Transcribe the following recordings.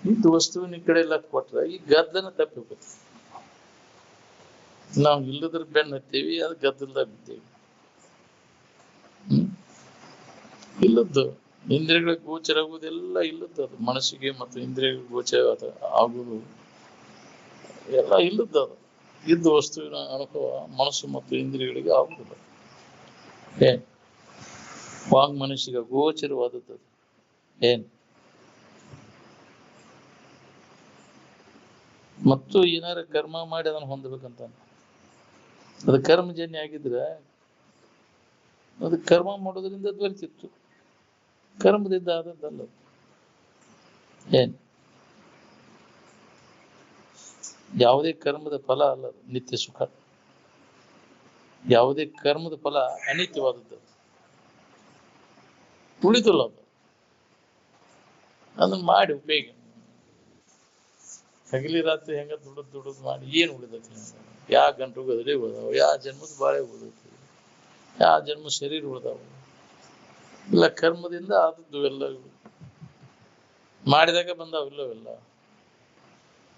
ಇಂಥ ವಸ್ತುವಿನ ಕಡೆ ಎಲ್ಲ ಕೊಟ್ರ ಈ ಗದ್ದನ ತಪ್ಪಿ ಹೋಗುತ್ತೆ. ನಾವು ಇಲ್ಲದ್ರ ಬೆನ್ನ ಹತ್ತೀವಿ, ಅದು ಗದ್ದಲ್ದಾಗ ಬಿದ್ದೇವಿ. ಇಲ್ಲದ್ದು ಇಂದ್ರಿಯಗಳಿಗೆ ಗೋಚರ ಆಗುವುದೆಲ್ಲ ಇಲ್ಲದ್ದು, ಅದು ಮನಸ್ಸಿಗೆ ಮತ್ತು ಇಂದ್ರಿಯಗಳಿಗೆ ಗೋಚರ ಆಗುವುದು ಎಲ್ಲ ಇಲ್ಲದ್ದು. ಅದು ಇದ್ದ ವಸ್ತುವಿನ ಅನುಭವ ಮನಸ್ಸು ಮತ್ತು ಇಂದ್ರಿಯಗಳಿಗೆ ಆಗುವುದಿಲ್ಲ. ವಾಂಗ್ ಮನಸ್ಸಿಗೆ ಗೋಚರವಾದದ್ದು ಏನ್ ಮತ್ತು ಏನಾರ ಕರ್ಮ ಮಾಡಿ ಅದನ್ನು ಹೊಂದಬೇಕಂತ. ಅದು ಕರ್ಮಜನ್ಯ ಆಗಿದ್ರೆ ಅದು ಕರ್ಮ ಮಾಡೋದ್ರಿಂದ ದೊರೆತಿತ್ತು, ಕರ್ಮದಿಂದ ಆದದ್ದಲ್ಲ. ಏನ್ ಯಾವುದೇ ಕರ್ಮದ ಫಲ ಅಲ್ಲ ನಿತ್ಯ ಸುಖ. ಯಾವುದೇ ಕರ್ಮದ ಫಲ ಅನಿತ್ಯವಾದದ್ದು, ಉಳಿದಲ್ಲ ಅದು. ಅದನ್ನ ಮಾಡಿ ಉಪಯೋಗ. ಹಗಲಿ ರಾತ್ರಿ ಹೆಂಗ ದುಡದ್ ಮಾಡಿ ಏನ್ ಉಳಿದೈತಿ? ಯಾವ ಗಂಟು ಗದರಿ ಉಳ್ದಾವ, ಯಾವ ಜನ್ಮದ ಬಾಳೆ ಉಳಿದೈತಿ, ಯಾವ ಜನ್ಮ ಶರೀರ ಉಳ್ದಾವ. ಇಲ್ಲ ಕರ್ಮದಿಂದ ಆದದ್ದು ಎಲ್ಲ ಮಾಡಿದಾಗ ಬಂದಾವಿಲ್ಲವೆಲ್ಲ.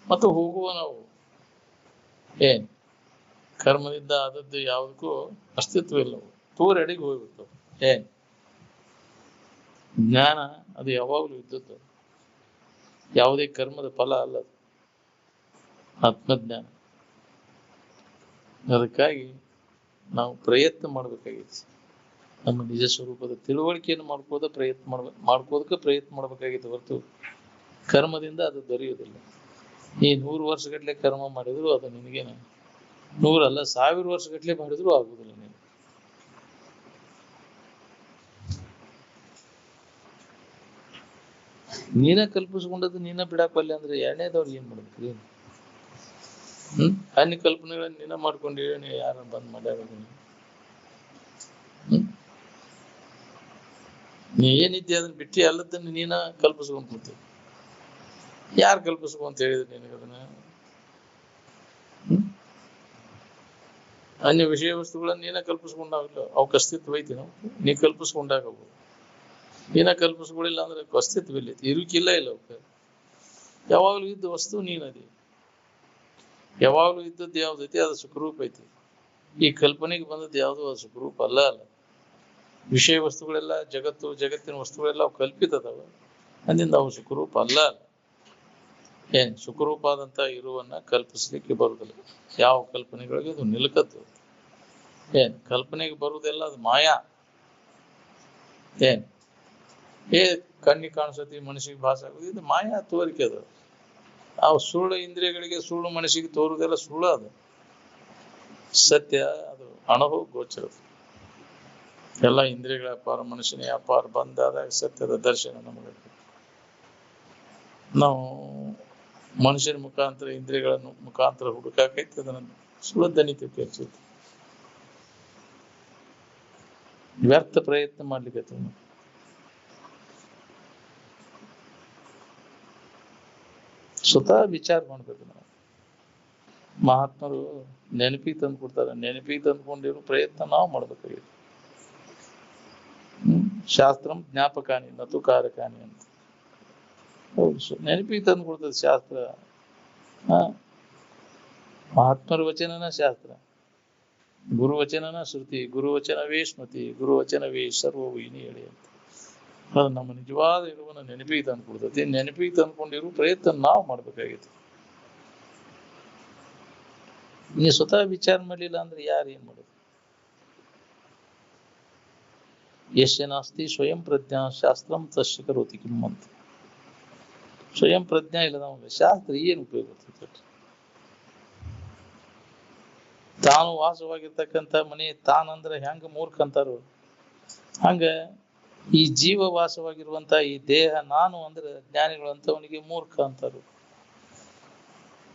ಮತ್ತು ಹೋಗುವ ನಾವು ಏನ್ ಕರ್ಮದಿಂದ ಆದದ್ದು ಯಾವುದಕ್ಕೂ ಅಸ್ತಿತ್ವ ಇಲ್ಲವು, ತೂರಡಿಗೆ ಹೋಗ್ಬಿಡ್ತಾವ. ಏನ್ ಜ್ಞಾನ ಅದು ಯಾವಾಗಲೂ ಇದ್ದದ್ದು, ಯಾವುದೇ ಕರ್ಮದ ಫಲ ಅಲ್ಲ, ಆತ್ಮಜ್ಞಾನ. ಅದಕ್ಕಾಗಿ ನಾವು ಪ್ರಯತ್ನ ಮಾಡ್ಬೇಕಾಗಿತ್ತು. ನಮ್ಮ ನಿಜ ಸ್ವರೂಪದ ತಿಳುವಳಿಕೆಯನ್ನು ಮಾಡ್ಕೋದಕ್ಕೆ ಪ್ರಯತ್ನ ಮಾಡ್ಬೇಕಾಗಿತ್ತು ಹೊರತು ಕರ್ಮದಿಂದ ಅದು ದೊರೆಯುವುದಿಲ್ಲ. ಈ 100 ವರ್ಷಗಟ್ಲೆ ಕರ್ಮ ಮಾಡಿದ್ರು ಅದು ನಿನಗೇನು 100 ಅಲ್ಲ 1000 ವರ್ಷಗಟ್ಲೆ ಮಾಡಿದ್ರು ಆಗುದಿಲ್ಲ. ನೀನ ಕಲ್ಪಿಸ್ಕೊಂಡದ್ದು ನೀನ ಬಿಡಾಕಲ್ಲ ಅಂದ್ರೆ ಎರಡನೇದವ್ರು ಏನ್ ಮಾಡ್ಬೇಕ್ರಿ? ಅನ್ಯ ಕಲ್ಪನೆಗಳನ್ನ ನೀನ ಮಾಡ್ಕೊಂಡಿರ, ನೀ ಯಾರ ಬಂದ್ ಮಾಡ್ಯಾರ? ನೀ ಏನಿದ್ದೆ ಅದನ್ನ ಬಿಟ್ಟು ಅಲ್ಲದನ್ನ ನೀನ ಕಲ್ಪಿಸ್ಕೊಂಡ್ ಕೂತೀವಿ. ಯಾರು ಕಲ್ಪಿಸ್ಕೊಂತ ಹೇಳಿದ್ರು ನಿನಗದನ್ನ? ಅನ್ಯ ವಿಷಯ ವಸ್ತುಗಳನ್ನ ನೀನ ಕಲ್ಪಿಸ್ಕೊಂಡಾಗಲ್ಲ, ಅವಕ್ಕೆ ಅಸ್ತಿತ್ವ ಐತಿ. ನಾವು ನೀ ಕಲ್ಪಿಸ್ಕೊಂಡಾಗ ನೀನ ಕಲ್ಪಿಸ್ಕೊಳ್ಳಿಲ್ಲ ಅಂದ್ರೆ ಅಸ್ತಿತ್ವ ಇಲ್ಲ, ಇರುಕಿಲ್ಲ ಇಲ್ಲ ಅವಕ್ಕೆ. ಯಾವಾಗ್ಲೂ ಇದ್ದ ವಸ್ತು ನೀನದಿ, ಯಾವಾಗ್ಲೂ ಇದ್ದದ್ದು ಯಾವ್ದೈತಿ ಅದು ಸುಖರೂಪ ಐತಿ. ಈ ಕಲ್ಪನೆಗೆ ಬಂದದ್ದು ಯಾವುದು ಅದು ಸುಖರೂಪ ಅಲ್ಲ. ವಿಷಯ ವಸ್ತುಗಳೆಲ್ಲ ಜಗತ್ತು, ಜಗತ್ತಿನ ವಸ್ತುಗಳೆಲ್ಲ ಅವು ಕಲ್ಪಿತದವ, ಅಂದಿಂದ ಅವು ಸುಖರೂಪ ಅಲ್ಲ. ಏನ್ ಸುಖರೂಪ ಆದಂತ ಇರುವನ್ನ ಕಲ್ಪಿಸ್ಲಿಕ್ಕೆ ಬರುದಿಲ್ಲ. ಯಾವ ಕಲ್ಪನೆಗಳಿಗೆ ಅದು ನಿಲ್ಕತ್ತು. ಏನ್ ಕಲ್ಪನೆಗೆ ಬರುವುದೆಲ್ಲ ಅದು ಮಾಯಾ. ಏನ್ ಕಣ್ಣಿಗೆ ಕಾಣಿಸತಿ, ಮನಸ್ಸಿಗೆ ಭಾಸ ಆಗುದು, ಇದು ಮಾಯಾ ತೋರಿಕೆ. ಅದು ಆ ಸುಳ್ಳು ಇಂದ್ರಿಯಗಳಿಗೆ, ಸುಳ್ಳು ಮನಸ್ಸಿಗೆ ತೋರುವುದೆಲ್ಲ ಸುಳ್ಳು. ಅದು ಸತ್ಯ, ಅದು ಅನುಭವ ಗೋಚರ. ಎಲ್ಲ ಇಂದ್ರಿಯಗಳ ಅಪಾರ, ಮನುಷ್ಯನ ಅಪಾರ ಬಂದಾದಾಗ ಸತ್ಯದ ದರ್ಶನ ನಮಗೆ. ನಾವು ಮನುಷ್ಯನ ಮುಖಾಂತರ, ಇಂದ್ರಿಯಗಳನ್ನು ಮುಖಾಂತರ ಹುಡುಕಾಕೈತಿ, ಅದನ್ನು ಸುಳ್ದನಿತೈತಿ. ಅನ್ಸುತ್ತೆ ವ್ಯರ್ಥ ಪ್ರಯತ್ನ ಮಾಡ್ಲಿಕ್ಕೆ. ಸ್ವತಃ ವಿಚಾರ ಮಾಡ್ಬೇಕು. ನಾವು ಮಹಾತ್ಮರು ನೆನಪಿಗೆ ತಂದು ಕೊಡ್ತಾರೆ, ನೆನಪಿಗೆ ತಂದ್ಕೊಂಡಿರೋ ಪ್ರಯತ್ನ ನಾವು ಮಾಡ್ಬೇಕಾಗಿದೆ. ಶಾಸ್ತ್ರಂ ಜ್ಞಾಪಕಾನಿ ನತು ಕಾರಕಾನಿ ಅಂತ. ಹೌದು, ನೆನಪಿಗೆ ತಂದು ಕೊಡ್ತದೆ ಶಾಸ್ತ್ರ. ಮಹಾತ್ಮರ ವಚನನ ಶಾಸ್ತ್ರ, ಗುರುವಚನನ ಶ್ರುತಿ, ಗುರುವಚನವೇ ಸ್ಮೃತಿ, ಗುರುವಚನವೇ ಸರ್ವವು ಇನಿ ಹೇಳಿ ಅಂತ. ಅದು ನಮ್ಮ ನಿಜವಾದ ಇರುವನ್ನ ನೆನಪಿಗೆ ತಂದು ಕೊಡ್ತದೆ. ನೆನಪಿಗೆ ತಂದ್ಕೊಂಡಿರೋ ಪ್ರಯತ್ನ ನಾವು ಮಾಡ್ಬೇಕಾಗಿತ್ತು. ನೀ ಸ್ವತಃ ವಿಚಾರ ಮಾಡಲಿಲ್ಲ ಅಂದ್ರೆ ಯಾರು ಏನ್ ಮಾಡೋದು? ಯಶ್ಯ ನಾಸ್ತಿ ಸ್ವಯಂ ಪ್ರಜ್ಞಾ ಶಾಸ್ತ್ರಂ ತಸ್ಯ ಕರೋತಿ ಕಿಂ ಅಂತ. ಸ್ವಯಂ ಪ್ರಜ್ಞಾ ಇಲ್ಲ ನಮಗೆ, ಶಾಸ್ತ್ರ ಏನು ಉಪಯೋಗ? ತಾನು ವಾಸವಾಗಿರ್ತಕ್ಕಂಥ ಮನೆ ತಾನಂದ್ರೆ ಹೆಂಗ ಮೂರ್ಖ ಅಂತಾರು, ಹಂಗ ಈ ಜೀವ ವಾಸವಾಗಿರುವಂತ ಈ ದೇಹ ನಾನು ಅಂದ್ರೆ ಜ್ಞಾನಿಗಳು ಅಂತವನಿಗೆ ಮೂರ್ಖ ಅಂತಾರು.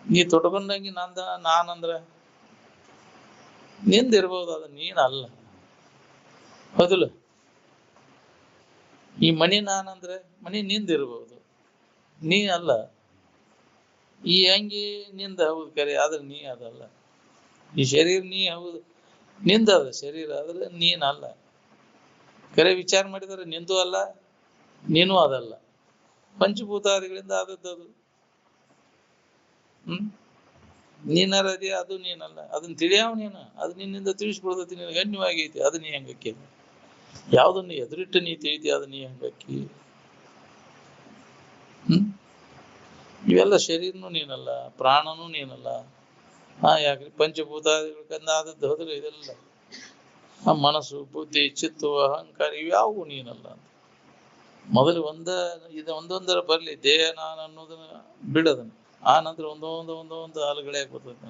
ನೀ ತೊಡ್ಕೊಂಡಂಗೆ ನಾನಂದ್ರೆ ನಿಂದಿರ್ಬೋದು, ಅದು ನೀನಲ್ಲ. ಹೌದಿಲ್ಲ? ಈ ಮನಿ ನಾನಂದ್ರೆ ಮನಿ ನಿಂದಿರ್ಬೋದು, ನೀ ಅಲ್ಲ. ಈ ಅಂಗಿ ನಿಂದ ಹೌದು ಕರೆ, ಆದ್ರೆ ನೀ ಅದಲ್ಲ. ಈ ಶರೀರ ನೀ ಹೌದು, ನಿಂದ ಅದ ಶರೀರ, ಆದ್ರೆ ನೀನಲ್ಲ. ಕರೆ ವಿಚಾರ ಮಾಡಿದರೆ ನಿಂದು ಅಲ್ಲ, ನೀನು ಅದಲ್ಲ. ಪಂಚಭೂತಾದಿಗಳಿಂದ ಆದದ್ದು. ನೀನರದಿ ಅದು ನೀನಲ್ಲ. ಅದನ್ನ ತಿಳಿಯಾವ ನೀನು. ಅದು ನಿನ್ನಿಂದ ತಿಳಿಸ್ಕೊಡ್ತೈತಿ, ನಿನಗೆ ಗಣ್ಯವಾಗಿ ಐತಿ. ಅದು ನೀ ಹೆಂಗಕ್ಕಿ? ಯಾವ್ದನ್ನ ಎದುರಿಟ್ಟು ನೀ ತಿಳಿತಿ, ಅದು ನೀ ಹೆಂಗಕ್ಕಿ? ಇವೆಲ್ಲ ಶರೀರನು ನೀನಲ್ಲ, ಪ್ರಾಣನೂ ನೀನಲ್ಲ. ಯಾಕ್ರಿ? ಪಂಚಭೂತಾದಿಗಳಿಂದ ಆದದ್ದು ಹೋದ್ರೆ ಇದೆಲ್ಲ ಆ ಮನಸ್ಸು, ಬುದ್ಧಿ, ಚಿತ್ತು, ಅಹಂಕಾರ ಇವ್ಯಾವು ನೀನಲ್ಲ ಅಂತ. ಮೊದಲು ಒಂದೊಂದರ ಬರ್ಲಿ, ದೇಹ ನಾನು ಅನ್ನೋದನ್ನ ಬಿಡದನ್ನ. ಆ ನಂತರ ಒಂದೊಂದು ಹಾಲುಗಳೇ ಬರ್ತೈತಿ.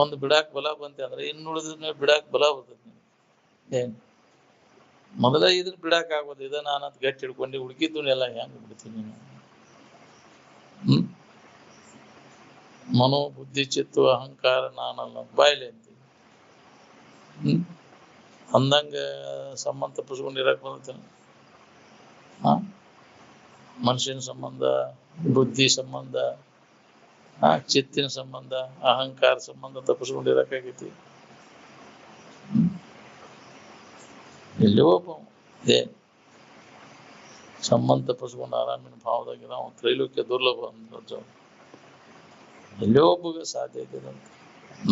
ಒಂದು ಬಿಡಾಕ್ ಬಲ ಬಂತೆ ಅಂದ್ರೆ ಇನ್ನುಳಿದ ಬಿಡಾಕ್ ಬಲ ಬರ್ತೈತಿ. ಏನ್ ಮೊದಲ ಇದನ್ನ ಬಿಡಾಕ್ ಆಗೋದು, ಇದ ನಾನಂತ ಗಟ್ಟಿ ಹಿಡ್ಕೊಂಡು ಹುಡುಕಿದ್ದು ಹೆಂಗ್ ಬಿಡ್ತೀನಿ ನೀನು? ಮನೋ, ಬುದ್ಧಿ, ಚಿತ್ತು, ಅಹಂಕಾರ ನಾನಲ್ಲ ಬಾಯ್ಲೆ ಅಂತೀವಿ. ಅಂದಂಗ ಸಂಬಂಧ ತಪ್ಪಿಸ್ಕೊಂಡಿರಕ್ ಬರ್ತೇನೆ. ಮನುಷ್ಯನ ಸಂಬಂಧ, ಬುದ್ಧಿ ಸಂಬಂಧ, ಚಿತ್ತಿನ ಸಂಬಂಧ, ಅಹಂಕಾರ ಸಂಬಂಧ ತಪ್ಪಿಸ್ಕೊಂಡಿರಕಾಗೈತಿ? ಎಲ್ಲಿ ಒಬ್ಬ ಸಂಬಂಧ ತಪ್ಪಿಸ್ಕೊಂಡು ಆರಾಮಿನ ಭಾವದಾಗ ನಾವು ತ್ರೈಲೋಕ್ಯ ದುರ್ಲಭ ಅಂದ್ರೆ ಎಲ್ಲೋ ಒಬ್ಬಗೆ ಸಾಧ್ಯ ಐತದಂತ.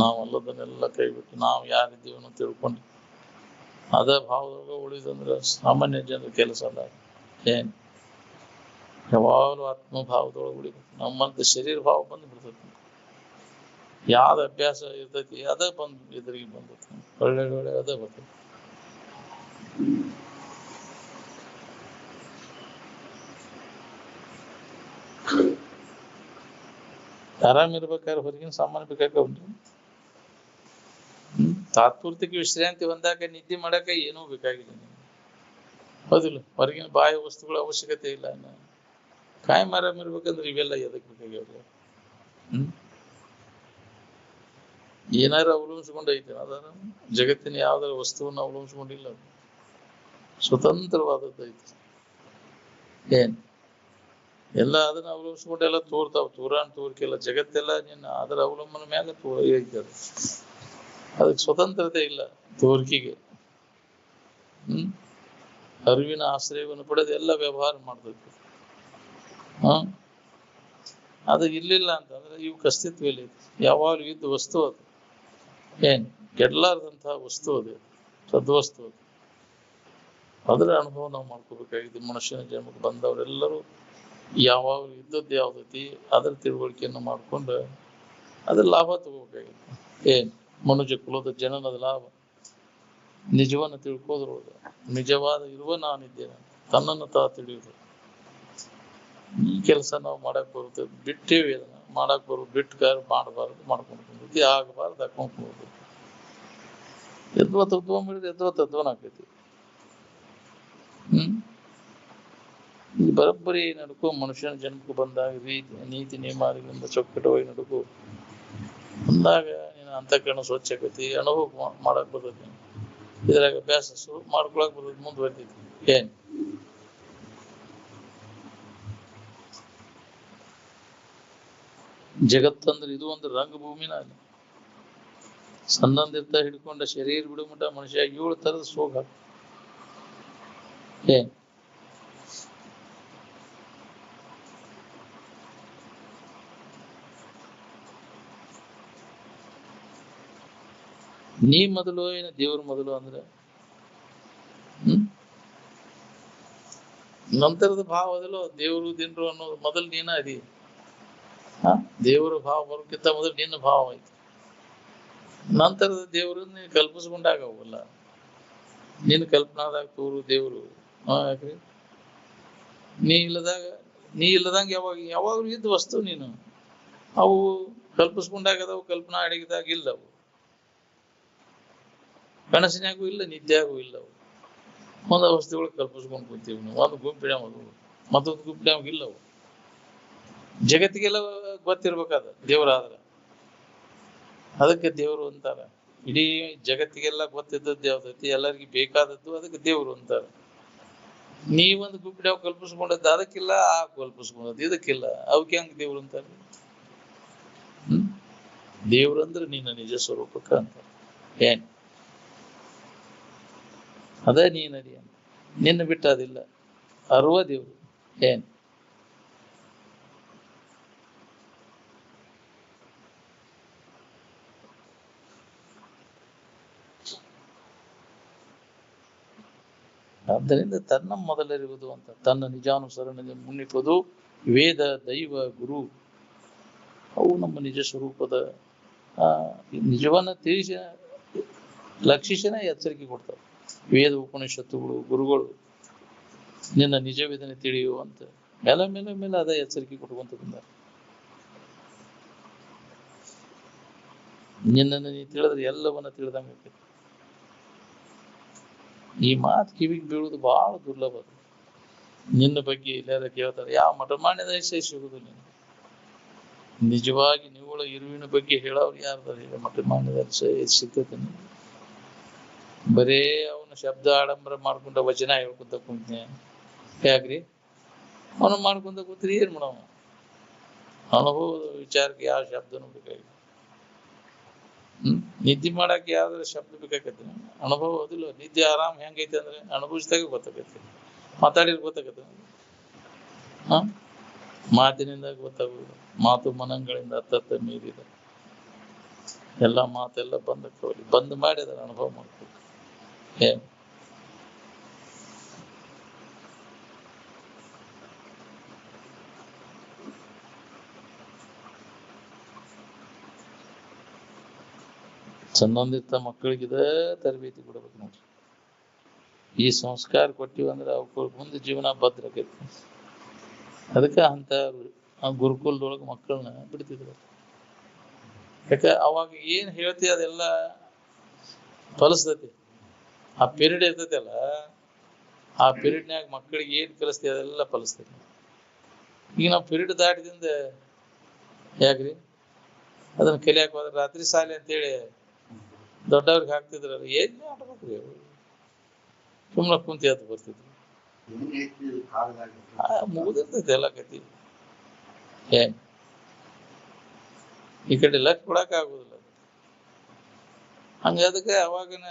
ನಾವು ಅಲ್ಲದನ್ನೆಲ್ಲ ಕೈ ಬಿಟ್ಟು ನಾವು ಯಾರಿದ್ದೀವನ್ನೋ ತಿಳ್ಕೊಂಡು ಅದ ಭಾವದಾಗ ಉಳಿದಂದ್ರೆ ಸಾಮಾನ್ಯ ಜನರ ಕೆಲಸ ಅಲ್ಲ. ಏನ್ ಯಾವಾಗಲೂ ಆತ್ಮಭಾವದೊಳಗೆ ಉಳಿಬೇಕು. ನಮ್ಮಂತ ಶರೀರ ಭಾವ ಬಂದು ಬಿಡ್ತೈತಿ. ಯಾವ್ದು ಅಭ್ಯಾಸ ಇರ್ತೈತಿ ಅದ ಎದುರಿಗೆ ಬಂದೈತಿ. ಒಳ್ಳೆ ಅದ ಬರ್ತೈತಿ. ಆರಾಮಿರ್ಬೇಕಾದ್ರೆ ಹೊರಗಿನ ಸಾಮಾನ್ಯ ಬೇಕಾಗ್ರಿ. ತಾತ್ಪೂರ್ತಿಕ ವಿಶ್ರಾಂತಿ ಹೊಂದಾಕ ನಿದ್ದೆ ಮಾಡಾಕ ಏನೂ ಬೇಕಾಗಿಲ್ಲ. ಹೌದಿಲ್ಲ? ಹೊರಗಿನ ಬಾಹ್ಯ ವಸ್ತುಗಳ ಅವಶ್ಯಕತೆ ಇಲ್ಲ. ಕಾಯಂ ಆರಾಮಿರ್ಬೇಕಂದ್ರೆ ಇವೆಲ್ಲ ಎದಕ್ ಬೇಕಾಗ್ಯಾವ್ರಿ? ಏನಾರು ಅವಲಂಬಿಸ್ಕೊಂಡ್ ಐತೆ ಅದಾರ? ಜಗತ್ತಿನ ಯಾವ್ದಾರ ವಸ್ತುವನ್ನ ಅವಲಂಬಿಸ್ಕೊಂಡಿಲ್ಲ. ಸ್ವತಂತ್ರವಾದದ್ದು ಐತಿ. ಏನ್ ಎಲ್ಲ ಅದನ್ನ ಅವಲಂಬಿಸ್ಕೊಂಡೆಲ್ಲ ತೋರ್ತಾವ. ತೋರ್ಕೆಲ್ಲ ಜಗತ್ತೆಲ್ಲ ನಿನ್ನ ಅದರ ಅವಲಂಬನ ಮ್ಯಾಗ ಐತೆ. ಅದಕ್ಕೆ ಸ್ವತಂತ್ರತೆ ಇಲ್ಲ ತೋರ್ಕಿಗೆ. ಅರಿವಿನ ಆಶ್ರಯವನ್ನು ಪಡೆದು ಎಲ್ಲ ವ್ಯವಹಾರ ಮಾಡ್ತೈತಿ. ಅದು ಇರ್ಲಿಲ್ಲ ಅಂತಂದ್ರೆ ಇವಕ್ಕೆ ಅಸ್ತಿತ್ವ ಇಲ್ಲ. ಯಾವಾಗಲೂ ಇದ್ದ ವಸ್ತು ಅದು. ಏನ್ ಕೆಡ್ಲಾರ್ದಂತಹ ವಸ್ತು ಅದು, ಸದ್ವಸ್ತು ಅದು. ಅದರ ಅನುಭವ ನಾವು ಮಾಡ್ಕೋಬೇಕಾಗಿದೆ. ಮನುಷ್ಯನ ಜನ್ಮಕ್ಕೆ ಬಂದವರೆಲ್ಲರೂ ಯಾವಾಗಲೂ ಇದ್ದದ್ದು ಯಾವ್ದೈತಿ ಅದರ ತಿಳುವಳಿಕೆಯನ್ನು ಮಾಡ್ಕೊಂಡು ಅದ್ರ ಲಾಭ ತಗೋಬೇಕಾಗಿತ್ತು. ಏನ್ ಮನುಜ ಕುಲದ ಜನನದ ಲಾಭ ನಿಜವನ್ನು ತಿಳ್ಕೋದ್ರೊಳಗ ನಿಜವಾದ ಇರುವ ನಾನಿದ್ದೇನೆ ತನ್ನನ್ನು ತಾ ತಿಳಿಯುವುದು. ಈ ಕೆಲಸ ನಾವು ಮಾಡಕ್ ಬರುತ್ತೆ. ಬಿಟ್ಟೇವಿ ಅದನ್ನ ಮಾಡಕ್ ಬರೋದು. ಬಿಟ್ಟಗಾರ ಮಾಡಬಾರ್ದು, ಮಾಡ್ಕೊಂಡು ಬಂದೈತಿ. ಆಗಬಾರ್ದು, ಹಾಕೊಂಡ್ ಹೋಗ್ಬೇಕು. ಎದ್ವ ತದ್ವ ಮಾಡಿದ್ರೆ ಎದ್ವ ತದ್ವನ ಆಕೈತಿ. ಈ ಬರೋಬ್ಬರಿ ನಡ್ಕೋ ಮನುಷ್ಯನ ಜನ್ಮಕ್ಕೆ ಬಂದಾಗ ನೀತಿ ನಿಯಮಾದಿಗಳಿಂದ ಚೊಕ್ಕಟವಾಗಿ ನಡ್ಕೋ ಬಂದಾಗ ನೀನು ಅಂತಃಕರಣ ಸ್ವಚ್ಛ ಆಕೈತಿ. ಅನುಭವ ಮಾಡಕ್ ಬರ್ತೈತಿ. ಇದ್ರಾಗ ಅಭ್ಯಾಸ ಮಾಡ್ಕೊಳಕ್ ಬರ್ತೈತಿ, ಮುಂದುವರಿತೈತಿ. ಏನ್ ಜಗತ್ತಂದ್ರೆ ಇದು ಒಂದು ರಂಗಭೂಮಿನ ಅಲ್ಲ. ಸಣ್ಣಂದಿರ್ತ ಹಿಡ್ಕೊಂಡ ಶರೀರ ಬಿಡು ಮಟ್ಟ ಮನುಷ್ಯ 7 ತರದ ಸೋಗ. ಏನ್ ನೀ ಮೊದಲು ಏನ ದೇವ್ರ ಮೊದಲು ಅಂದ್ರೆ ನಂತರದ ಭಾವ ಅದಲ್ಲೋ ದೇವ್ರು ದಿನರು ಅನ್ನೋದು ಮೊದಲು ನೀನ ಅದಿ. ದೇವರ ಭಾವ ಬರೋಕ್ಕಿಂತ ಮೊದಲು ನಿನ್ನ ಭಾವ ಐತಿ. ನಂತರದ ದೇವ್ರನ್ನ ನೀನು ಕಲ್ಪಿಸ್ಕೊಂಡಾಗ ಹೋಗಲ್ಲ. ನಿನ್ನ ಕಲ್ಪನಾದಾಗ ತೋರು ದೇವ್ರು. ಯಾಕ್ರಿ? ನೀ ಇಲ್ಲದಂಗ ಯಾವಾಗ್ಲೂ ಇದ್ದ ವಸ್ತು ನೀನು. ಅವು ಕಲ್ಪಿಸ್ಕೊಂಡಾಗದವು, ಕಲ್ಪನಾ ಅಡಗಿದಾಗ ಇಲ್ಲವು. ಕನಸಿನಾಗೂ ಇಲ್ಲ, ನಿದ್ಯಾಗೂ ಇಲ್ಲವು. ಒಂದು ವಸ್ತುಗಳು ಕಲ್ಪಿಸ್ಕೊಂಡು ಕೂತೀವಿ ನಾವು. ಒಂದು ಗುಂಪಿನ ಮತ್ತೊಂದು ಗುಂಪಿನ ಇಲ್ಲವು. ಜಗತ್ತಿಗೆಲ್ಲ ಗೊತ್ತಿರ್ಬೇಕಾದ ದೇವರಾದ್ರ. ಅದಕ್ಕೆ ದೇವರು ಅಂತಾರ. ಇಡೀ ಜಗತ್ತಿಗೆಲ್ಲ ಗೊತ್ತಿದ್ದದ್ದು ಯಾವ್ದೈತಿ, ಎಲ್ಲರಿಗೂ ಬೇಕಾದದ್ದು, ಅದಕ್ಕೆ ದೇವ್ರು ಅಂತಾರ. ನೀವೊಂದು ಗುಂಪಿನ ಕಲ್ಪಿಸ್ಕೊಂಡದ್ದು ಅದಕ್ಕಿಲ್ಲ, ಆ ಕಲ್ಪಿಸ್ಕೊಂಡದ್ದು ಇದಕ್ಕಿಲ್ಲ, ಅವಕ್ಕೆ ಹಂಗ ದೇವ್ರು ಅಂತಾರ. ದೇವ್ರಂದ್ರೆ ನಿನ್ನ ನಿಜ ಸ್ವರೂಪಕ್ಕ ಅಂತ. ಏನ್ ಅದೇ ನೀನದಿ ಅಂತ. ನಿನ್ನ ಬಿಟ್ಟ ಅದಿಲ್ಲ. ಅರುವ ದೇವ್ರು ಏನ್ ಆದ್ದರಿಂದ ತನ್ನ ಮೊದಲಿರುವುದು ಅಂತ ತನ್ನ ನಿಜಾನುಸರಣೆ ಮುನ್ನಿಪುದು ವೇದ ದೈವ ಗುರು ಅವು ನಮ್ಮ ನಿಜ ಸ್ವರೂಪದ ನಿಜವನ್ನ ತಿಳಿಸಿ ಲಕ್ಷಿಸನೇ ಎಚ್ಚರಿಕೆ ಕೊಡ್ತಾವೆ. ವೇದ ಉಪನಿಷತ್ತುಗಳು ಗುರುಗಳು ನಿನ್ನ ನಿಜವೇದನೆ ತಿಳಿಯುವಂತ ಮೇಲೆ ಮೇಲೆ ಮೇಲೆ ಅದ ಎಚ್ಚರಿಕೆ ಕೊಡುವಂತ ಬಂದಾರೆ. ನಿನ್ನನ್ನು ನೀ ತಿಳಿದ್ರೆ ಎಲ್ಲವನ್ನ ತಿಳಿದಂಗ ಆಕೈತಿ. ಈ ಮಾತು ಕಿವಿಗೆ ಬೀಳುವುದು ಬಹಳ ದುರ್ಲಭ. ನಿನ್ನ ಬಗ್ಗೆ ಎಲ್ಲಾರ ಕೇಳ್ತಾರೆ, ಯಾವ ಮಠ ಮಾಡಿದ ಸಿಗುದಿಲ್ಲ. ನಿಜವಾಗಿ ನಿವ್ವಳ ಇರುವಿನ ಬಗ್ಗೆ ಹೇಳೋರು ಯಾರ್ದಾರ ಈಗ ಮಠ ಮಾಡಿದ ಸಿಗ್ತೈತೆ. ಬರೇ ಅವನ ಶಬ್ದ ಆಡಂಬರ ಮಾಡ್ಕೊಂಡ ವಚನ ಹೇಳ್ಕೊಂತ ಕುಂತನೆ ಯಾಕ್ರಿ ಅವನ ಮಾಡ್ಕೊಂತ ಕೂತ್ರಿ ಏನ್ ಮಾಡವ? ಅನುಭವದ ವಿಚಾರಕ್ಕೆ ಯಾವ ಶಬ್ದನೂ ಬೇಕಾಗಿಲ್ಲ. ನಿದ್ದೆ ಮಾಡಕ್ಕೆ ಯಾವ್ದಾರ ಶಬ್ದ ಬೇಕಾಗತ್ತೆ? ಅನುಭವ ಅದಿಲ್ಲ. ನಿದ್ದೆ ಆರಾಮ್ ಹೆಂಗೈತೆ ಅಂದ್ರೆ ಅನುಭವಿಸಿದಾಗ ಗೊತ್ತಾಗತ್ತೆ, ಮಾತಾಡಿದ್ರೆ ಗೊತ್ತಾಗತ್ತೆ. ಮಾತಿನಿಂದ ಗೊತ್ತಾಗುವುದು. ಮಾತು ಮನಗಳಿಂದ ಹತ್ತತ್ತ ಮೀರಿದ ಎಲ್ಲ ಮಾತೆಲ್ಲ ಬಂದ್ ಮಾಡಿ ಅದರ ಅನುಭವ ಮಾಡ್ಬೇಕು. ಏನ್ ಸಂಬಂಧಿತ ಮಕ್ಕಳಿಗಿದ ತರಬೇತಿ ಕೊಡ್ಬೇಕು ನೋಡ್ರಿ. ಈ ಸಂಸ್ಕಾರ ಕೊಟ್ಟಿವ ಅಂದ್ರೆ ಅವ್ರ ಮುಂದೆ ಜೀವನ ಭದ್ರಕೈತಿ. ಅದಕ್ಕೆ ಅಂತ ಗುರುಕುಲದೊಳಗ ಮಕ್ಕಳನ್ನ ಬಿಡ್ತಿದ್ರು. ಯಾಕೆ ಅವಾಗ ಏನ್ ಹೇಳ್ತಿ ಅದೆಲ್ಲ ಫಲಿಸ್ತೈತಿ. ಆ ಪೀರಿಯಡ್ ಇರ್ತೈತಿ ಅಲ್ಲ, ಆ ಪೀರಿಯಡ್ನ್ಯಾಗ ಮಕ್ಕಳಿಗೆ ಏನ್ ಕಲಿಸ್ತೀವಿ ಅದೆಲ್ಲ ಫಲಿಸ್ತೈತಿ. ಈಗ ನಾವು ಪೀರಿಯಡ್ ದಾಟಿದಿಂದ ಯಾಕ್ರಿ ಅದನ್ನ ಕಲಿಯಾಕ ಹೋದ್ರೆ ರಾತ್ರಿ ಶಾಲೆ ಅಂತೇಳಿ ದೊಡ್ಡವ್ರಿಗೆ ಹಾಕ್ತಿದ್ರಲ್ಲ, ಏನ್ ಆಡ್ಬೇಕ್ರಿ? ಸುಮ್ಮನೆ ಕುಂತಿ ಅಂತ ಬರ್ತಿದ್ರು. ಮುಗಿದಿರ್ತೈತಿ ಎಲ್ಲ ಕತಿ. ಏನ್ ಈ ಕಡೆ ಲಕ್ ಕೊಡಕ್ ಆಗುದಿಲ್ಲ. ಹಂಗ ಅದಕ್ಕೆ ಅವಾಗಿನ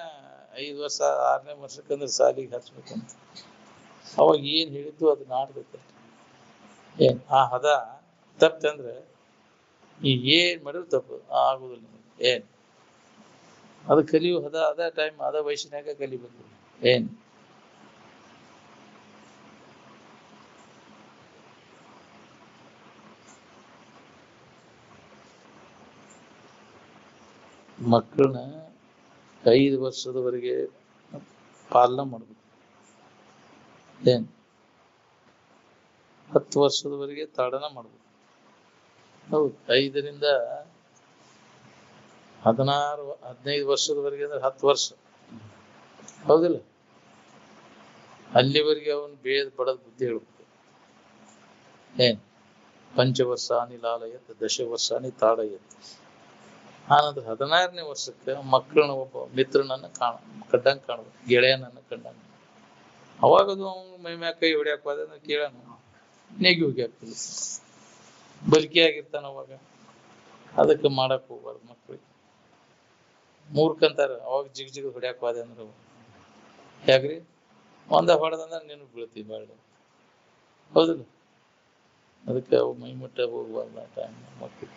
5 ವರ್ಷ 6ನೇ ವರ್ಷಕ್ಕಂದ್ರೆ ಸಾಲಿಗೆ ಹಚ್ಬೇಕಂತ ಅವಾಗ ಏನ್ ಹೇಳಿದ್ದು ಅದನ್ನ ಆಡ್ಬೇಕು. ಏನ್ ಆ ಹದ ತಪ್ಪಂದ್ರೆ ಈಗ ಏನ್ ಮಾಡಿದ್ರು ತಪ್ಪು ಆಗುದಿಲ್ಲ. ಏನ್ ಅದು ಕಲಿಯೋ ಹದ ಅದ ಟೈಮ್ ಅದ ವಯಸ್ಸಿನಾಗ ಕಲಿಬೇಕು. ಏನ್ ಮಕ್ಕಳನ್ನ 5 ವರ್ಷದವರೆಗೆ ಪಾಲನೆ ಮಾಡ್ಬೇಕು. ಏನ್ 10 ವರ್ಷದವರೆಗೆ ತಾಡನ ಮಾಡ್ಬೇಕು. ಹೌದು, 5ರಿಂದ 16 15 ವರ್ಷದವರೆಗೆ ಅಂದ್ರೆ 10 ವರ್ಷ. ಹೌದಿಲ್ಲ? ಅಲ್ಲಿವರೆಗೆ ಅವನು ಬೇದ ಪಡದ ಬುದ್ಧಿ ಹೇಳ್ಬೇಕು. ಏನ್ ಪಂಚವರ್ಷಾನಿ ಲಾಲಯತ್ ದಶವರ್ಷಾನಿ ತಾಡಯತ್. ಆನಂತರ 16ನೇ ವರ್ಷಕ್ಕೆ ಮಕ್ಕಳನ್ನ ಒಬ್ಬ ಮಿತ್ರನನ್ನ ಕಡ್ಡಂಗ್ ಕಾಣ್ಬೇಕು, ಗೆಳೆಯನನ್ನ ಕಂಡಂಗ. ಅವಾಗದು ಅವನು ಮೈ ಮ್ಯಾಗ ಕೈ ಹೊಡ್ಯಾಕ ಹೋದ ಕೇಳೋಣ, ನೆಗಿ ಹೋಗಿ ಆಗ್ತದೆ, ಬಲಿಕೆ ಆಗಿರ್ತಾನ ಅವಾಗ. ಅದಕ್ಕೆ ಮಾಡಕ್ ಹೋಗ್ಬಾರ್ದು ಮಕ್ಕಳಿಗೆ. ಮೂರ್ಖಂತಾರ ಅವಾಗ ಜಿಗ್ ಹೊಡ್ಯಾಕ ಹೋದೆ ಅಂದ್ರೆ. ಯಾಕ್ರಿ ಒಂದ ಹೊಡೆದಂದ್ರೆ ನೀನು ಬೀಳ್ತೀವಿ ಬೇಡ. ಹೌದಿಲ್ಲ? ಅದಕ್ಕೆ ಅವು ಮೈ ಮುಟ್ಟ ಹೋಗ್ಬಾರ್ದು ಆ ಟೈಮ್ ಮಕ್ಕಳು.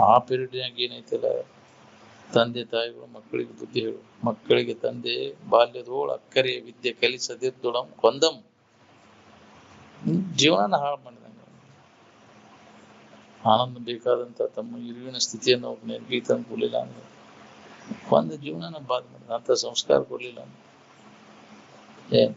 ಆ ಪೀರಿಯಡ್ನಾಗ ಏನೈತಿಲ್ಲ, ತಂದೆ ತಾಯಿಗಳು ಮಕ್ಕಳಿಗೆ ಬುದ್ಧಿ ಹೇಳು. ಮಕ್ಕಳಿಗೆ ತಂದೆ ಬಾಲ್ಯದೋಳು ಅಕ್ಕರೆ ವಿದ್ಯೆ ಕಲಿಸದಿರ್ದೊಡಂ ಕೊಂದಂ. ಜೀವನ ಹಾಳು ಮಾಡಿದಂಗ. ಆನಂದ ಬೇಕಾದಂತ ತಮ್ಮ ಇರುವಿನ ಸ್ಥಿತಿಯನ್ನು ಅವ್ರು ನೆನಪಿಗೆ ತಂದು ಕೊಡ್ಲಿಲ್ಲ ಅಂದ್ರೆ ಒಂದು ಜೀವನ ಬಾದ್ ಮಾಡಿದ ಅಂತ ಸಂಸ್ಕಾರ ಕೊಡ್ಲಿಲ್ಲ ಅಂದ್ರೆ ಏನ್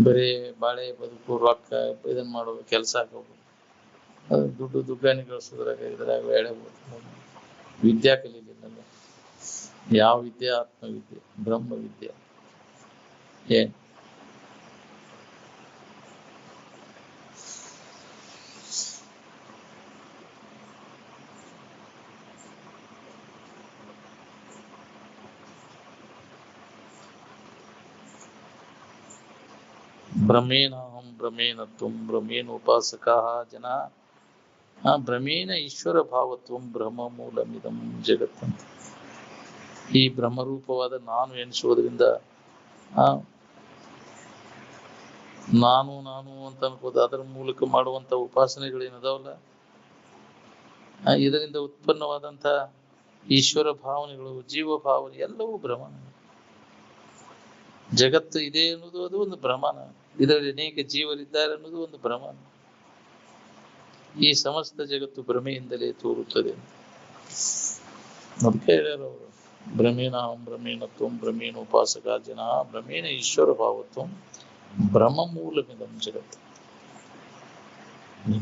ಬರೀ ಬಾಳೆ ಬದುಕು ರೊಕ್ಕ ಇದನ್ ಮಾಡೋ ಕೆಲಸ ಹಾಕೋದು, ಅದು ದುಡ್ಡಾನಿ ಗಳಿಸೋದ್ರಾಗ ಇದ್ರಾಗ ವಿದ್ಯಾ ಕಲೀಲಿಲ್ಲ. ಯಾವ ವಿದ್ಯೆ? ಆತ್ಮವಿದ್ಯೆ, ಬ್ರಹ್ಮ ವಿದ್ಯೆ. ಏನ್ ಭ್ರಮೇಣ ಅಹಂ ಭ್ರಮೇಣ ತ್ವಂ ಭ್ರಮೇಣ ಉಪಾಸಕಾಃ ಜನ ಆ ಭ್ರಮೇನ ಈಶ್ವರ ಭಾವತ್ವಂ ಬ್ರಹ್ಮ ಮೂಲಮಿದಂ ಜಗತ್ತಂತ. ಈ ಬ್ರಹ್ಮರೂಪವಾದ ನಾನು ಎನಿಸುವುದರಿಂದ ಆ ನಾನು ನಾನು ಅಂತ ಅನ್ಕೋದು, ಅದರ ಮೂಲಕ ಮಾಡುವಂತ ಉಪಾಸನೆಗಳೇನದಾವಲ್ಲ, ಇದರಿಂದ ಉತ್ಪನ್ನವಾದಂತ ಈಶ್ವರ ಭಾವನೆಗಳು, ಜೀವ ಭಾವನೆ ಎಲ್ಲವೂ ಭ್ರಮಣ. ಜಗತ್ತು ಇದೆ ಅನ್ನೋದು ಅದು ಒಂದು ಭ್ರಮಣ. ಇದರಲ್ಲಿ ಅನೇಕ ಜೀವರಿದ್ದಾರೆ ಅನ್ನೋದು ಒಂದು ಭ್ರಮಣ. ಈ ಸಮಸ್ತ ಜಗತ್ತು ಭ್ರಮೆಯಿಂದಲೇ ತೋರುತ್ತದೆ. ಅದಕ್ಕೆ ಹೇಳ್ಯಾರ ಅವರು, ಭ್ರಮೇನಾಹಂ ಭ್ರಮೇಣತ್ವಂ ಭ್ರಮೇಣ ಉಪಾಸಕ ಜನ ಭ್ರಮೇಣ ಈಶ್ವರ ಭಾವತ್ವಂ ಭ್ರಮ ಮೂಲಮಿದಂ ಜಗತ್ತು.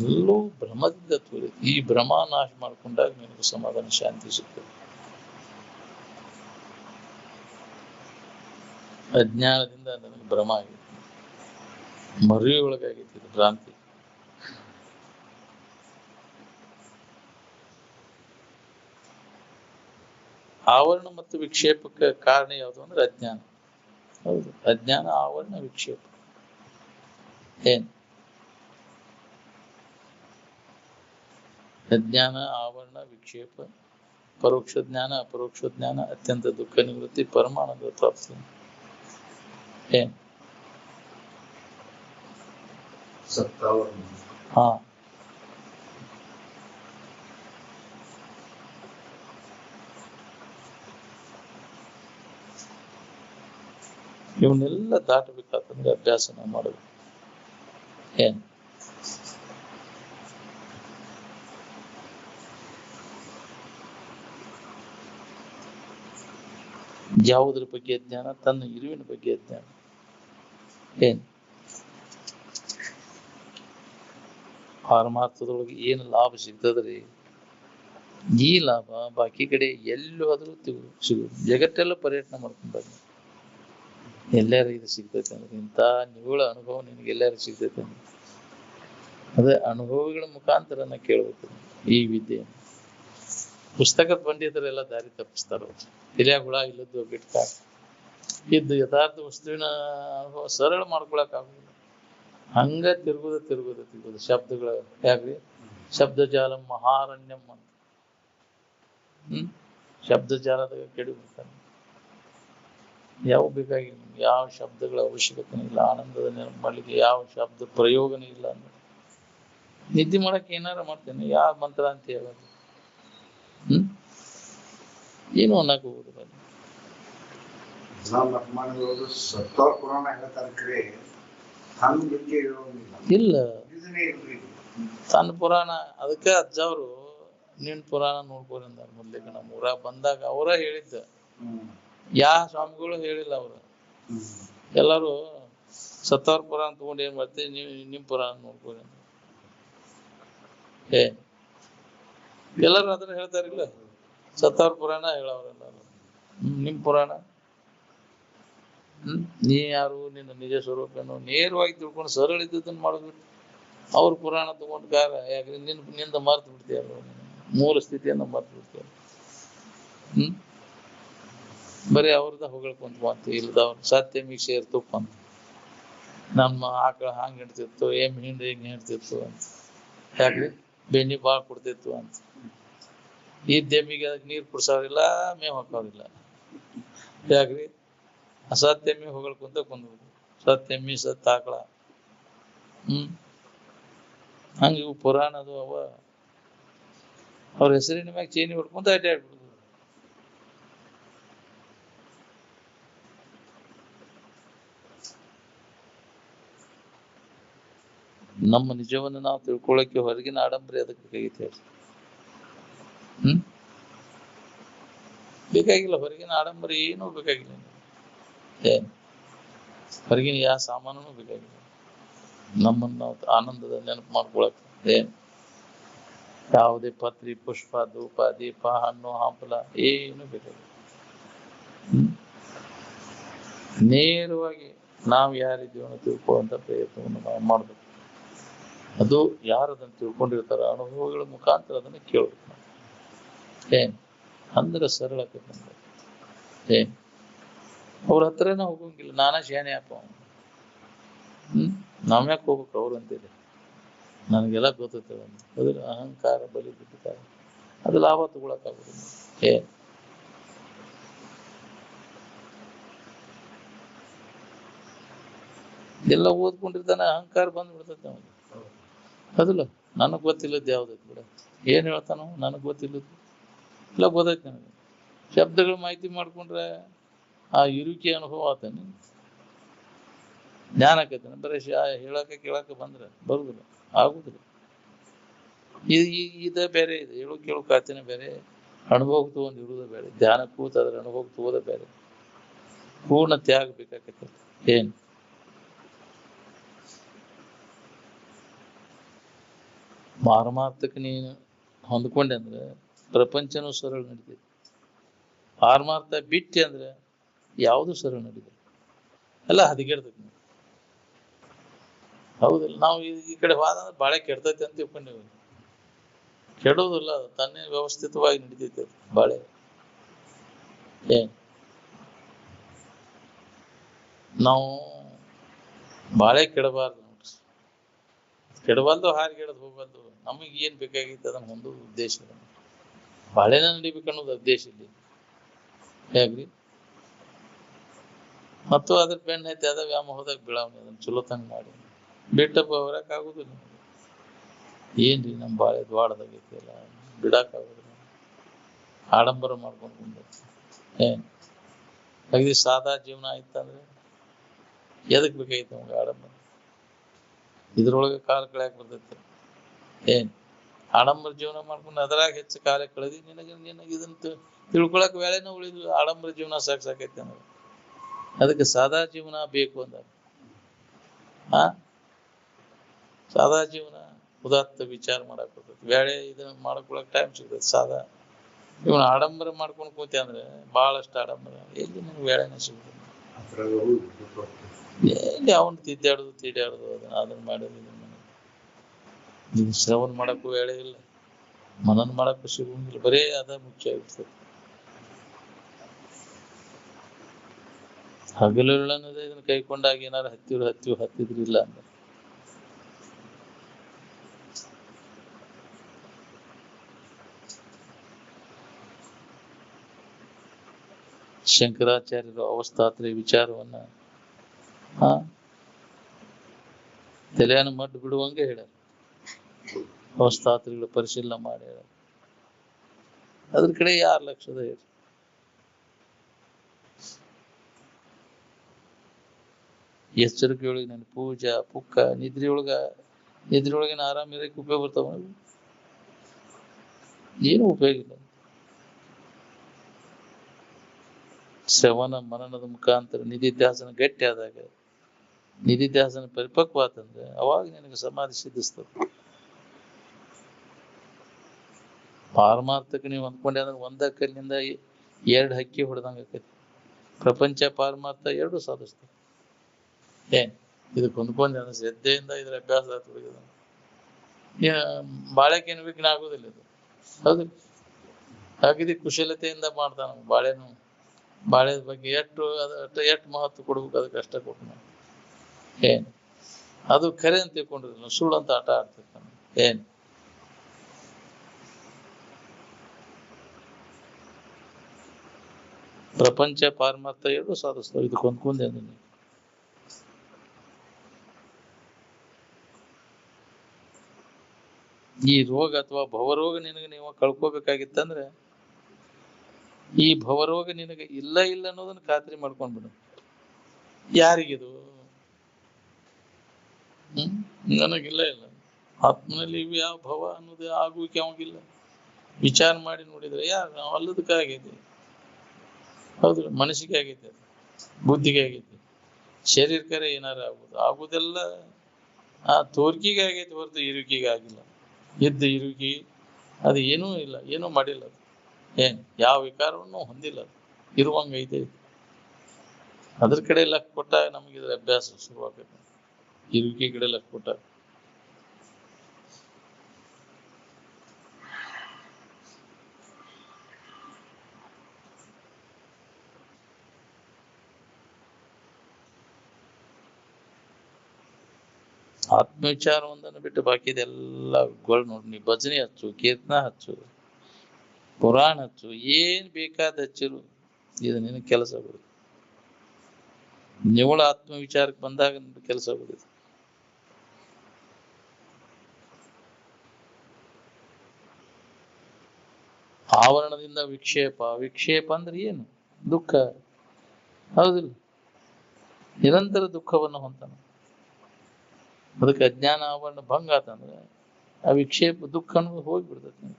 ಎಲ್ಲವೂ ಭ್ರಮದಿಂದ ತೋರಿ. ಈ ಭ್ರಮ ನಾಶ ಮಾಡ್ಕೊಂಡಾಗ ನಿನಗೆ ಸಮಾಧಾನ ಶಾಂತಿ ಸಿಗ್ತದೆ. ಅಜ್ಞಾನದಿಂದ ನನಗೆ ಭ್ರಮ ಆಗೈತಿ, ಮರುವೆ ಒಳಗಾಗೈತಿ, ಇದು ಭ್ರಾಂತಿ. ಆವರಣ ಮತ್ತು ವಿಕ್ಷೇಪಕ್ಕೆ ಕಾರಣ ಯಾವುದು ಅಂದ್ರೆ ಅಜ್ಞಾನ. ಹೌದು, ಅಜ್ಞಾನ, ಆವರಣ, ವಿಕ್ಷೇಪ. ಏನ್ ಅಜ್ಞಾನ, ಆವರಣ, ವಿಕ್ಷೇಪ, ಪರೋಕ್ಷ ಜ್ಞಾನ, ಅಪರೋಕ್ಷ ಜ್ಞಾನ, ಅತ್ಯಂತ ದುಃಖ ನಿವೃತ್ತಿ, ಪರಮಾನಂದ ಪ್ರಾಪ್ತಿ. ಏನ್ ಹಾ, ಇವನ್ನೆಲ್ಲ ದಾಟಬೇಕಾತಂದ್ರೆ ಅಭ್ಯಾಸನ ಮಾಡಬೇಕು. ಏನ್ ಯಾವುದ್ರ ಬಗ್ಗೆ ಜ್ಞಾನ? ತನ್ನ ಇರುವಿನ ಬಗ್ಗೆ ಜ್ಞಾನ. ಏನ್ ಪಾರಮಾರ್ಥದೊಳಗೆ ಏನು ಲಾಭ ಸಿಗ್ತದ್ರಿ, ಈ ಲಾಭ ಬಾಕಿ ಕಡೆ ಎಲ್ಲೂ ಆದ್ರೂ ಸಿಗುದು. ಜಗತ್ತೆಲ್ಲ ಪರ್ಯಟನೆ ಮಾಡ್ಕೊಂಡ್ ಬನ್ನಿ, ಎಲ್ಲಾರು ಇದು ಸಿಗ್ತೈತೆ ಅಂದ್ರೆ, ಇಂಥ ನಿವ್ವಳ ಅನುಭವ ನಿನಗೆ ಎಲ್ಲಾರು ಸಿಗ್ತೈತೆ ಅಂದ್ರೆ, ಅದೇ ಅನುಭವಿಗಳ ಮುಖಾಂತರನ ಕೇಳ್ಬೇಕು ಈ ವಿದ್ಯೆ. ಪುಸ್ತಕದ ಪಂಡಿತರೆಲ್ಲ ದಾರಿ ತಪ್ಪಿಸ್ತಾರ. ಹಿರಿಯಾಗ ಹುಳ ಇಲ್ಲದ್ದು ಬಿಟ್ಟ ಇದ್ದು ಯಥಾರ್ಥ ವಸ್ತುವಿನ ಅನುಭವ ಸರಳ ಮಾಡ್ಕೊಳಕ್ ಆಗುದಿಲ್ಲ. ಹಂಗ ತಿರುಗುದ ಶಬ್ದಗಳ ಯಾಕ್ರಿ? ಶಬ್ದ ಜಾಲ ಮಹಾರಣ್ಯಂ ಅಂತ. ಶಬ್ದ ಜಾಲದಾಗ ಕೆಡಿಬಿಡ್ತಾನೆ. ಯಾವ ಬೇಕಾಗಿಲ್ಲ, ಯಾವ ಶಬ್ದಗಳ ಅವಶ್ಯಕತೆ ಇಲ್ಲ. ಆನಂದದ ನೆನಪು ಮಾಡ್ಲಿಕ್ಕೆ ಯಾವ ಶಬ್ದ ಪ್ರಯೋಗನೇ ಇಲ್ಲ ಅಂದ್ರೆ ನಿದ್ದೆ ಮಾಡಕ್ ಏನಾರ ಮಾಡ್ತೇನೆ, ಯಾವ ಮಂತ್ರ ಅಂತ ಹೇಳೋದು? ಏನು ಅನ್ನಕ್ ಹೋಗುದಿಲ್ಲ. ಇಲ್ಲ ತನ್ನ ಪುರಾಣ. ಅದಕ್ಕೆ ಅಜ್ಜ ಅವರು ನಿನ್ ಪುರಾಣ ನೋಡ್ಕೋರಿ ಅಂದಾರ. ಮೊದ್ಲಿಗೆ ನಮ್ಮ ಊರಾಗ ಬಂದಾಗ ಅವರ ಹೇಳಿದ್ದ, ಯಾ ಸ್ವಾಮಿಗಳು ಹೇಳಿಲ್ಲ. ಅವ್ರು ಎಲ್ಲಾರು ಸತ್ತವ್ರ ಪುರಾಣ ತಗೊಂಡು ಏನ್ ಮಾಡ್ತೀವಿ, ನಿಮ್ ಪುರಾಣ ನೋಡ್ಕೋರಿ ಅಂತ. ಎಲ್ಲರೂ ಅದನ್ನ ಹೇಳ್ತಾರಿಲ್ಲ, ಸತ್ತವ್ರ ಪುರಾಣ ಹೇಳವ್ರೆಲ್ಲರು. ನಿಮ್ ಪುರಾಣ, ನೀ ಯಾರು, ನಿನ್ನ ನಿಜ ಸ್ವರೂಪನು ನೇರವಾಗಿ ತಿಳ್ಕೊಂಡು ಸರಳ ಇದ್ದದನ್ನ ಮಾಡೋದ್ಬಿಟ್ಟು ಅವ್ರ ಪುರಾಣ ತಗೊಂಡ್ ಗಾರ. ಯಾಕ್ರಿ ನಿಂದ ಮರ್ತು ಬಿಡ್ತೀಯಲ್ಲ, ಮೂಲ ಸ್ಥಿತಿಯನ್ನ ಮರ್ತು ಬಿಡ್ತೀಯ. ಬರೀ ಅವ್ರದ ಹೊಗಳ್ಕೊಂತ ಮಾಡ್ತೀವಿ. ಇಲ್ಲದವ್ರು ಸತ್ಯ ಮಿಕ್ಸೇರ್ ತುಪ್ಪ ಅಂತ, ನಮ್ಮ ಆಕಳ ಹಂಗ ಹಿಡ್ತಿತ್ತು, ಹಿಂಡ್ ಹಿಂಗ್ ಹಿಡ್ತಿತ್ತು ಅಂತ. ಯಾಕ್ರಿ? ಬೆಣ್ಣಿ ಬಾಳ ಕೊಡ್ತಿತ್ತು ಅಂತ. ಈ ದೆಮ್ಮಿಗೆ ಅದಕ್ಕೆ ನೀರ್ ಕುಡ್ಸವ್ರಿಲ್ಲ, ಮೇವ್ ಹಾಕೋರಿಲ್ಲ. ಯಾಕ್ರಿ? ಅಸತ್ಯಮ್ಮಿ ಹೊಗಳ್ಕೊಂತ ಕುಂದ್ಬಿಡು. ಸತ್ಯಮ್ಮಿ ಸತ್ ಆಕಳ. ಹಂಗ ಇವು ಪುರಾಣದು ಅವ ಅವ್ರ ಹೆಸರಿನ ಮ್ಯಾಗ ಚೇನಿ ಹೊಡ್ಕೊಂತ ಅಡ್ಡಾಡ್ಬಿಡುದು. ನಮ್ಮ ನಿಜವನ್ನು ನಾವು ತಿಳ್ಕೊಳ್ಳಕ್ಕೆ ಹೊರಗಿನ ಆಡಂಬರಿ ಅದಕ್ಕೆ ಬೇಕಾಗಿತ್ತು ಹೇಳಿ. ಬೇಕಾಗಿಲ್ಲ ಹೊರಗಿನ ಆಡಂಬರಿ, ಏನೂ ಬೇಕಾಗಿಲ್ಲ. ಏನ್ ಹೊರಗಿನ ಯಾವ ಸಾಮಾನು ಬೇಕಾಗಿಲ್ಲ. ನಮ್ಮನ್ನು ನಾವು ಆನಂದದ ನೆನಪು ಮಾಡ್ಕೊಳಕ್ ಏನ್ ಯಾವುದೇ ಪತ್ರಿ, ಪುಷ್ಪ, ಧೂಪ, ದೀಪ, ಹಣ್ಣು, ಹಂಪಲ ಏನು ಬೇಕಾಗಿಲ್ಲ. ನೇರವಾಗಿ ನಾವು ಯಾರಿದ್ದೀವೋ ಅನ್ನೋ ತಿಳ್ಕೊಳ್ಳುವಂತ ಪ್ರಯತ್ನವನ್ನು ನಾವು ಮಾಡ್ಬೇಕು. ಅದು ಯಾರದನ್ನು ತಿಳ್ಕೊಂಡಿರ್ತಾರ ಅನುಭವಗಳ ಮುಖಾಂತರ ಅದನ್ನ ಕೇಳ್ಬೇಕು. ಏನ್ ಅಂದ್ರೆ ಸರಳತೆ ಏನ್ ಅವ್ರ ಹತ್ರನ ಹೋಗಂಗಿಲ್ಲ. ನಾನಾ ಶಾನೆ ಅಪ್ಪ, ನಾವ್ಯಾಕೆ ಹೋಗ್ಬೇಕು ಅವ್ರು ಅಂತಿದೆ. ನನಗೆಲ್ಲ ಗೊತ್ತೈತೆ ಅದ್ರ ಅಹಂಕಾರ ಬಲಿ ಬಿಟ್ಟಿದ್ದಾರೆ. ಅದು ಲಾಭ ತಗೊಳಕ್ಕಾಗುದಿಲ್ಲ. ಏ ಎಲ್ಲ ಓದ್ಕೊಂಡಿರ್ತಾನೆ, ಅಹಂಕಾರ ಬಂದ್ಬಿಡ್ತೈತೆ ಅವನಿಗೆ. ಅದಲ್ಲ ನನಗ್ ಗೊತ್ತಿಲ್ಲದ್ದು ಯಾವ್ದೈತಿ ಬಿಡ, ಏನ್ ಹೇಳ್ತಾನೋ ನನಗ್ ಗೊತ್ತಿಲ್ಲದ್ದು ಎಲ್ಲ ಗೊತ್ತೈತಿ ನನಗೆ. ಶಬ್ದಗಳು ಮಾಹಿತಿ ಮಾಡ್ಕೊಂಡ್ರೆ ಆ ಇರುವಿಕೆ ಅನುಭವ ಆತಾನೆ, ಜ್ಞಾನ ಆಕೈತಾನೆ. ಬರೀ ಹೇಳಕ್ಕೆ ಕೇಳಕ್ಕೆ ಬಂದ್ರೆ ಬರುದಿಲ್ಲ, ಆಗುದಿಲ್ಲ. ಇದ ಬೇರೆ ಇದೆ, ಹೇಳು ಕೇಳು ಖಾತಿನೇ ಬೇರೆ, ಅನುಭವ ತಗೊಂಡು ಇಡುವುದೇ ಬೇರೆ, ಧ್ಯಾನ ಕೂತ ಅದ್ರ ಅನುಭವ ತಗೋದೇ ಬೇರೆ. ಪೂರ್ಣ ತ್ಯಾಗ ಬೇಕಾಗತ್ತೆ. ಏನ್ ಪಾರಮಾರ್ಥಕ್ಕೆ ನೀನು ಹೊಂದ್ಕೊಂಡೆ ಅಂದ್ರೆ ಪ್ರಪಂಚನೂ ಸರಳ ನಡೀತೈತಿ. ಪಾರಮಾರ್ಥ ಬಿಟ್ಟಿ ಅಂದ್ರೆ ಯಾವುದು ಸರಳ ನಡೀತೈತಿ, ಎಲ್ಲ ಹದಗೆಡ್ತೈತಿ. ಹೌದಿಲ್ಲ, ನಾವು ಈ ಕಡೆ ವಾದ ಅಂದ್ರೆ ಬಾಳೆ ಕೆಡ್ತೈತಿ ಅಂತ ತಿಳ್ಕೊಂಡೇವಿ. ಕೆಡೋದಿಲ್ಲ, ತನ್ನೇ ವ್ಯವಸ್ಥಿತವಾಗಿ ನಡೀತೈತಿ ಅದು ಬಾಳೆ. ಏನ್ ನಾವು ಬಾಳೆ ಕೆಡಬಾರ್ದು ನೋಡ್ರಿ, ಕೆಡಬಾರ್ದು, ಹಾರಿಗೆಡದ್ ಹೋಗ್ಬಾರ್ದು. ನಮಗೆ ಏನ್ ಬೇಕಾಗಿತ್ತು ಅದನ್ನ ಹೊಂದೋದು ಉದ್ದೇಶ. ಬಾಳೆನ ನಡಿಬೇಕು ಅನ್ನೋದು ಉದ್ದೇಶ ಇಲ್ಲಿ. ಹೇಗ್ರಿ? ಮತ್ತು ಅದ್ರ ಬೆನ್ನ ಐತಿ ಅದ ವ್ಯಾಮೋಹದಾಗ ಬೀಳಾವಣಿ, ಅದನ್ನ ಚಲೋತಂಗ್ ಮಾಡಿ ಬಿಟ್ಟಪ್ಪ ಹೊರಕ್ ಆಗುದಿಲ್ಲ. ಏನ್ರಿ ನಮ್ ಬಾಳೆ ದ್ವಾಡದಾಗೈತಿ ಎಲ್ಲ ಬಿಡಾಕ್ ಆಗುದಿಲ್ಲ, ಆಡಂಬರ ಮಾಡ್ಕೊಂಡು ಬಂದ. ಏನ್ ಅಗದಿ ಸಾದಾ ಜೀವನ ಆಯ್ತಂದ್ರೆ ಎದಕ್ ಬೇಕಾಗಿತ್ತು ನಮ್ಗೆ ಆಡಂಬರ? ಇದ್ರೊಳಗೆ ಕಾಲ ಕಳ್ಯಾಕ್ ಬರ್ತೈತಿ. ಏನ್ ಆಡಂಬರ ಜೀವನ ಮಾಡ್ಕೊಂಡು ಅದ್ರಾಗ ಹೆಚ್ಚು ಕಾಲ ಕಳೆದಿ ನಿನಗೆ ಇದನ್ನ ತಿಳ್ಕೊಳಕ್ ವೇಳೆನ ಉಳಿದು ಆಡಂಬರ ಜೀವನ ಸಾಕೈತಿ ಅನ್ನೋದು. ಅದಕ್ಕೆ ಸಾದಾ ಜೀವನ ಬೇಕು ಅಂದ. ಆ ಸಾದಾ ಜೀವನ ಉದಾತ್ತ ವಿಚಾರ ಮಾಡಕ್ ಬರ್ತೈತಿ, ವೇಳೆ ಇದನ್ನ ಮಾಡ್ಕೊಳಕ್ ಟೈಮ್ ಸಿಗ್ತೈತಿ. ಸಾದಾ ಇವನು ಆಡಂಬರ ಮಾಡ್ಕೊಂಡು ಕೂತಿ ಅಂದ್ರೆ ಬಹಳಷ್ಟು ಆಡಂಬರ, ಎಲ್ಲಿ ನಿಮ್ಗೆ ವೇಳೆನ ಸಿಗ್ತದೆ? ಎಲ್ಲಿ ಅವನು ತಿದ್ದಾಡುದು ಅದನ್ನ ಮಾಡೋದು, ಇದನ್ನ ಶ್ರವಣ ಮಾಡಕ್ಕೂ ವೇಳೆ ಇಲ್ಲ, ಮನನ್ ಮಾಡಕ್ಕೂ ಸಿಗುವಂಗಿಲ್ಲ, ಬರೇ ಅದ ಮುಖ್ಯ ಆಗಿರ್ತದೆ. ಹಗಲುಳ್ಳನ್ನದೇ ಇದನ್ನ ಕೈಕೊಂಡಾಗ ಏನಾರು ಹತ್ತಿದ್ರಿಲ್ಲ ಅಂದ್ರೆ ಶಂಕರಾಚಾರ್ಯರು ಅವಸ್ಥಾತ್ರಯ ವಿಚಾರವನ್ನ ತಲೆಯನ್ನು ಮಡ್ಡು ಬಿಡುವಂಗೆ ಹೇಳ್ಯಾರ. ಅವಸ್ಥಾತ್ರಗಳ ಪರಿಶೀಲನೆ ಮಾಡಿ ಹೇಳ್ಯಾರ. ಅದ್ರ ಕಡೆ 6 ಲಕ್ಷದ ಹೇಳಿ. ಎಚ್ಚರಿಕೆಯೊಳಗೆ ನನ್ನ ಪೂಜಾ ಪುಕ್ಕ ನಿದ್ರೆಯೊಳಗಿನ ಆರಾಮ ಇರಕ್ಕೆ ಉಪಯೋಗ ಬರ್ತಾವ, ಏನು ಉಪಯೋಗ ಇಲ್ಲ. ಶ್ರವಣ ಮನನದ ಮುಖಾಂತರ ನಿಧಿಧ್ಯಾಸನ ಗಟ್ಟಿ ಆದಾಗ, ನಿಧಿಧ್ಯಾಸನ ಪರಿಪಕ್ವ ಆತಂದ್ರೆ ಅವಾಗ ನಿನಗೆ ಸಮಾಧಿ ಸಿದ್ಧಿಸ್ತದೆ. ಪಾರಮಾರ್ಥಕ್ಕೆ ನೀವು ಅಂದ್ಕೊಂಡೆ ಅಂದ್ರೆ ಒಂದ ಕಲ್ಲಿನಿಂದ 2 ಹಕ್ಕಿ ಹೊಡೆದಂಗ ಆಕೈತಿ. ಪ್ರಪಂಚ ಪಾರಮಾರ್ಥ 2 ಸಾಧಿಸ್ತದೆ. ಏನ್ ಇದಕ್ಕೆ ಹೊಂದ್ಕೊಂಡೆ ಅಂದ್ರೆ ಶ್ರದ್ಧೆಯಿಂದ ಇದ್ರ ಅಭ್ಯಾಸ ತೊಡಗಿದ ಬಾಳೆಕೇನು ವಿಘ್ನ ಆಗುದಿಲ್ಲ ಇದು. ಹೌದು, ಹಾಗಿದ್ರೆ ಕುಶಲತೆಯಿಂದ ಮಾಡ್ತಾನ ಬಾಳೆನು. ಬಾಳೆ ಬಗ್ಗೆ ಎಷ್ಟು ಮಹತ್ವ ಕೊಡ್ಬೇಕು ಅದಕ್ಕೆ ಅಷ್ಟ ಕೊಟ್ಟು ನಾವು. ಏನ್ ಅದು ಖರೆ ಅಂತ ತಿಳ್ಕೊಂಡಿರಲ್ಲ, ಸುಳ್ಳು ಅಂತ ಆಟ ಆಡ್ತಿರ್ತಾನೆ. ಏನ್ ಪ್ರಪಂಚ ಪಾರಮಾರ್ಥ 2 ಸಾಧಿಸ್ತಾವ, ಇದಕ್ಕೆ ಹೊಂದ್ಕೊಂಡೆ ಅಂದ್ರೆ ನೀವು. ಈ ರೋಗ ಅಥವಾ ಭವರೋಗ ನಿನಗೆ ನೀವು ಕಳ್ಕೋಬೇಕಾಗಿತ್ತಂದ್ರೆ ಈ ಭವರೋಗ ನಿನಗೆ ಇಲ್ಲ ಅನ್ನೋದನ್ನ ಖಾತ್ರಿ ಮಾಡ್ಕೊಂಡ್ಬಿಡು. ಯಾರಿಗಿದು? ನನಗಿಲ್ಲ ಆತ್ಮನಲ್ಲಿ ಇವು ಯಾವ ಭವ ಅನ್ನೋದು ಆಗುವಿಕೆ ಅವಂಗಿಲ್ಲ. ವಿಚಾರ ಮಾಡಿ ನೋಡಿದ್ರೆ ಯಾರು ನಾವು ಅಲ್ಲದಕ್ಕೆ ಆಗೈತಿ. ಹೌದು, ಮನಸ್ಸಿಗೆ ಆಗೈತಿ, ಅದು ಬುದ್ಧಿಗೆ ಆಗೈತಿ, ಶರೀರಕರ ಏನಾರ ಆಗುದೆಲ್ಲ ಆ ತೋರ್ಕಿಗೆ ಆಗೈತಿ ಹೊರತು ಇರುವಿಕೆಗೆ ಆಗಿಲ್ಲ. ಇರುವಿಕೆ ಅದು ಏನೂ ಇಲ್ಲ, ಏನೂ ಮಾಡಿಲ್ಲ. ಅದು ಏನ್ ಯಾವ ವಿಕಾರವನ್ನು ಹೊಂದಿಲ್ಲ, ಅದು ಇರುವಂಗ ಐತೆ. ಅದ್ರ ಕಡೆ ಲಕ್ ಕೊಟ್ಟಾಗ ನಮ್ಗೆ ಇದ್ರ ಅಭ್ಯಾಸ ಶುರುವಾಗೈತೆ. ಇರುವಿಕೆ ಕಡೆ ಲಕ್ ಕೊಟ್ಟಾಗ ಆತ್ಮವಿಚಾರ ಒಂದನ್ನು ಬಿಟ್ಟು ಬಾಕಿದೆಲ್ಲ ಗೋಳ್ ನೋಡಿ. ನೀ ಭಜನೆ ಹಚ್ಚು, ಕೀರ್ತನ ಹಚ್ಚು, ಪುರಾಣ ಹಚ್ಚು, ಏನ್ ಬೇಕಾದ ಹಚ್ಚಿರು, ಇದು ನಿನ್ನ ಕೆಲಸ ಆಗುದು. ನಿವಳ ಆತ್ಮವಿಚಾರಕ್ಕೆ ಬಂದಾಗ ನಿನ್ನ ಕೆಲಸ ಆಗುದು. ಆವರಣದಿಂದ ವಿಕ್ಷೇಪ. ವಿಕ್ಷೇಪ ಅಂದ್ರೆ ಏನು? ದುಃಖ. ಹೌದಿಲ್ಲ? ನಿರಂತರ ದುಃಖವನ್ನು ಹೊಂತಾನ. ಅದಕ್ಕೆ ಅಜ್ಞಾನ ಆವರಣ ಭಂಗ ಆತಂದ್ರೆ ಆ ವಿಕ್ಷೇಪ ದುಃಖ ಅನ್ನೋದು ಹೋಗ್ಬಿಡ್ತೈತಿ.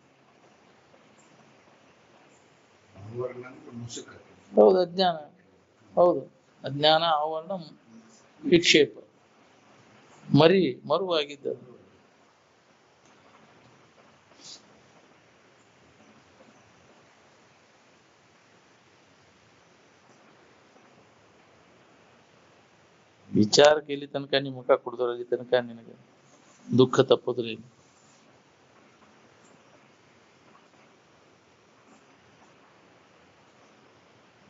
ಹೌದು, ಅಜ್ಞಾನ. ಹೌದು, ಅಜ್ಞಾನ ಆವರಣ ವಿಕ್ಷೇಪ ಮರುವಾಗಿದ್ದದು. ವಿಚಾರಕ್ಕೆ ಇಲ್ಲಿ ತನಕ ನೀ ಮುಖ ಕೊಡ್ದವ್ರ, ಅಲ್ಲಿ ತನಕ ನಿನಗೆ ದುಃಖ ತಪ್ಪೋದ್ರಿ.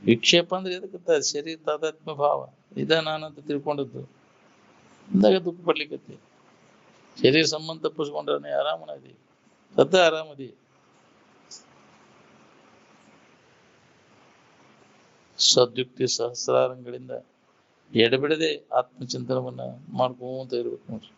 ವಿಕ್ಷೇಪ ಅಂದ್ರೆ ಎದಕ್ಕೆ? ಶರೀರ ತಾದಾತ್ಮ್ಯ ಭಾವ. ಇದ ನಾನಂತ ತಿಳ್ಕೊಂಡದ್ದು ಅಂದಾಗ ದುಃಖ ಪಡ್ಲಿಕ್ಕತ್ತಿ. ಶರೀರ ಸಂಬಂಧ ತಪ್ಪಿಸ್ಕೊಂಡ್ರೆ ನೀ ಆರಾಮನದಿ, ಸದ್ದ ಆರಾಮದಿ. ಸದ್ಯುಕ್ತಿ ಸಹಸ್ರಾರಂಗಳಿಂದ ಎಡಬಿಡದೆ ಆತ್ಮಚಿಂತನವನ್ನ ಮಾಡ್ಕೊಂತ ಇರ್ಬೇಕು ನೋಡ್ರಿ.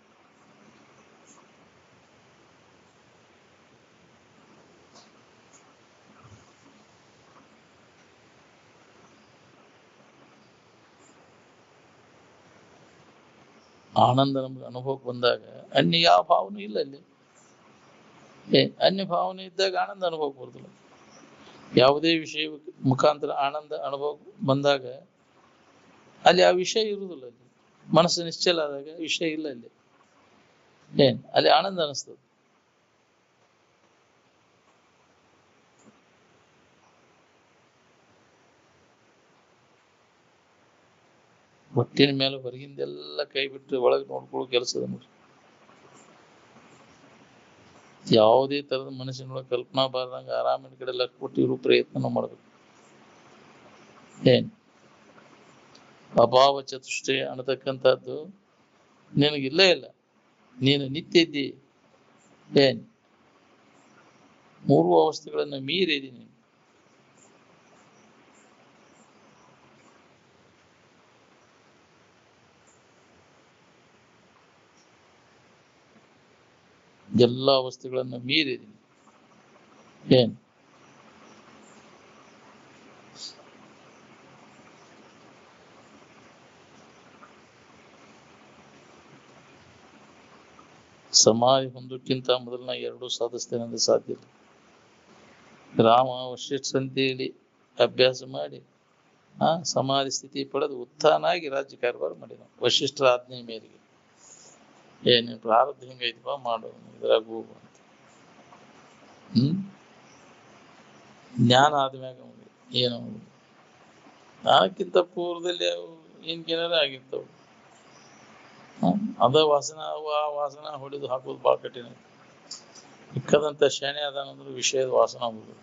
ಆನಂದ ನಮ್ಗೆ ಅನುಭವಕ್ಕೆ ಬಂದಾಗ ಅನ್ಯ ಯಾವ ಭಾವನೆ ಇಲ್ಲ ಅಲ್ಲಿ. ಅನ್ಯ ಭಾವನೆ ಇದ್ದಾಗ ಆನಂದ ಅನುಭವಕ್ಕೆ ಬರುದಿಲ್ಲ. ಯಾವುದೇ ವಿಷಯ ಮುಖಾಂತರ ಆನಂದ ಅನುಭವ ಬಂದಾಗ ಅಲ್ಲಿ ಆ ವಿಷಯ ಇರುವುದಿಲ್ಲ. ಅಲ್ಲಿ ಮನಸ್ಸು ನಿಶ್ಚಲ ಆದಾಗ ವಿಷಯ ಇಲ್ಲ ಅಲ್ಲಿ. ಅಲ್ಲಿ ಆನಂದ ಅನಿಸ್ತದೆ. ಹೊಟ್ಟಿನ ಮೇಲೆ ಹೊರಗಿಂದೆಲ್ಲ ಕೈ ಬಿಟ್ಟು ಒಳಗೆ ನೋಡ್ಕೊಳ್ಳೋ ಕೆಲಸದ ನೋಡಿ. ಯಾವುದೇ ತರದ ಮನಸ್ಸಿನೊಳಗೆ ಕಲ್ಪನಾ ಬಾರ್ದಂಗ ಆರಾಮಿನ ಕಡೆ ಲಕ್ಷ ಕೊಟ್ಟು ಇರೋ ಪ್ರಯತ್ನ ಮಾಡ್ಬೇಕು. ಅಭಾವ ಚತುಷ್ಟಯ ಅನ್ನತಕ್ಕಂಥದ್ದು ನಿನಗಿಲ್ಲ ಇಲ್ಲ. ನೀನು ನಿತ್ಯ ಇದ್ದಿ. ಮೂರು ಅವಸ್ಥೆಗಳನ್ನ ಮೀರಿದಿ ನೀನು. ಎಲ್ಲ ಅವಸ್ಥೆಗಳನ್ನ ಮೀರಿದಿ. ಸಮಾಧಿ ಹೊಂದಕ್ಕಿಂತ ಮೊದಲನ ಎರಡೂ ಸಾಧಿಸ್ತೇನೆ ಅಂದ್ರೆ ಸಾಧ್ಯ ಇಲ್ಲ. ರಾಮ ವಶಿಷ್ಠ ಸಂತೆಯಲ್ಲಿ ಅಭ್ಯಾಸ ಮಾಡಿ ಸಮಾಧಿ ಸ್ಥಿತಿ ಪಡೆದು ಉತ್ಥಾನಾಗಿ ರಾಜ್ಯ ಕಾರ್ಯಭಾರ ಮಾಡಿದ ವಶಿಷ್ಠರ ಆಜ್ಞೆ ಮೇರೆಗೆ. ನೀನ್ ಪ್ರಾರಬ್ಧ ಹಿಂಗೈತಪ್ಪ ಮಾಡು, ಇದ್ರಾಗ ಹೋಗು ಅಂತ. ಜ್ಞಾನ ಆದ್ಮ್ಯಾಗ ಏನು ಜ್ಞಾನಕ್ಕಿಂತ ಪೂರ್ವದಲ್ಲಿ ಏನಾರ ಆಗಿರ್ತಾವ. ಅದ ವಾಸನ ಆ ವಾಸನ ಹೊಡೆದು ಹಾಕೋದು ಬಹಳ ಕಠಿಣ. ಇಕ್ಕದಂತ ಶನಿ ಅದಾನಂದ್ರೆ ವಿಷಯದ ವಾಸನ ಹೋಗುದು.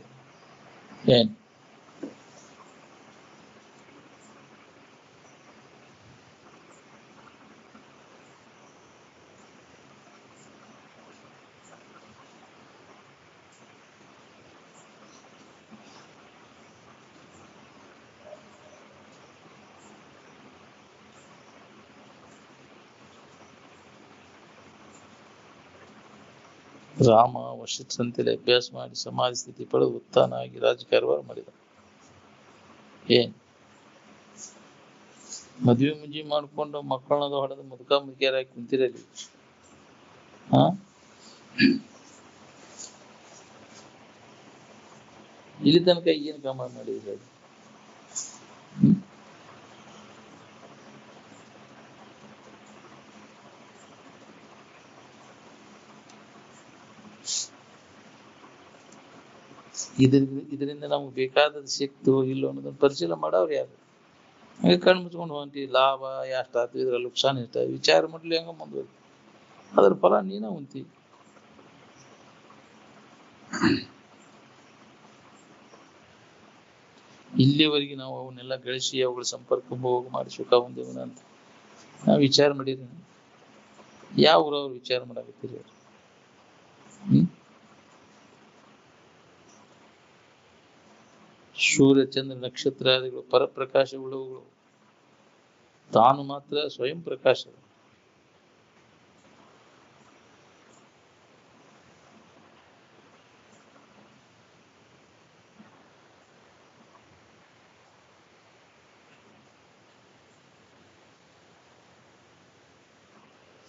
ರಾಮ ವಶಿಷ್ಠ ಸಂತೆಯಲ್ಲಿ ಅಭ್ಯಾಸ ಮಾಡಿ ಸಮಾಧಿ ಸ್ಥಿತಿ ಪಡೆದು ಉತ್ಥಾನ ಆಗಿ ರಾಜ್ಯ ಕಾರ್ಯಭಾರ ಮಾಡಿದ. ಮದುವೆ ಮುಂಜಿ ಮಾಡ್ಕೊಂಡು ಮಕ್ಕಳನ್ನದು ಹೊಡೆದು ಮುದುಕ ಮುದುಕಿಯರಾಗಿ ಕುಂತಿರಲಿ. ಇಲ್ಲಿ ತನಕ ಏನ್ ಕ್ರಮ ಮಾಡಿದ್ರೆ ಇದರಿಂದ ನಮ್ಗೆ ಬೇಕಾದದ್ದು ಸಿಕ್ತು ಇಲ್ಲೋ ಅನ್ನೋದನ್ನ ಪರಿಶೀಲನೆ ಮಾಡೋರು ಯಾರು? ಹಂಗೆ ಕಣ್ಣು ಮುಚ್ಕೊಂಡು ಹೊಂಟಿ ಲಾಭ ಎಷ್ಟಾಯ್ತು, ಇದ್ರಲ್ಲಿ ನುಕ್ಸಾನ ಇಷ್ಟ ವಿಚಾರ ಮಾಡ್ಲಿ ಹಂಗ ಮುಂದುವರಿ. ಅದ್ರ ಫಲ ನೀನ ಹೊಂತಿ. ಇಲ್ಲಿವರೆಗೆ ನಾವು ಅವನ್ನೆಲ್ಲ ಗಳಿಸಿ ಅವುಗಳ ಸಂಪರ್ಕ ಹೋಗಿ ಮಾಡಿ ಸುಖ ಹೊಂದೇವನ ಅಂತ ನಾವು ವಿಚಾರ ಮಾಡಿದ್ವಿ. ಯಾವ ಊರವ್ರು ವಿಚಾರ ಮಾಡಾಕತ್ತೀರಿ? ಹ್ಮ್ ಸೂರ್ಯ ಚಂದ್ರ ನಕ್ಷತ್ರಾದಿಗಳು ಪರಪ್ರಕಾಶವುಳ್ಳವುಗಳು, ತಾನು ಮಾತ್ರ ಸ್ವಯಂ ಪ್ರಕಾಶ.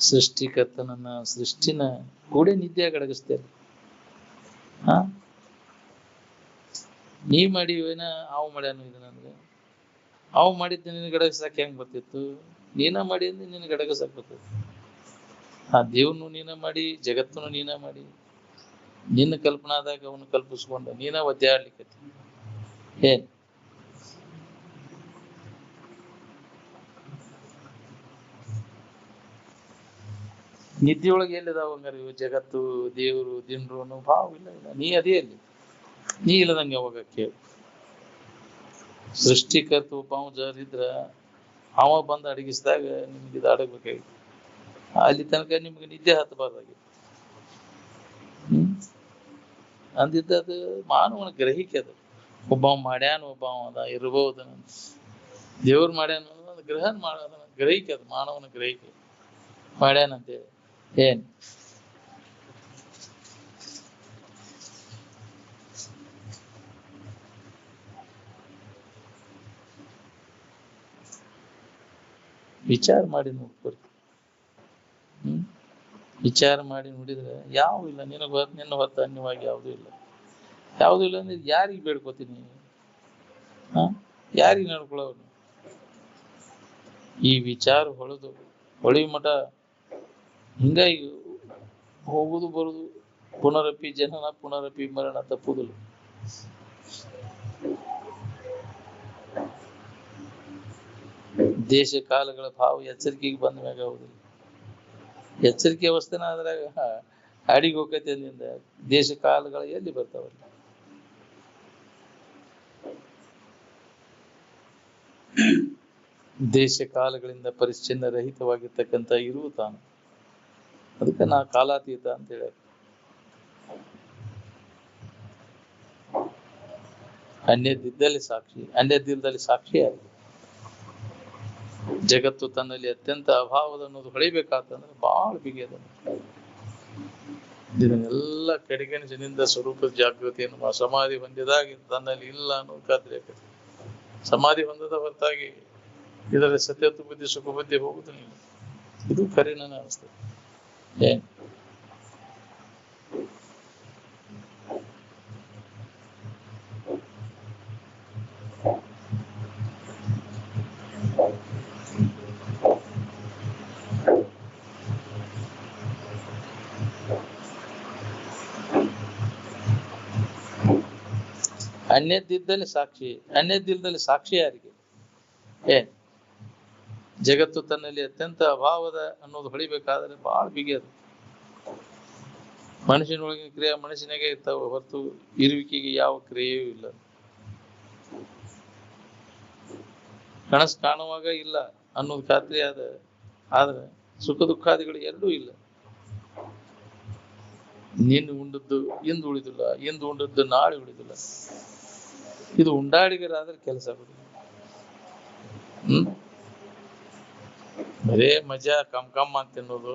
ಸೃಷ್ಟಿಕರ್ತನನ್ನ ಸೃಷ್ಟಿನ ಕೂಡೆ ನಿದ್ದೆ ಅಡಗಿಸ್ತೇನೆ. ಹಾ, ನೀ ಮಾಡಿವೇನ ಅವ್ ಮಾಡ್ಯಾನು ಇದು ನನಗೆ, ಅವ್ ಮಾಡಿದ್ದ ನಿನಗೆ ಅಡಗಿಸಾಕ ಹೆಂಗ್ ಬರ್ತಿತ್ತು? ನೀನ ಮಾಡಿ ಅಂದ್ರೆ ನಿನಗೆ ಅಡಗಿಸಾಕ್ ಬರ್ತೈತಿ. ಆ ದೇವ್ರನ್ನು ನೀನ ಮಾಡಿ, ಜಗತ್ತನ್ನು ನೀನ ಮಾಡಿ, ನಿನ್ನ ಕಲ್ಪನಾದಾಗ ಅವನು ಕಲ್ಪಿಸ್ಕೊಂಡ ನೀನ ಒದ್ದಾಡ್ಲಿಕ್ಕೆ ಏನ್? ನಿದ್ದೆಯೊಳಗೆ ಎಲ್ಲಿದಾವ ಹಂಗಾರ ಇವು ಜಗತ್ತು, ದೇವರು, ದಿನರು ಅನ್ನೋ ಭಾವ ಇಲ್ಲ. ನೀ ಅದೇ ಅಲ್ಲಿ, ನೀ ಇಲ್ಲದಂಗೆ ಯಾವಾಗ ಕೇಳು. ಸೃಷ್ಟಿಕರ್ತ ಒಬ್ಬ ಜರಿದ್ರ ಅವ ಬಂದು ಅಡಗಿಸಿದಾಗ ನಿಮ್ಗೆ ಇದು ಅಡಗಬೇಕಾಗಿತ್ತು. ಅಲ್ಲಿ ತನಕ ನಿಮ್ಗೆ ನಿದ್ದೆ ಹತ್ತಬಾರ್ದಾಗಿತ್ತು. ಅಂದಿದ್ದ ಅದು ಮಾನವನ ಗ್ರಹಿಕೆ. ಅದು ಒಬ್ಬ ಮಾಡ್ಯಾನ, ಒಬ್ಬ ಅದ ಇರಬಹುದು, ದೇವ್ರು ಮಾಡ್ಯಾನ ಅನ್ನೋದು ಗ್ರಹಣ ಮಾಡೋದ ಗ್ರಹಿಕೆ. ಅದು ಮಾನವನ ಗ್ರಹಿಕೆ. ಮಾಡ್ಯಾನಂತೇಳಿ ಏನ್? ವಿಚಾರ ಮಾಡಿ ನೋಡ್ಕೊರಿ. ವಿಚಾರ ಮಾಡಿ ನೋಡಿದ್ರೆ ಯಾವ ಇಲ್ಲ. ನಿನ್ನ ಹೊತ್ತು ಅನ್ಯವಾಗಿ ಯಾವುದೂ ಇಲ್ಲ. ಯಾವುದೂ ಇಲ್ಲ ಅಂದ್ರೆ ಯಾರಿಗೆ ಬೇಡ್ಕೋತೀನಿ? ಯಾರಿಗೆ ನಡ್ಕೊಳ್ಳೋನು? ಈ ವಿಚಾರ ಹೊಳಿ ಮಠ ಹಿಂಗಾಗಿ ಹೋಗುದು ಬರುದು, ಪುನರಪಿ ಜನನ ಪುನರಪಿ ಮರಣ ತಪ್ಪುದಿಲ್ಲ. ದೇಶ ಕಾಲಗಳ ಭಾವ ಎಚ್ಚರಿಕೆಗೆ ಬಂದ ಮ್ಯಾಗ ಹೌದಿಲ್ಲ. ಎಚ್ಚರಿಕೆ ಅವಸ್ಥೆನ ಅದ್ರಾಗ ಅಡಿಗೆ ಹೋಗತ್ತೆ ಅಂದಿಂದ ದೇಶ ಕಾಲಗಳ ಎಲ್ಲಿ ಬರ್ತಾವಲ್ಲ. ದೇಶ ಕಾಲಗಳಿಂದ ಪರಿಚ್ಛಿನ್ನ ರಹಿತವಾಗಿರ್ತಕ್ಕಂಥ ಇರುವ ತಾನು. ಅದಕ್ಕೆ ನಾ ಕಾಲಾತೀತ ಅಂತ ಹೇಳ. ಅನ್ಯದಿದ್ದಲ್ಲಿ ಸಾಕ್ಷಿ, ಅನ್ಯದಿಲ್ಲದಲ್ಲಿ ಸಾಕ್ಷಿ ಆಗಿದೆ. ಜಗತ್ತು ತನ್ನಲ್ಲಿ ಅತ್ಯಂತ ಅಭಾವದ ಅನ್ನೋದು ಹೊಳಿಬೇಕಾತಂದ್ರೆ ಬಹಳ ಬಿಗಿಯದ. ಇದನ್ನೆಲ್ಲ ಕಡೆಗಣಿಸಿನಿಂದ ಸ್ವರೂಪದ ಜಾಗೃತಿಯನ್ನು ಸಮಾಧಿ ಹೊಂದಿದಾಗ ತನ್ನಲ್ಲಿ ಇಲ್ಲ ಅನ್ನೋದು ಖಾತ್ರಿ ಆಗ್ತದೆ. ಸಮಾಧಿ ಹೊಂದದ ಹೊರತಾಗಿ ಇದರ ಸತ್ಯತ್ವ ಬುದ್ಧಿ ಸುಖ ಬುದ್ಧಿ ಹೋಗುದಿಲ್ಲ. ಇದು ಖರೀ ನನ್ನ ಅನಿಸ್ತದೆ. ಏನ್ ಅನ್ಯದಿದ್ದಲ್ಲಿ ಸಾಕ್ಷಿ, ಅನ್ಯದಿಲ್ಲದಲ್ಲಿ ಸಾಕ್ಷಿ ಯಾರಿಗೆ? ಏನ್ ಜಗತ್ತು ತನ್ನಲ್ಲಿ ಅತ್ಯಂತ ಅಭಾವದ ಅನ್ನೋದು ಹೊಳಿಬೇಕಾದ್ರೆ ಬಹಳ ಬಿಗಿಯದು. ಮನುಷ್ಯನೊಳಗಿನ ಕ್ರಿಯೆ ಮನುಷ್ಯನಾಗೆ ಇರ್ತಾವ ಹೊರತು ಇರುವಿಕೆಗೆ ಯಾವ ಕ್ರಿಯೆಯೂ ಇಲ್ಲ. ಕನಸು ಕಾಣುವಾಗ ಇಲ್ಲ ಅನ್ನೋದು ಖಾತ್ರಿ ಆದ್ರೆ ಸುಖ ದುಃಖಾದಿಗಳು ಎರಡೂ ಇಲ್ಲ. ನಿನ್ನೆ ಉಂಡದ್ದು ಇಂದು ಉಳಿದಿಲ್ಲ, ಇಂದು ಉಂಡದ್ದು ನಾಳೆ ಉಳಿದಿಲ್ಲ. ಇದು ಉಂಡಾಡಿಗರಾದ್ರೆ ಕೆಲಸ ಆಗುದಿಲ್ಲ. ಬರೇ ಮಜಾ ಕಮ್ ಅಂತ ತಿನ್ನೋದು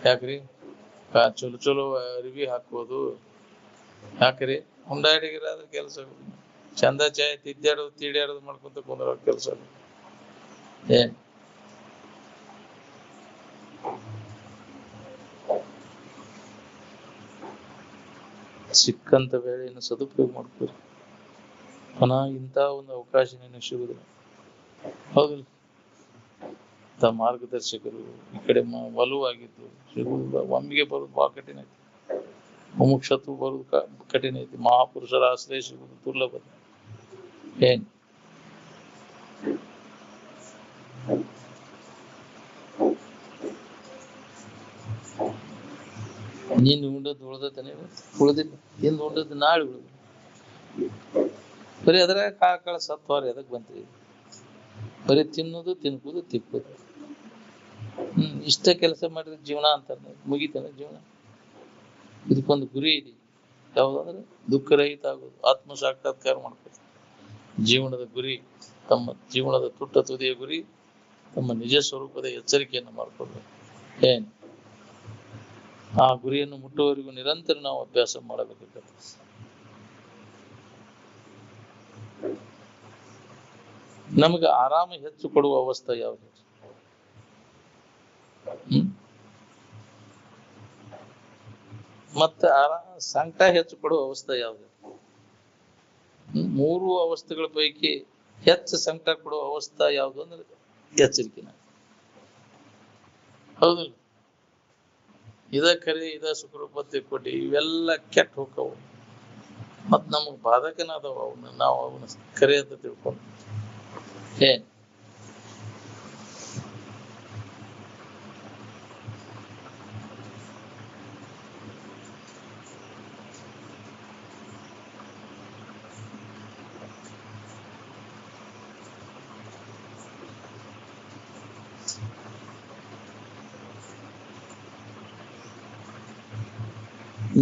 ಯಾಕ್ರಿ? ಚಲೋ ಚಲೋ ಅರಿವಿ ಹಾಕೋದು ಯಾಕ್ರಿ? ಉಂಡಾಡಿಗರಾದ್ರೆ ಕೆಲಸ ಆಗುದಿಲ್ಲ. ಚಂದ ಚಾಯ್ ತಿದ್ದಾಡೋದು ತೀಡ್ಯಾಡೋದು ಮಾಡ್ಕೊಂತ ಕುಂದ್ರ ಕೆಲಸ ಆಗುದು. ಏನ್ ಸಿಕ್ಕಂತ ವೇಳೆಯನ್ನು ಸದುಪಯೋಗ ಮಾಡ್ತೀರಿ. ಪುನಃ ಇಂಥ ಒಂದು ಅವಕಾಶ ನಿನಗೆ ಸಿಗುದಿಲ್ಲ. ಹೌದಿಲ್ಲ? ಮಾರ್ಗದರ್ಶಕರು ಈ ಕಡೆ ಒಲುವಾಗಿದ್ದು ಸಿಗುವುದಿಲ್ಲ. ಒಮ್ಮಿಗೆ ಬರುದು ಬಹಳ ಕಠಿಣ ಐತಿ. ಮುಮುಕ್ಷತ್ವ ಬರುದು ಕಠಿಣ ಐತಿ. ಮಹಾಪುರುಷರ ಆಶ್ರಯ ಸಿಗುವುದು ದುರ್ಲಭ. ಏನ್ ನೀನು ಉಂಡದ್ದು ಉಳ್ದತಾನೆ, ಉಳ್ದಿಲ್ಲ. ಇಂದು ಉಂಡದ್ದು ನಾಳೆ ಉಳಿದು. ಬರೀ ಅದ್ರಾಗ ಕಾಳ ಸತ್ವಾರ ಎದಕ್ ಬಂತ್ರಿ? ಬರೀ ತಿನ್ನೋದು ತಿನ್ಕೋದು ತಿಕ್ಕೋದು. ಇಷ್ಟ ಕೆಲಸ ಮಾಡಿದ್ರೆ ಜೀವನ ಅಂತಾರೆ, ಮುಗಿತಾನೆ ಜೀವನ? ಇದಕ್ಕೊಂದು ಗುರಿ ಇದೆ. ಯಾವ್ದಂದ್ರೆ ದುಃಖರಹಿತ ಆಗೋದು, ಆತ್ಮ ಸಾಕ್ಷಾತ್ಕಾರ ಮಾಡ್ಕೋದು. ಜೀವನದ ಗುರಿ, ತಮ್ಮ ಜೀವನದ ತುಟ್ಟ ತುದಿಯ ಗುರಿ, ತಮ್ಮ ನಿಜ ಸ್ವರೂಪದ ಎಚ್ಚರಿಕೆಯನ್ನು ಮಾಡ್ಕೊಳ್ಬೇಕು. ಏನ್ ಆ ಗುರಿಯನ್ನು ಮುಟ್ಟುವವರೆಗೂ ನಿರಂತರ ನಾವು ಅಭ್ಯಾಸ ಮಾಡಬೇಕಾಗುತ್ತೆ. ನಮಗೆ ಆರಾಮ ಹೆಚ್ಚು ಕೊಡುವ ಅವಸ್ಥೆ ಯಾವುದು? ಮತ್ತೆ ಸಂಕಟ ಹೆಚ್ಚು ಕೊಡುವ ಅವಸ್ಥೆ ಯಾವುದು? ಮೂರು ಅವಸ್ಥೆಗಳ ಪೈಕಿ ಹೆಚ್ಚು ಸಂಕಟ ಕೊಡುವ ಅವಸ್ಥೆ ಯಾವುದು ಅಂದ್ರೆ ಎಚ್ಚರಿಕೆನ. ಹೌದಿಲ್ಲ? ಇದ ಕರೆ, ಇದ ಸುಖರೂಪತೆ ಕೊಟ್ಟಿ ಇವೆಲ್ಲ ಕೆಟ್ಟ ಹೋಕ್ಕವು. ಮತ್ ನಮಗ್ ಬಾಧಕನಾದವ ಅವನ್ನ ನಾವು ಅವನ ಕರೆ ಅಂತ ತಿಳ್ಕೊಂಡು ಏನ್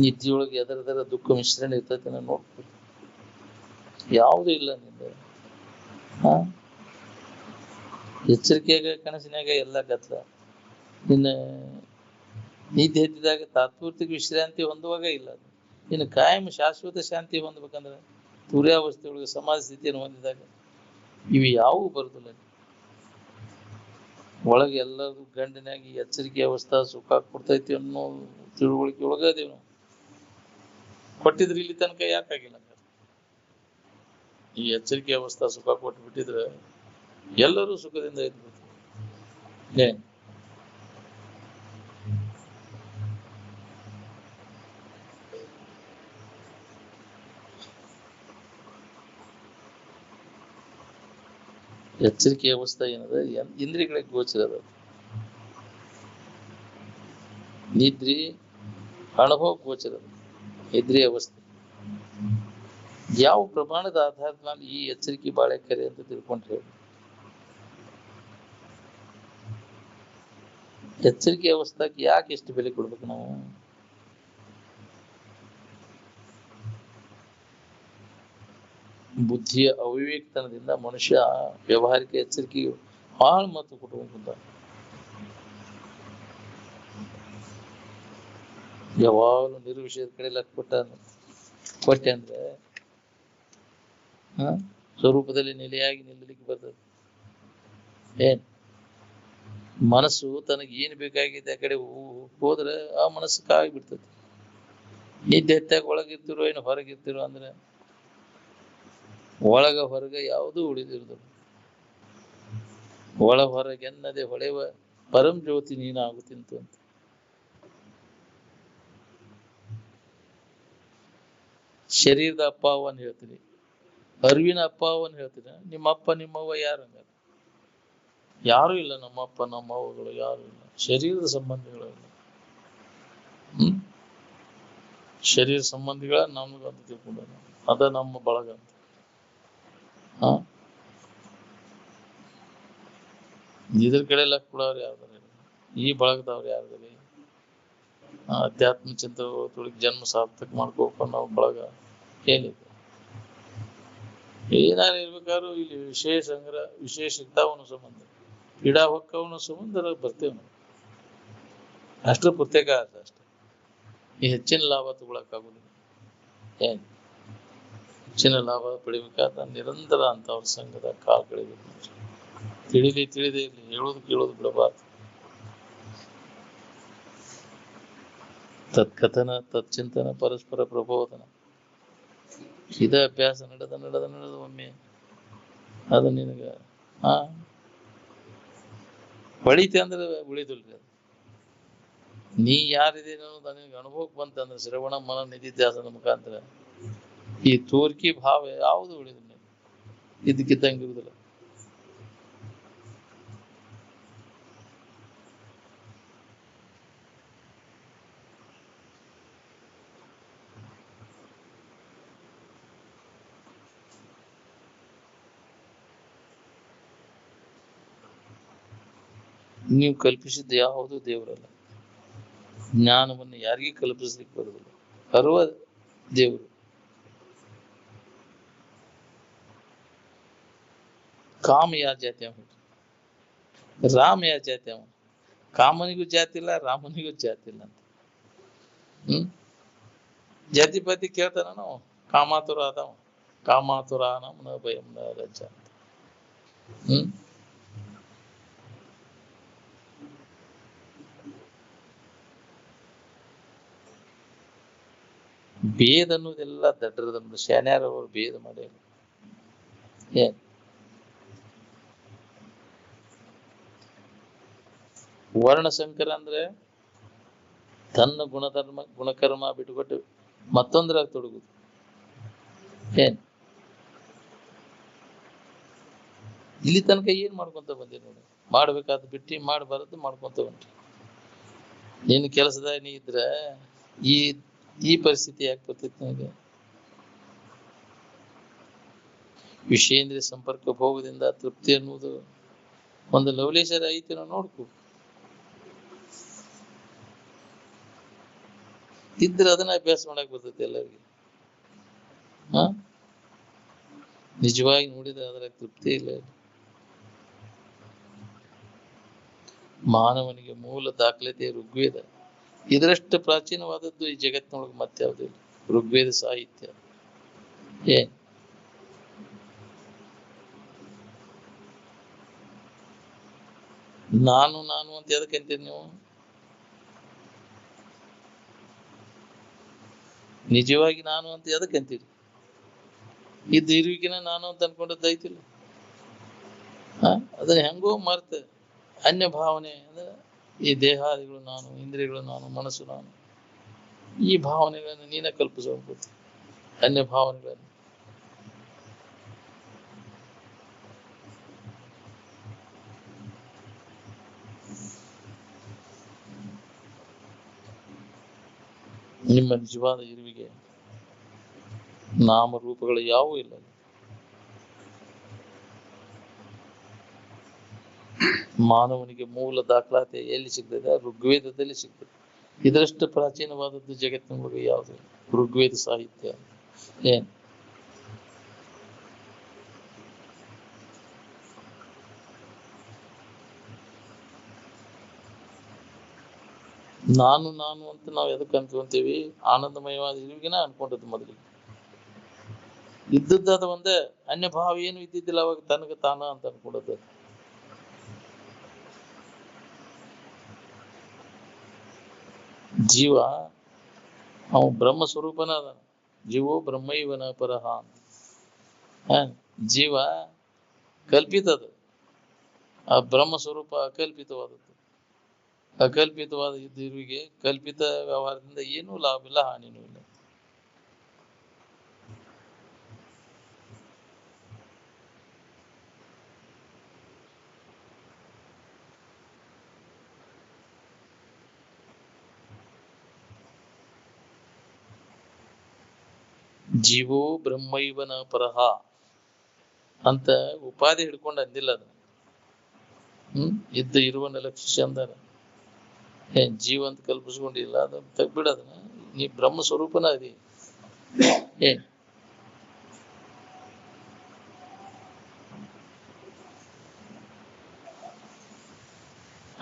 ನಿದ್ರೆಯೊಳಗೆ ಎದರದರ ದುಃಖ ಮಿಶ್ರಣ ಇರ್ತೈತೆ ನೋಡ್ಬೇಕು. ಯಾವುದು ಇಲ್ಲ ನಿಂದ. ಎಚ್ಚರಿಕೆಯಾಗ ಕನಸಿನಾಗ ಎಲ್ಲ ಗದ್ದಲ. ನಿನ್ನ ನಿದ್ದೆ ಎದ್ದಿದಾಗ ತಾತ್ಪೂರ್ತಿಕ ವಿಶ್ರಾಂತಿ ಹೊಂದುವಾಗ ಇಲ್ಲ. ಇನ್ನು ಕಾಯಂ ಶಾಶ್ವತ ಶಾಂತಿ ಹೊಂದ್ಬೇಕಂದ್ರೆ ತುರ್ಯಾವಸ್ಥೆ ಒಳಗೆ ಸಮಾಜ ಸ್ಥಿತಿಯನ್ನು ಹೊಂದಿದಾಗ ಇವು ಯಾವುವು ಬರುದಿಲ್ಲ. ಒಳಗೆ ಎಲ್ಲರೂ ಗಂಡಿನಾಗಿ ಎಚ್ಚರಿಕೆ ಅವಸ್ಥಾ ಸುಖ ಕೊಡ್ತೈತಿ ಅನ್ನೋ ತಿಳುವಳಿಕೆ ಒಳಗದೇವ್ ನಾವು. ಕೊಟ್ಟಿದ್ರೆ ಇಲ್ಲಿ ತನಕ ಯಾಕಾಗಿಲ್ಲ? ಈ ಎಚ್ಚರಿಕೆ ಅವಸ್ಥಾ ಸುಖ ಕೊಟ್ಟು ಬಿಟ್ಟಿದ್ರೆ ಎಲ್ಲರೂ ಸುಖದಿಂದ ಇದ್ಬಿಡ್ತಾರೆ. ಎಚ್ಚರಿಕೆ ಅವಸ್ಥೆ ಏನದ? ಇಂದ್ರಿಯಗಳಿಗೆ ಗೋಚರ ಅದ. ನಿದ್ರಿ ಅನುಭವ ಗೋಚರ ಅದ. ನಿದ್ರಿ ಅವಸ್ಥೆ ಯಾವ ಪ್ರಮಾಣದ ಆಧಾರದ ಮೇಲೆ ಈ ಎಚ್ಚರಿಕೆ ಬಾಳೆ ಕರೆ ಅಂತ ತಿಳ್ಕೊಂಡ್ರೆ, ಎಚ್ಚರಿಕೆ ಅವಸ್ಥಾಕ್ಕೆ ಯಾಕೆ ಎಷ್ಟು ಬೆಲೆ ಕೊಡ್ಬೇಕು ನಾವು? ಬುದ್ಧಿಯ ಅವಿವೇಕತನದಿಂದ ಮನುಷ್ಯ ವ್ಯವಹಾರಿಕ ಎಚ್ಚರಿಕೆಯು ಹಾಳು ಮತ್ತು ಕುಟುಂಬ ಯಾವಾಗಲೂ ನಿರ್ವಿಷಯದ ಕಡೆ ಲಕ್ಷ ಕೊಟ್ಟೆ ಅಂದ್ರೆ ಸ್ವರೂಪದಲ್ಲಿ ನೆಲೆಯಾಗಿ ನಿಲ್ಲಲಿಕ್ಕೆ ಬರ್ತದೆ. ಏನ್ ಮನಸ್ಸು ತನಗೆ ಏನು ಬೇಕಾಗಿದೆ ಆ ಕಡೆ ಹೋದ್ರೆ ಆ ಮನಸ್ಸು ಕಾಗಿ ಬಿಡ್ತದೆ. ನಿದ್ದೆ ಎತ್ತಾಗ ಒಳಗಿರ್ತಿರೋ ಏನು ಹೊರಗಿರ್ತಿರೋ ಅಂದ್ರೆ ಒಳಗ ಹೊರಗ ಯಾವುದೂ ಉಳಿದಿರುವುದು. ಒಳ ಹೊರಗೆನ್ನದೆ ಹೊಳೆವ ಪರಂ ಜ್ಯೋತಿ ನೀನಾಗುತ್ತಿಂತು ಅಂತ. ಶರೀರದ ಅಪ್ಪ ಅವನ್ ಹೇಳ್ತೀನಿ, ಅರಿವಿನ ಅಪ್ಪ ಅವನ್ ಹೇಳ್ತೀನಿ. ನಿಮ್ಮ ಅಪ್ಪ ನಿಮ್ಮವ್ವ ಯಾರು? ಯಾರು ಇಲ್ಲ. ನಮ್ಮಪ್ಪ ನಮ್ಮವ್ವಗಳು ಯಾರು ಇಲ್ಲ. ಶರೀರದ ಸಂಬಂಧಿಗಳು ಇಲ್ಲ. ಶರೀರ ಸಂಬಂಧಿಗಳ ನಮ್ಗ ಅಂತ ತಿಳ್ಕೊಂಡ ಅದ ನಮ್ಮ ಬಳಗ ಅಂತ. ಇದ್ರ ಕಡೆ ಲಕ್ ಕೊಡೋರು ಯಾವ್ದಾರ? ಈ ಬಳಗದವ್ರು ಯಾವ್ದಾರಿ? ಅಧ್ಯಾತ್ಮ ಚಿಂತನೆಗಳಿಗೆ ಜನ್ಮ ಸಾರ್ಥಕ ಮಾಡ್ಕೋಬೇಕು ನಾವು ಬಳಗ ಏನಿದೆ? ಏನಾರು ಇರ್ಬೇಕಾದ್ರು ಇಲ್ಲಿ ವಿಶೇಷ ಸಂಗ್ರಹ, ವಿಶೇಷ ಇದ್ದಾವನು ಸಂಬಂಧ, ಇಡಾ ಹೊಕ್ಕವನು ಸಂಬಂಧ ಬರ್ತೇವೆ ನಾವು. ಅಷ್ಟರ ಪ್ರತ್ಯೇಕ ಆದ ಅಷ್ಟೆ. ಈ ಹೆಚ್ಚಿನ ಲಾಭ ತಗೊಳಕ್ಕಾಗುದಿಲ್ಲ. ಏನ್ ಹೆಚ್ಚಿನ ಲಾಭ ಪಡಿಬೇಕಾದ ನಿರಂತರ ಅಂತವ್ರ ಸಂಘದ ಕಾಲ್ ಕಳಿಬೇಕು. ತಿಳಿದೇ ಇರ್ಲಿ, ಹೇಳೋದು ಕೇಳೋದು ಬಿಡಬಾರ್ದು. ತತ್ಕಥನ ತತ್ಚಿಂತನ ಪರಸ್ಪರ ಪ್ರಬೋಧನ ಇದ ಅಭ್ಯಾಸ ನಡೆದ ಒಮ್ಮೆ ಅದು ನಿನಗ ಹೊಳಿತೆ ಅಂದ್ರೆ ಉಳಿದಿಲ್ರಿ. ಅದು ನೀ ಯಾರಿದೇನೋ ನನಗೆ ಅನುಭವಕ್ಕೆ ಬಂತಂದ್ರೆ ಶ್ರವಣ ಮನ ನಿಧಿಧ್ಯಾಸನ ಮುಖಾಂತರ ಈ ತೋರ್ಕಿ ಭಾವ ಯಾವುದು ಉಳಿದಿಲ್ಲ, ಇದಕ್ಕಿದ್ದಂಗಿರುವುದಿಲ್ಲ. ನೀವು ಕಲ್ಪಿಸಿದ್ದು ಯಾವುದು ದೇವರಲ್ಲ. ಜ್ಞಾನವನ್ನು ಯಾರಿಗೂ ಕಲ್ಪಿಸ್ಲಿಕ್ಕೆ ಬರುದಿಲ್ಲ. ಅರುವ ದೇವರು. ಕಾಮ ಯಾವ ಜಾತಿ ಅವ? ರಾಮ ಯಾವ ಜಾತಿ ಅವ? ಕಾಮನಿಗೂ ಜಾತಿ ಇಲ್ಲ, ರಾಮನಿಗೂ ಜಾತಿ ಇಲ್ಲ ಅಂತ. ಜಾತಿ ಪಾತಿ ಕೇಳ್ತಾನ ನಾವು. ಕಾಮಾತುರ ಆದವ. ಕಾಮಾತುರ ನಮ್ನ ಭಯಂ ನ ರಜ್ಜ ಅಂತ. ಭೇದ ಅನ್ನೋದೆಲ್ಲ ದಡ್ಡರದ ಶಾನ್ಯಾರವರು ಭೇದ ಮಾಡಿ ಏನ್ ವರ್ಣಶಂಕರ ಅಂದ್ರೆ ತನ್ನ ಗುಣಕರ್ಮ ಬಿಟ್ಟುಕೊಟ್ಟು ಮತ್ತೊಂದ್ರಾಗ ತೊಡಗುದು. ಏನ್ ಇಲ್ಲಿ ತನಕ ಏನ್ ಮಾಡ್ಕೊಂತ ಬಂದಿ ನೋಡಿ. ಮಾಡ್ಬೇಕಾದ್ ಬಿಟ್ಟಿ ಮಾಡಬಾರದು ಮಾಡ್ಕೊಂತ ಹೊಂಟಿ. ನಿನ್ನ ಕೆಲಸದಾಗ ನೀ ಇದ್ರ ಈ ಪರಿಸ್ಥಿತಿ ಯಾಕೆ ಬರ್ತಿತ್ತು ನನಗೆ? ವಿಷಯೇಂದ್ರಿಯ ಸಂಪರ್ಕ ಭೋಗದಿಂದ ತೃಪ್ತಿ ಅನ್ನುವುದು ಒಂದು ಲವಲೇಶರ ಐತಿ. ನಾವು ನೋಡ್ಕೊ ಇದ್ರೆ ಅದನ್ನ ಅಭ್ಯಾಸ ಮಾಡಕ್ ಬರ್ತೈತಿ ಎಲ್ಲರಿಗೆ. ನಿಜವಾಗಿ ನೋಡಿದ್ರೆ ಅದರ ತೃಪ್ತಿ ಇಲ್ಲ. ಮಾನವನಿಗೆ ಮೂಲ ದಾಖಲಾತಿ ಋಗ್ವೇದ. ಇದರಷ್ಟು ಪ್ರಾಚೀನವಾದದ್ದು ಈ ಜಗತ್ತಿನೊಳಗೆ ಮತ್ತೆ ಯಾವುದೂ ಇಲ್ಲ. ಋಗ್ವೇದ ಸಾಹಿತ್ಯ. ಏನ್ ನಾನು ಅಂತ ಎದಕ್ಕೆ ಅಂತೀರಿ ನೀವು? ನಿಜವಾಗಿ ನಾನು ಅಂತ ಎದಕ್ಕೆ ಅಂತೀರಿ? ಇದ್ದ ಇರುವಿಕೆನ ನಾನು ಅಂತ ಅನ್ಕೊಂಡದ್ದು ಐತಿಲ್ಲ. ಅದನ್ನ ಹೆಂಗೋ ಮರ್ತ ಅನ್ಯ ಭಾವನೆ ಅಂದ್ರೆ ಈ ದೇಹಾದಿಗಳು ನಾನು, ಇಂದ್ರಿಯಗಳು ನಾನು, ಮನಸ್ಸು ನಾನು, ಈ ಭಾವನೆಗಳನ್ನು ನೀನ ಕಲ್ಪಿಸಬಹುದು. ಅನ್ಯ ಭಾವನೆಗಳನ್ನು ನಿಮ್ಮ ನಿಜವಾದ ಇರುವಿಗೆ ನಾಮರೂಪಗಳು ಯಾವುವೂ ಇಲ್ಲ. ಮಾನವನಿಗೆ ಮೂಲ ದಾಖಲಾತಿ ಎಲ್ಲಿ ಸಿಗ್ತದೆ? ಋಗ್ವೇದದಲ್ಲಿ ಸಿಗ್ತದೆ. ಇದರಷ್ಟು ಪ್ರಾಚೀನವಾದದ್ದು ಜಗತ್ತಿನ ಯಾವುದು? ಋಗ್ವೇದ ಸಾಹಿತ್ಯ. ಏನ್ ನಾನು ಅಂತ ನಾವು ಎದಕ್ಕೆ ಅನ್ಕೊಂತೀವಿ? ಆನಂದಮಯವಾದ ಇರುವಿಗೆನ ಅನ್ಕೊಂಡದ್ದು ಮೊದಲಿಗೆ. ಇದ್ದದ್ದಾದ ಒಂದೇ, ಅನ್ಯ ಭಾವ ಏನು ಇದ್ದಿದ್ದಿಲ್ಲ ಅವಾಗ. ತನಗ ತಾನ ಅಂತ ಅನ್ಕೊಂಡದ್ದು. ಜೀವ ಅವ ಬ್ರಹ್ಮ ಸ್ವರೂಪನ ಅದ. ಜೀವೋ ಬ್ರಹ್ಮೈವನ ಪರಹ. ಜೀವ ಕಲ್ಪಿತದ, ಆ ಬ್ರಹ್ಮ ಸ್ವರೂಪ ಅಕಲ್ಪಿತವಾದದ್ದು. ಅಕಲ್ಪಿತವಾದ ಇರುವಿಗೆ ಕಲ್ಪಿತ ವ್ಯವಹಾರದಿಂದ ಏನೂ ಲಾಭ ಇಲ್ಲ, ಹಾನಿನೂ ಇಲ್ಲ. ಜೀವೋ ಬ್ರಹ್ಮೈವನ ಪರಹ ಅಂತ ಉಪಾಧಿ ಹಿಡ್ಕೊಂಡು ಅಂದಿಲ್ಲ ಅದ. ಇದ್ದ ಇರುವನ್ನ ಲಕ್ಷಿಸಿ ಅಂದಾರ. ಜೀವ ಅಂತ ಕಲ್ಪಿಸ್ಕೊಂಡಿಲ್ಲ, ಅದನ್ನ ತೆಗ್ಬಿಡೋದನ್ನ. ನೀ ಬ್ರಹ್ಮ ಸ್ವರೂಪನ ಅದಿ.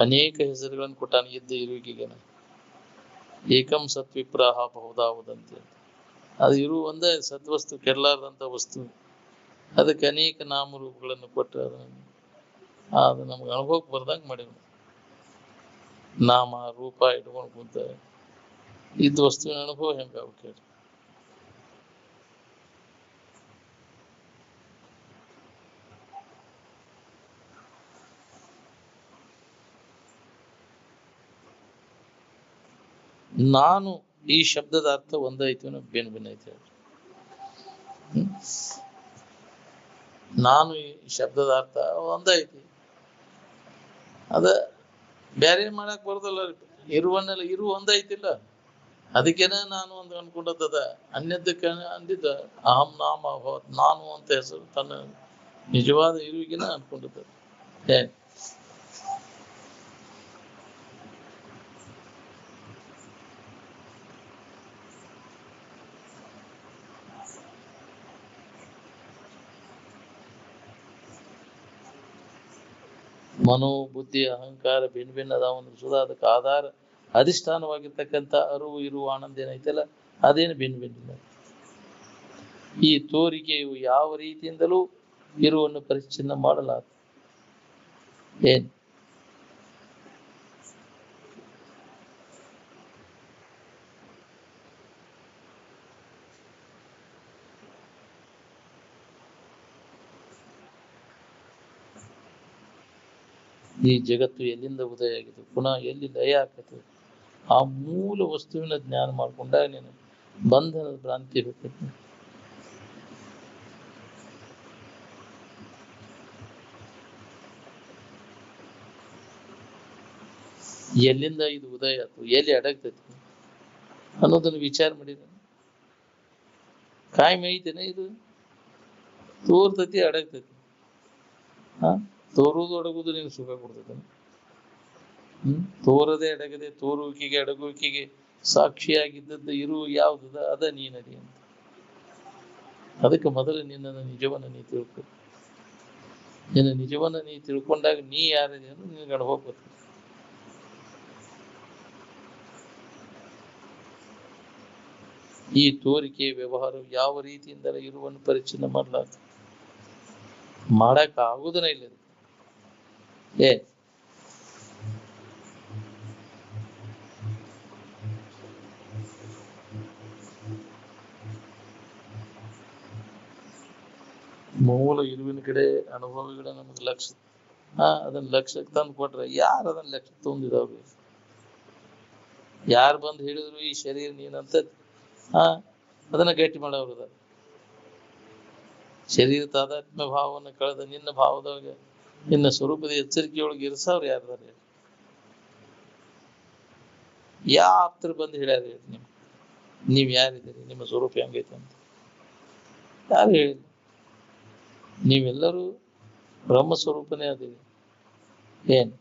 ಅನೇಕ ಹೆಸರುಗಳನ್ನು ಕೊಟ್ಟಾನ ಇದ್ದ ಇರುವಿಕೆಗೆ. ಏಕಂ ಸತ್ವಿಪ್ರಾಹ ಬಹುಧಾವುದಂತೆ. ಅದು ಇರುವ ಒಂದೇ ಸದ್ವಸ್ತು, ಕೆಡಲಾರದಂತ ವಸ್ತು. ಅದಕ್ಕೆ ಅನೇಕ ನಾಮರೂಪಗಳನ್ನು ಕೊಟ್ಟ ಅದು ನಮ್ಗೆ ಅನುಭವಕ್ಕೆ ಬರ್ದಂಗೆ ಮಾಡಿವ್. ನಾಮ ರೂಪ ಇಟ್ಕೊಂಡು ಕುಂತ ಇದ್ದ ವಸ್ತುವಿನ ಅನುಭವ ಹೆಂಗಾಗ್ಬೇಕು? ನಾನು ಈ ಶಬ್ದದ ಅರ್ಥ ಒಂದೈತಿ, ಭಿನ್ನ ಐತಿ. ನಾನು ಈ ಶಬ್ದದ ಅರ್ಥ ಒಂದೈತಿ, ಅದ ಬೇರೆ ಮಾಡಕ್ ಬರೋದಲ್ಲ. ಇರುವನ್ನೆಲ್ಲ ಇರು ಒಂದೈತಿಲ್ಲ, ಅದಕ್ಕೇನ ನಾನು ಒಂದು ಅನ್ಕೊಂಡದ. ಅನ್ಯದಕ್ಕೆ ಅಂದಿದ್ದ ಅಹಂ ನಾಮ ಅಭವತ್. ನಾನು ಅಂತ ಹೆಸರು ತನ್ನ ನಿಜವಾದ ಇರುವಿಗೆನ ಅನ್ಕೊಂಡದ. ಮನೋ ಬುದ್ಧಿ ಅಹಂಕಾರ ಭಿನ್ನ ಭಿನ್ನ ಅದಾವಂದ್ರೆ ಸುಧಾ ಅದಕ್ಕೆ ಆಧಾರ ಅಧಿಷ್ಠಾನವಾಗಿರ್ತಕ್ಕಂಥ ಅರಿವು ಇರುವ ಆನಂದ ಏನೈತಲ್ಲ ಅದೇನು ಭಿನ್ನ ಭಿನ್ನ. ಈ ತೋರಿಕೆಯು ಯಾವ ರೀತಿಯಿಂದಲೂ ಇರುವನ್ನು ಪರಿಚ್ಛಿನ್ನ ಮಾಡಲಾರ. ಏನ್ ಈ ಜಗತ್ತು ಎಲ್ಲಿಂದ ಉದಯ ಆಗಿದೆ ಪುನಃ ಎಲ್ಲಿ ಲಯ ಆಗ್ತದೆ ಆ ಮೂಲ ವಸ್ತುವಿನ ಜ್ಞಾನ ಮಾಡ್ಕೊಂಡಾಗ ನೀನು ಬಂಧನದ ಭ್ರಾಂತಿ ಇರ್ತೈತಿ. ಎಲ್ಲಿಂದ ಇದು ಉದಯ ಆಯ್ತು ಎಲ್ಲಿ ಅಡಗ್ತೈತಿ ಅನ್ನೋದನ್ನು ವಿಚಾರ ಮಾಡಿದ. ಕಾಯಂ ಐತೇನೆ ಇದು ತೋರ್ತೈತಿ ಅಡಗ್ತೈತಿ. ತೋರುವುದು ಅಡಗುವುದು ನೀನು ಸುಖ ಕೊಡ್ತೈತೆ. ತೋರದೆ ಅಡಗದೆ ತೋರುವಿಕೆಗೆ ಅಡಗುವಿಕೆಗೆ ಸಾಕ್ಷಿಯಾಗಿದ್ದದ್ದು ಇರುವ ಯಾವ್ದದ ಅದ ನೀನದಿ ಅಂತ. ಅದಕ್ಕೆ ಮೊದಲು ನಿನ್ನನ್ನು ನಿಜವನ್ನ ನೀ ತಿಳ್ಕೊ. ನಿನ್ನ ನಿಜವನ್ನ ನೀ ತಿಳ್ಕೊಂಡಾಗ ನೀ ಯಾರಿದೆ ಅಂದ್ರೆ ನಿನ್ಗೆ ಅನುಭವ ಬರ್ತದೆ. ಈ ತೋರಿಕೆ ವ್ಯವಹಾರ ಯಾವ ರೀತಿಯಿಂದಲೇ ಇರುವನ್ನು ಪರಿಚಯ ಮಾಡಲಾರ್ದು ಮಾಡಕ್ ಆಗುದನ ಇಲ್ಲ. ಏ ಮೂಲ ಇರುವಿನ ಕಡೆ ಅನುಭವಿಗಳ ನಮಗೆ ಲಕ್ಷ್ಯ ಅದನ್ನ ಲಕ್ಷ್ಯಕ್ಕೆ ತಂದು ಕೊಟ್ರೆ ಯಾರು ಅದನ್ನ ಲಕ್ಷ್ಯ ತೊಂದಿದವ್ರು? ಯಾರು ಬಂದು ಹೇಳಿದ್ರು ಈ ಶರೀರ ನೀನಂತ ಅದನ್ನ ಗಟ್ಟಿ ಮಾಡೋರು. ಶರೀರ ತಾದಾತ್ಮ್ಯ ಭಾವವನ್ನು ಕಳೆದ ನಿನ್ನ ಭಾವದೊಳಗೆ ನಿನ್ನ ಸ್ವರೂಪದ ಎಚ್ಚರಿಕೆಯೊಳಗೆ ಇರಿಸವ್ರು ಯಾರ್ದಾರ? ಯಾವ ಆಪ್ತರು ಬಂದು ಹೇಳ್ಯಾರ ಹೇಳಿ ನೀವ್ ಯಾರಿದ್ದೀರಿ, ನಿಮ್ಮ ಸ್ವರೂಪ ಹೆಂಗೈತೆ ಅಂತ ಯಾರು ಹೇಳಿ? ನೀವೆಲ್ಲರೂ ಬ್ರಹ್ಮ ಸ್ವರೂಪನೇ ಅದೀವಿ. ಏನ್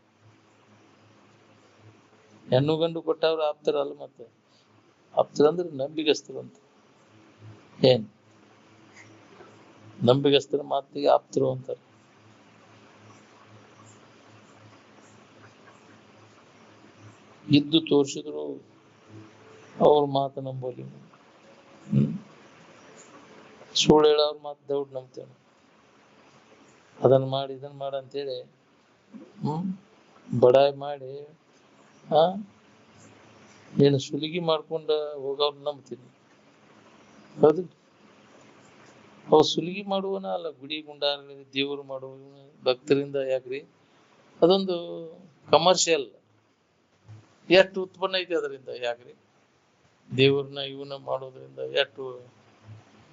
ಹೆಣ್ಣು ಗಂಡು ಕೊಟ್ಟವ್ರು ಆಪ್ತರಲ್ಲ. ಮತ್ತೆ ಆಪ್ತರಂದ್ರೆ ನಂಬಿಗಸ್ತರು ಅಂತ. ಏನ್ ನಂಬಿಗಸ್ತರ ಮಾತಿಗೆ ಆಪ್ತರು ಅಂತಾರೆ. ಇದ್ದು ತೋರಿಸಿದ್ರು ಅವ್ರ ಮಾತು ನಂಬೋಲಿ. ಸುಳ್ಳು ಹೇಳೋರ್ ಮಾತು ದೌಡ್ ನಂಬ್ತೇನೆ. ಅದನ್ನ ಮಾಡಿ ಇದನ್ನ ಮಾಡ ಅಂತೇಳಿ ಬಡಾಯಿ ಮಾಡಿ ನೀನು ಸುಲಿಗೆ ಮಾಡ್ಕೊಂಡ ಹೋಗೋರ್ ನಂಬ್ತೀನಿ. ಹೌದು, ಅವ್ ಸುಲಿಗೆ ಮಾಡುವನ ಅಲ್ಲ. ಗುಡಿ ಗುಂಡಾರಗಳಿಗೆ ದೇವರು ಮಾಡುವ ಭಕ್ತರಿಂದ ಯಾಕ್ರಿ? ಅದೊಂದು ಕಮರ್ಷಿಯಲ್. ಎಷ್ಟು ಉತ್ಪನ್ನ ಐತಿ ಅದರಿಂದ ಯಾಕ್ರಿ? ದೇವ್ರನ್ನ ಇವನ್ನ ಮಾಡೋದ್ರಿಂದ ಎಷ್ಟು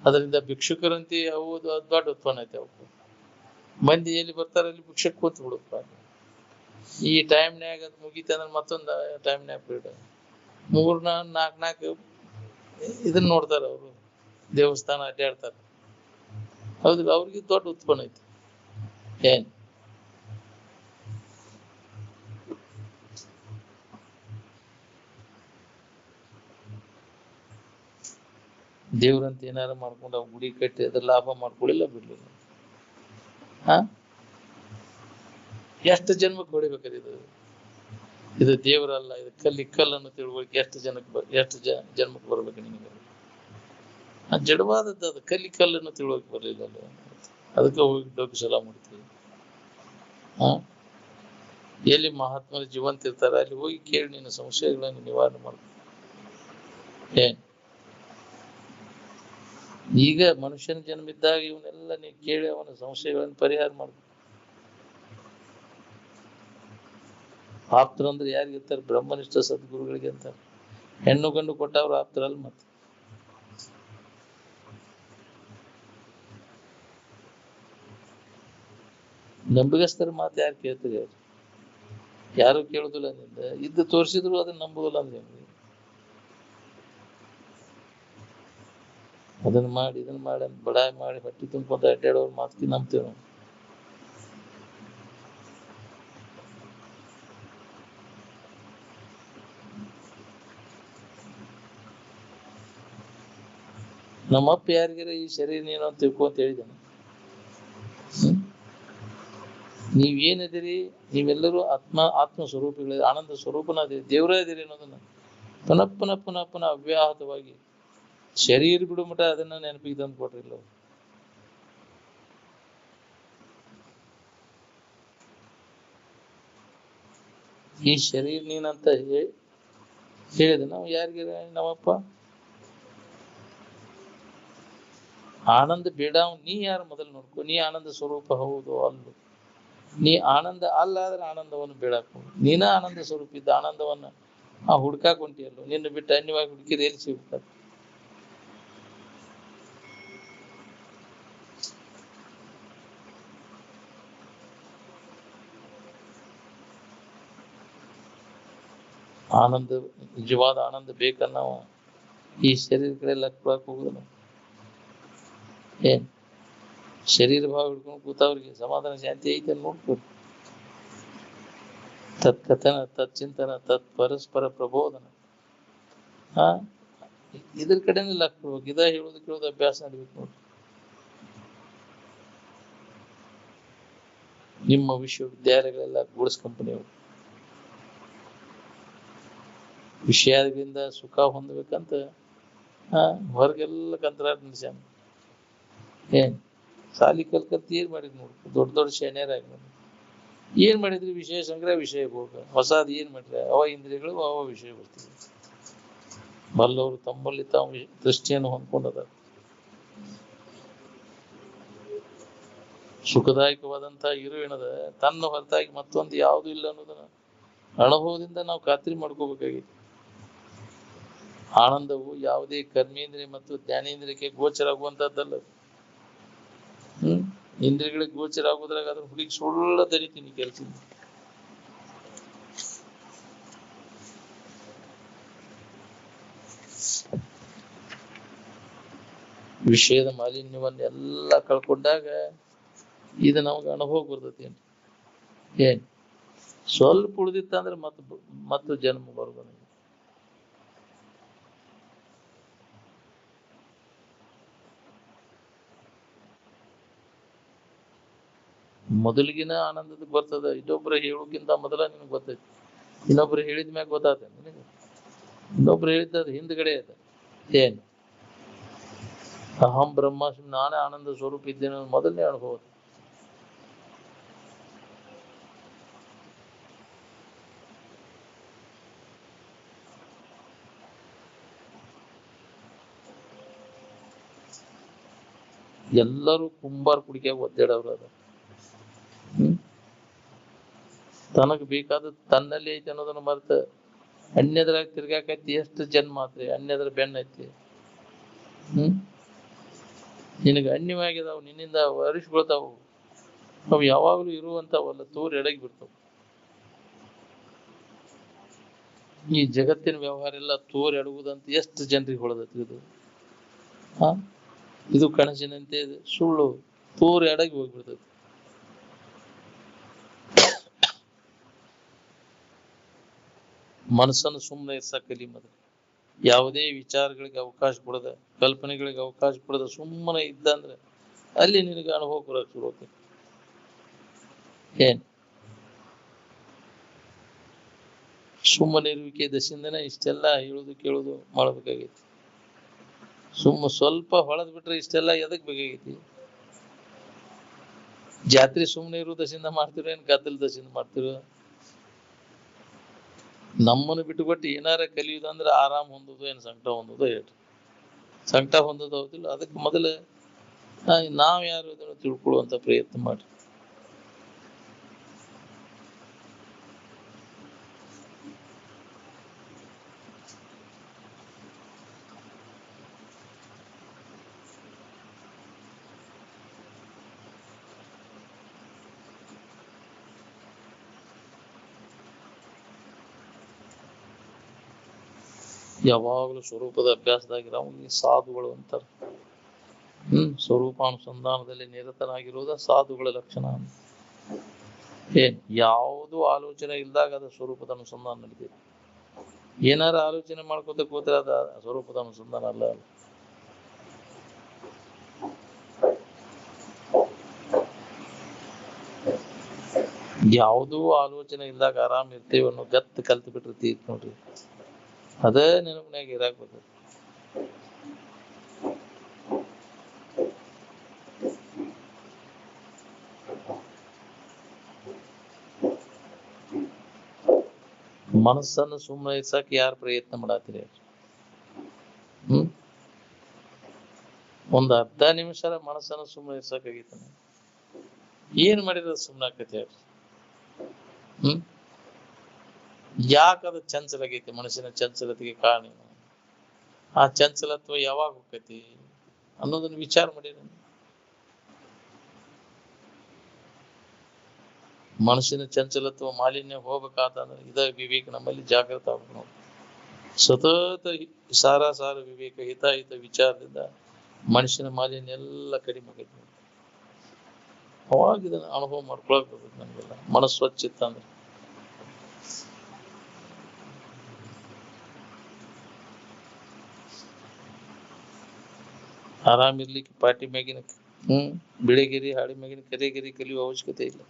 ಅದರಿಂದ ಭಿಕ್ಷುಕರಂತೆ ಅವು ದೊಡ್ಡ ಉತ್ಪನ್ನ ಐತೆ. ಅವಕ್ಕೆ ಮಂದಿ ಎಲ್ಲಿ ಬರ್ತಾರ ಅಲ್ಲಿ ಭಿಕ್ಷಕ್ ಕೂತ್ ಬಿಡುತ್ತ. ಈ ಟೈಮ್ನ್ಯಾಗ ಅದು ಮುಗೀತ ಅಂದ್ರೆ ಮತ್ತೊಂದು ಟೈಮ್ನ್ಯಾಗ ಬಿಡ 3-4 ಇದನ್ನ ನೋಡ್ತಾರ ಅವರು. ದೇವಸ್ಥಾನ ಅಡ್ಡಾಡ್ತಾರ. ಹೌದಿಲ್ಲ? ಅವ್ರಿಗೆ ದೊಡ್ಡ ಉತ್ಪನ್ನ ಐತಿ. ಏನ್ ದೇವ್ರಂತ ಏನಾರ ಮಾಡ್ಕೊಂಡು ಅವ್ ಗುಡಿ ಕಟ್ಟಿ ಅದ್ರ ಲಾಭ ಮಾಡ್ಕೊಳ್ಳಿಲ್ಲ ಬಿಡ್ಲಿಲ್ಲ. ಎಷ್ಟು ಜನ್ಮಕ್ಕೆ ಹೊಡಿಬೇಕದ ಇದು ದೇವರಲ್ಲ, ಇದು ಕಲ್ಲನ್ನು ತಿಳುವಳಿಕೆ ಎಷ್ಟು ಜನ್ಮಕ್ಕೆ ಬರ್ಬೇಕು ನಿಮಗೆ? ಜಡವಾದದ್ದು ಅದು. ಕಲ್ಲನ್ನು ತಿಳುವಳಿಕೆ ಬರ್ಲಿಲ್ಲ. ಅದಕ್ಕೆ ಹೋಗಿ ಡೊಗ್ಗು ಸಲ ಮಾಡ್ತೀವಿ. ಎಲ್ಲಿ ಮಹಾತ್ಮರು ಜೀವಂತ ಇರ್ತಾರ ಅಲ್ಲಿ ಹೋಗಿ ಕೇಳಿ ನಿನ್ನ ಸಂಶಯಗಳನ್ನು ನಿವಾರಣೆ ಮಾಡ್ಬೇಕು. ಏನ್ ಈಗ ಮನುಷ್ಯನ ಜನ್ಮ ಇದ್ದಾಗ ಇವನ್ನೆಲ್ಲ ನೀವು ಕೇಳಿ ಅವನ ಸಂಶಯಗಳನ್ನು ಪರಿಹಾರ ಮಾಡ್ಬೇಕು. ಆಪ್ತರಂದ್ರೆ ಯಾರಿಗಿರ್ತಾರೆ? ಬ್ರಹ್ಮನಿಷ್ಠ ಸದ್ಗುರುಗಳಿಗೆ ಅಂತಾರೆ. ಹೆಣ್ಣು ಗಂಡು ಕೊಟ್ಟವ್ರು ಆಪ್ತರಲ್ಲ. ಮತ್ತೆ ನಂಬಿಗಸ್ತರ ಮಾತು ಯಾರು ಕೇಳ್ತೀರಿ? ಅವ್ರು ಯಾರು ಕೇಳುದಿಲ್ಲ. ನಿಂದ ಇದ್ದು ತೋರಿಸಿದ್ರು ಅದನ್ನ ನಂಬುದಿಲ್ಲ ಅಂದ್ರೆ ಅದನ್ನ ಮಾಡಿ ಇದನ್ನ ಮಾಡಿ ಅಂತ ಬಡಾಯಿ ಮಾಡಿ ಹೊಟ್ಟಿ ತುಂಬ್ಕೊಂತ ಅಡ್ಡಾಡೋರ್ ಮಾತಿಗೆ ನಂಬ್ತೇವೆ ನಾವು. ನಮ್ಮಪ್ಪ ಯಾರಿಗಾರ ಈ ಶರೀರ ನೀನು ಅಂತ ತಿಳ್ಕೊ ಅಂತ ಹೇಳಿದ್ದಾನೆ. ನೀವೇನಿದಿರಿ, ನೀವೆಲ್ಲರೂ ಆತ್ಮ ಸ್ವರೂಪಿಗಳ ಆನಂದ ಸ್ವರೂಪನ ಅದಿರಿ, ದೇವರೇ ಅದಿರಿ ಅನ್ನೋದನ್ನ ಪುನಃ ಪುನಃ ಪುನಃ ಪುನಃ ಅವ್ಯಾಹತವಾಗಿ ಶರೀರ ಬಿಡು ಮಟ ಅದನ್ನ ನೆನಪಿಗೆ ತಂದು ಕೊಟ್ರಿಲ್ಲ. ಈ ಶರೀರ ನೀನಂತ ಹೇಳಿದ ನಾವು ಯಾರಿಗೆ ನಮ್ಮಪ್ಪ ಆನಂದ ಬೇಡ, ನೀ ಯಾರು ಮೊದಲು ನೋಡ್ಕೊ. ನೀ ಆನಂದ ಸ್ವರೂಪ ಹೌದು ಅಲ್ಲು? ನೀ ಆನಂದ ಅಲ್ಲ ಆದ್ರೆ ಆನಂದವನ್ನು ಬೇಡಾಕ, ನೀನ ಆನಂದ ಸ್ವರೂಪ ಇದ್ದ ಆನಂದವನ್ನ ಹುಡ್ಕಾಕ್ ಹೊಂಟಿಯಲ್ಲ. ನಿನ್ನ ಬಿಟ್ಟು ಅನ್ಯವಾಗಿ ಹುಡುಕಿದ್ರೆ ಎಲ್ಲಿ ಸಿಗ್ತದೆ? ಆನಂದ, ನಿಜವಾದ ಆನಂದ ಬೇಕನ್ನ ನಾವು ಈ ಶರೀರ ಕಡೆ ಲಕ್ಷ್ಯಕ್ಕೆ ಹೋಗುದಿಲ್ಲ. ಏನ್ ಶರೀರ ಭಾವ ಹಿಡ್ಕೊಂಡು ಕೂತವ್ರಿಗೆ ಸಮಾಧಾನ ಶಾಂತಿ ಐತೆ ನೋಡ್ಬೋದು. ತತ್ಕಥನ, ತತ್ಚಿಂತನ, ತತ್ ಪರಸ್ಪರ ಪ್ರಬೋಧನ, ಇದ್ರ ಕಡೆನೇ ಲಕ್ಷ್ಯ ಹೋಗಿ ಇದ ಹೇಳೋದು ಕೇಳೋದು ಅಭ್ಯಾಸ ನಡಿಬೇಕು ನೋಡಿ. ನಿಮ್ಮ ವಿಶ್ವವಿದ್ಯಾಲಯಗಳೆಲ್ಲ ಗೂಡ್ಸ್ ಕಂಪನಿಯವರು ವಿಷಯದಿಂದ ಸುಖ ಹೊಂದಬೇಕಂತ ಹೊರಗೆಲ್ಲ ಕಂತ್ರಾಟ ನಡೆಸ್ಯಾನ. ಏನ್ ಸಾಲಿ ಕಲ್ಕತ್ ಏನ್ ಮಾಡಿದ್ ನೋಡ್ರಿ, ದೊಡ್ಡ ದೊಡ್ಡ ಶೇಣ್ಯರಾಗಿ ನೋಡಿ ಏನ್ ಮಾಡಿದ್ರಿ? ವಿಷಯ ಸಂಗ್ರಹ, ವಿಷಯ ಭೋಗ. ಹೊಸಾದ್ ಏನ್ ಮಾಡ್ರಿ? ಅವ ಇಂದ್ರಿಯಗಳು, ಅವ ವಿಷಯ ಬರ್ತೀವಿ. ಬಲ್ಲವರು ತಮ್ಮಲ್ಲಿ ತಾವು ದೃಷ್ಟಿಯನ್ನು ಹೊಂದ್ಕೊಂಡದ. ಸುಖದಾಯಕವಾದಂತಹ ಇರುವಿಣದ ತನ್ನ ಹೊರತಾಗಿ ಮತ್ತೊಂದು ಯಾವುದು ಇಲ್ಲ ಅನ್ನೋದನ್ನ ಅನುಭವದಿಂದ ನಾವು ಖಾತ್ರಿ ಮಾಡ್ಕೋಬೇಕಾಗಿತ್ತು. ಆನಂದವು ಯಾವುದೇ ಕರ್ಮೇಂದ್ರಿಯ ಮತ್ತು ಜ್ಞಾನೇಂದ್ರಿಯಕ್ಕೆ ಗೋಚರ ಆಗುವಂತಹದ್ದಲ್ಲ. ಇಂದ್ರಿಯಗಳಿಗೆ ಗೋಚರ ಆಗೋದ್ರಾಗ ಅದ್ರ ಹುಡುಗಿ ಸುಳ್ಳ ದರಿತೀನಿ ಕೆಲಸ. ವಿಷಯದ ಮಾಲಿನ್ಯವನ್ನೆಲ್ಲ ಕಳ್ಕೊಂಡಾಗ ಇದು ನಮ್ಗೆ ಅನುಭವ ಬರ್ತೈತಿ. ಏನ್ ಸ್ವಲ್ಪ ಉಳಿದಿತ್ತ ಅಂದ್ರೆ ಮತ್ತು ಜನ್ಮ ಬರ್ಬೋದು. ಮೊದಲಿಗಿನ ಆನಂದದ ಬರ್ತದ. ಇನ್ನೊಬ್ರು ಹೇಳೋಕ್ಕಿಂತ ಮೊದಲ ನಿನಗೆ ಗೊತ್ತೈತಿ. ಇನ್ನೊಬ್ರು ಹೇಳಿದ ಮ್ಯಾಗ ಗೊತ್ತಾತ ನಿನಗೆ. ಇನ್ನೊಬ್ರು ಹೇಳಿದ್ದದ ಹಿಂದ್ಗಡೆ ಅದ. ಏನ್ ಅಹಂ ಬ್ರಹ್ಮಾಸ್ಮಿ, ನಾನೇ ಆನಂದ ಸ್ವರೂಪ ಇದ್ದೇನೆ ಮೊದಲನೇ ಅನುಭವ. ಎಲ್ಲರೂ ಕುಂಬಾರ ಕುಡಿಕಾಗ ಒದ್ದಾಡವ್ರು ಅದ. ತನಗ್ ಬೇಕಾದ ತನ್ನಲ್ಲಿ ಐತಿ ಅನ್ನೋದನ್ನ ಮರ್ತ ಅನ್ಯದ್ರಾಗ ತಿರ್ಗಾಕೈತಿ. ಎಷ್ಟು ಜನ್ಮ ಆತ್ರಿ ಅನ್ಯದ್ರ ಬೆನ್ನ ಐತಿ. ನಿನಗೆ ಅನ್ಯವಾಗಿದಾವ್, ನಿನ್ನಿಂದ ಅರಿಸ್ಕೊಳ್ತಾವು. ಅವು ಯಾವಾಗ್ಲೂ ಇರುವಂತವಲ್ಲ, ತೋರ್ ಎಡಗಿ ಬಿಡ್ತಾವ. ಈ ಜಗತ್ತಿನ ವ್ಯವಹಾರ ಎಲ್ಲ ತೋರ್ ಎಡಗುದಂತ ಎಷ್ಟು ಜನರಿಗೆ ಹೊಳದತಿ ಇದು. ಇದು ಕನಸಿನಂತೆ ಸುಳ್ಳು, ತೋರ್ ಎಡಗಿ ಹೋಗ್ಬಿಡ್ತೈತಿ. ಮನಸ್ಸನ್ನು ಸುಮ್ಮನೆ ಇರ್ಸಕ್ ಕಲಿ ಮೊದಲು. ಯಾವುದೇ ವಿಚಾರಗಳಿಗೆ ಅವಕಾಶ ಕೊಡದ, ಕಲ್ಪನೆಗಳಿಗೆ ಅವಕಾಶ ಕೊಡದ ಸುಮ್ಮನೆ ಇದ್ದ ಅಂದ್ರೆ ಅಲ್ಲಿ ನಿನಗೆ ಅನುಭವ ಬರಕ್ ಶುರು ಆಗ್ತದೆ. ಏನ್ ಸುಮ್ಮನೆ ಇರುವಿಕೆ ದಶೆಯಿಂದನೇ ಇಷ್ಟೆಲ್ಲ ಹೇಳುದು ಕೇಳುದು ಮಾಡ್ಬೇಕಾಗೈತಿ. ಸ್ವಲ್ಪ ಹೊಳದ್ ಬಿಟ್ರೆ ಇಷ್ಟೆಲ್ಲ ಎದಕ್ ಬೇಕಾಗೈತಿ? ಜಾತ್ರೆ ಸುಮ್ಮನೆ ಇರೋ ದಶೆಯಿಂದ ಮಾಡ್ತಿರೋ ಏನ್ ಗದ್ದಲ ದಶೆಯಿಂದ ಮಾಡ್ತಿರೋ? ನಮ್ಮನ್ನು ಬಿಟ್ಟುಕೊಟ್ಟು ಏನಾರ ಕಲಿಯುದಂದ್ರೆ ಆರಾಮ್ ಹೊಂದೋದು ಏನ್ ಸಂಕಟ ಹೊಂದೋದು ಹೇಳ್ರಿ. ಸಂಕಟ ಹೊಂದೋದು ಹೌದಿಲ್ಲ. ಅದಕ್ಕೆ ಮೊದಲು ನಾವ್ ಯಾರು ಇದನ್ನು ತಿಳ್ಕೊಳ್ಳುವಂತ ಪ್ರಯತ್ನ ಮಾಡ್ರಿ. ಯಾವಾಗಲೂ ಸ್ವರೂಪದ ಅಭ್ಯಾಸದಾಗಿರ ಅವನಿಗೆ ಸಾಧುಗಳು ಅಂತಾರೆ. ಸ್ವರೂಪಾನುಸಂಧಾನದಲ್ಲಿ ನಿರತನಾಗಿರುವುದ ಸಾಧುಗಳ ಲಕ್ಷಣ. ಏನ್ ಯಾವುದು ಆಲೋಚನೆ ಇಲ್ದಾಗ ಅದ ಸ್ವರೂಪದ ಅನುಸಂಧಾನ ನಡೀತೈತಿ. ಏನಾರ ಆಲೋಚನೆ ಮಾಡ್ಕೋತ ಕೂತ್ರೆ ಅದ ಸ್ವರೂಪದ ಅನುಸಂಧಾನ ಅಲ್ಲ. ಯಾವುದೂ ಆಲೋಚನೆ ಇಲ್ದಾಗ ಆರಾಮ್ ಇರ್ತೇವೆ ಅನ್ನೋ ಗತ್ತು ಕಲ್ತು ಬಿಟ್ಟಿರ್ತಿ ನೋಡ್ರಿ. ಅದೇ ನೆನಪಿನಾಗ ಇರಾಕ್ ಬರ್ತದೆ. ಮನಸ್ಸನ್ನು ಸುಮ್ಮನೆ ಇರ್ಸಕ್ ಯಾರು ಪ್ರಯತ್ನ ಮಾಡತ್ತೀರಿ? ಒಂದ್ ಅರ್ಧ ನಿಮಿಷ ಮನಸ್ಸನ್ನು ಸುಮ್ಮನೆ ಇರ್ಸಕಾಗೈತ? ಏನ್ ಮಾಡಿದ್ರೆ ಸುಮ್ಮನೆ ಆಕತಿ ಹೇಳ್ರಿ? ಯಾಕದ ಚಂಚಲ ಆಗೈತಿ? ಮನುಷ್ಯನ ಚಂಚಲತೆಗೆ ಕಾರಣ ಏನು? ಆ ಚಂಚಲತ್ವ ಯಾವಾಗ ಹೋಗ್ತೈತಿ ಅನ್ನೋದನ್ನ ವಿಚಾರ ಮಾಡಿರಿ. ಮನುಷ್ಯನ ಚಂಚಲತ್ವ ಮಾಲಿನ್ಯ ಹೋಗ್ಬೇಕಾತಂದ್ರೆ ಇದ ವಿವೇಕ ನಮ್ಮಲ್ಲಿ ಜಾಗೃತ ಆಗ್ಬೇಕು ನಾವು. ಸತತ ಸಾರ ವಿವೇಕ ಹಿತ ವಿಚಾರದಿಂದ ಮನುಷ್ಯನ ಮಾಲಿನ್ಯ ಎಲ್ಲ ಕಡಿಮೆ ಆಗೈತಿ. ಅವಾಗ ಇದನ್ನ ಅನುಭವ ಮಾಡ್ಕೊಳಕ್ ಬರ್ಬೇಕು ನಮ್ಗೆಲ್ಲ. ಮನಸ್ಸು ಸ್ವಚ್ಛ ಇತ್ತಂದ್ರೆ ಆರಾಮಿರ್ಲಿಕ್ಕೆ ಪಾಟಿ ಮ್ಯಾಗಿನ ಬಿಳಿಗಿರಿ ಹಾಡಿ ಮ್ಯಾಗಿನ ಕರೆಗಿರಿ ಕಲಿಯುವ ಅವಶ್ಯಕತೆ ಇಲ್ಲ.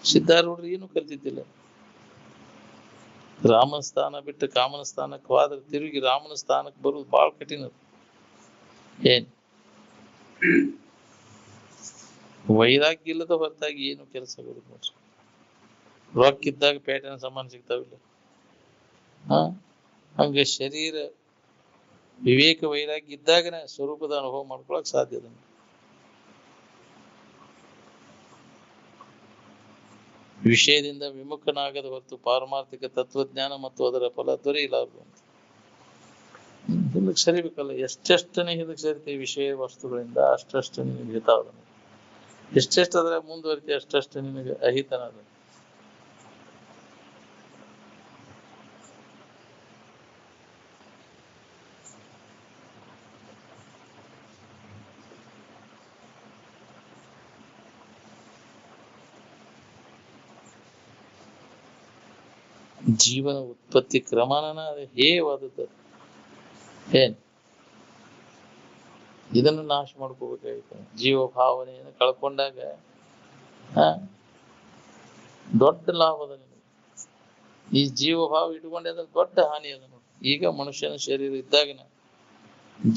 ಸಿದ್ಧಾರೂಢರು ಏನು ಕಲ್ತಿದ್ದಿಲ್ಲ. ರಾಮನ ಸ್ಥಾನ ಬಿಟ್ಟು ಕಾಮನ ಸ್ಥಾನಕ್ಕೆ ಹೋದ್ರೆ ತಿರುಗಿ ರಾಮನ ಸ್ಥಾನಕ್ಕೆ ಬರುವುದು ಬಹಳ ಕಠಿಣ. ಏನ್ ವೈರಾಗ್ಯ ಇಲ್ಲದ ಹೊರತಾಗಿ ಏನು ಕೆಲಸ ಬರುದು ನೋಡ್ರಿ. ರೊಕ್ಕ ಇದ್ದಾಗ ಪೇಟೆನ ಸಾಮಾನು ಸಿಗ್ತಾವಿಲ್ಲ. ಹಂಗ ಶರೀರ ವಿವೇಕ ವೈರಾಗ್ಯ ಇದ್ದಾಗನೇ ಸ್ವರೂಪದ ಅನುಭವ ಮಾಡ್ಕೊಳಕ್ ಸಾಧ್ಯ. ವಿಷಯದಿಂದ ವಿಮುಖನಾಗದ ಹೊರತು ಪಾರಮಾರ್ಥಿಕ ತತ್ವಜ್ಞಾನ ಮತ್ತು ಅದರ ಫಲ ದೊರೆಯಲಾರದು ಅಂತ ಹಿಂದಕ್ಕೆ ಸರಿಬೇಕಲ್ಲ. ಎಷ್ಟೆಷ್ಟನೇ ಹಿಂದಕ್ಕೆ ಸರಿತೀವಿ ವಿಷಯ ವಸ್ತುಗಳಿಂದ ಅಷ್ಟಷ್ಟು ನಿನಗೆ ಹಿತ ಅದ. ಎಷ್ಟೆಷ್ಟು ಅದ್ರ ಮುಂದುವರಿತಿ ಅಷ್ಟಷ್ಟು ನಿನಗೆ ಅಹಿತನ ಅದ. ಜೀವನ ಉತ್ಪತ್ತಿ ಕ್ರಮನ ಹೇವಾದದ್ದು. ಏನ್ ಇದನ್ನು ನಾಶ ಮಾಡ್ಕೋಬೇಕಾಗಿತ್ತು. ಜೀವ ಭಾವನೆಯನ್ನು ಕಳ್ಕೊಂಡಾಗ ದೊಡ್ಡ ಲಾಭ ಅದ ನಿಮಗೆ. ಈ ಜೀವ ಭಾವ ಇಟ್ಕೊಂಡೆ ಅಂದ್ರೆ ದೊಡ್ಡ ಹಾನಿ ಅದ ನೋಡಿ. ಈಗ ಮನುಷ್ಯನ ಶರೀರ ಇದ್ದಾಗಿನ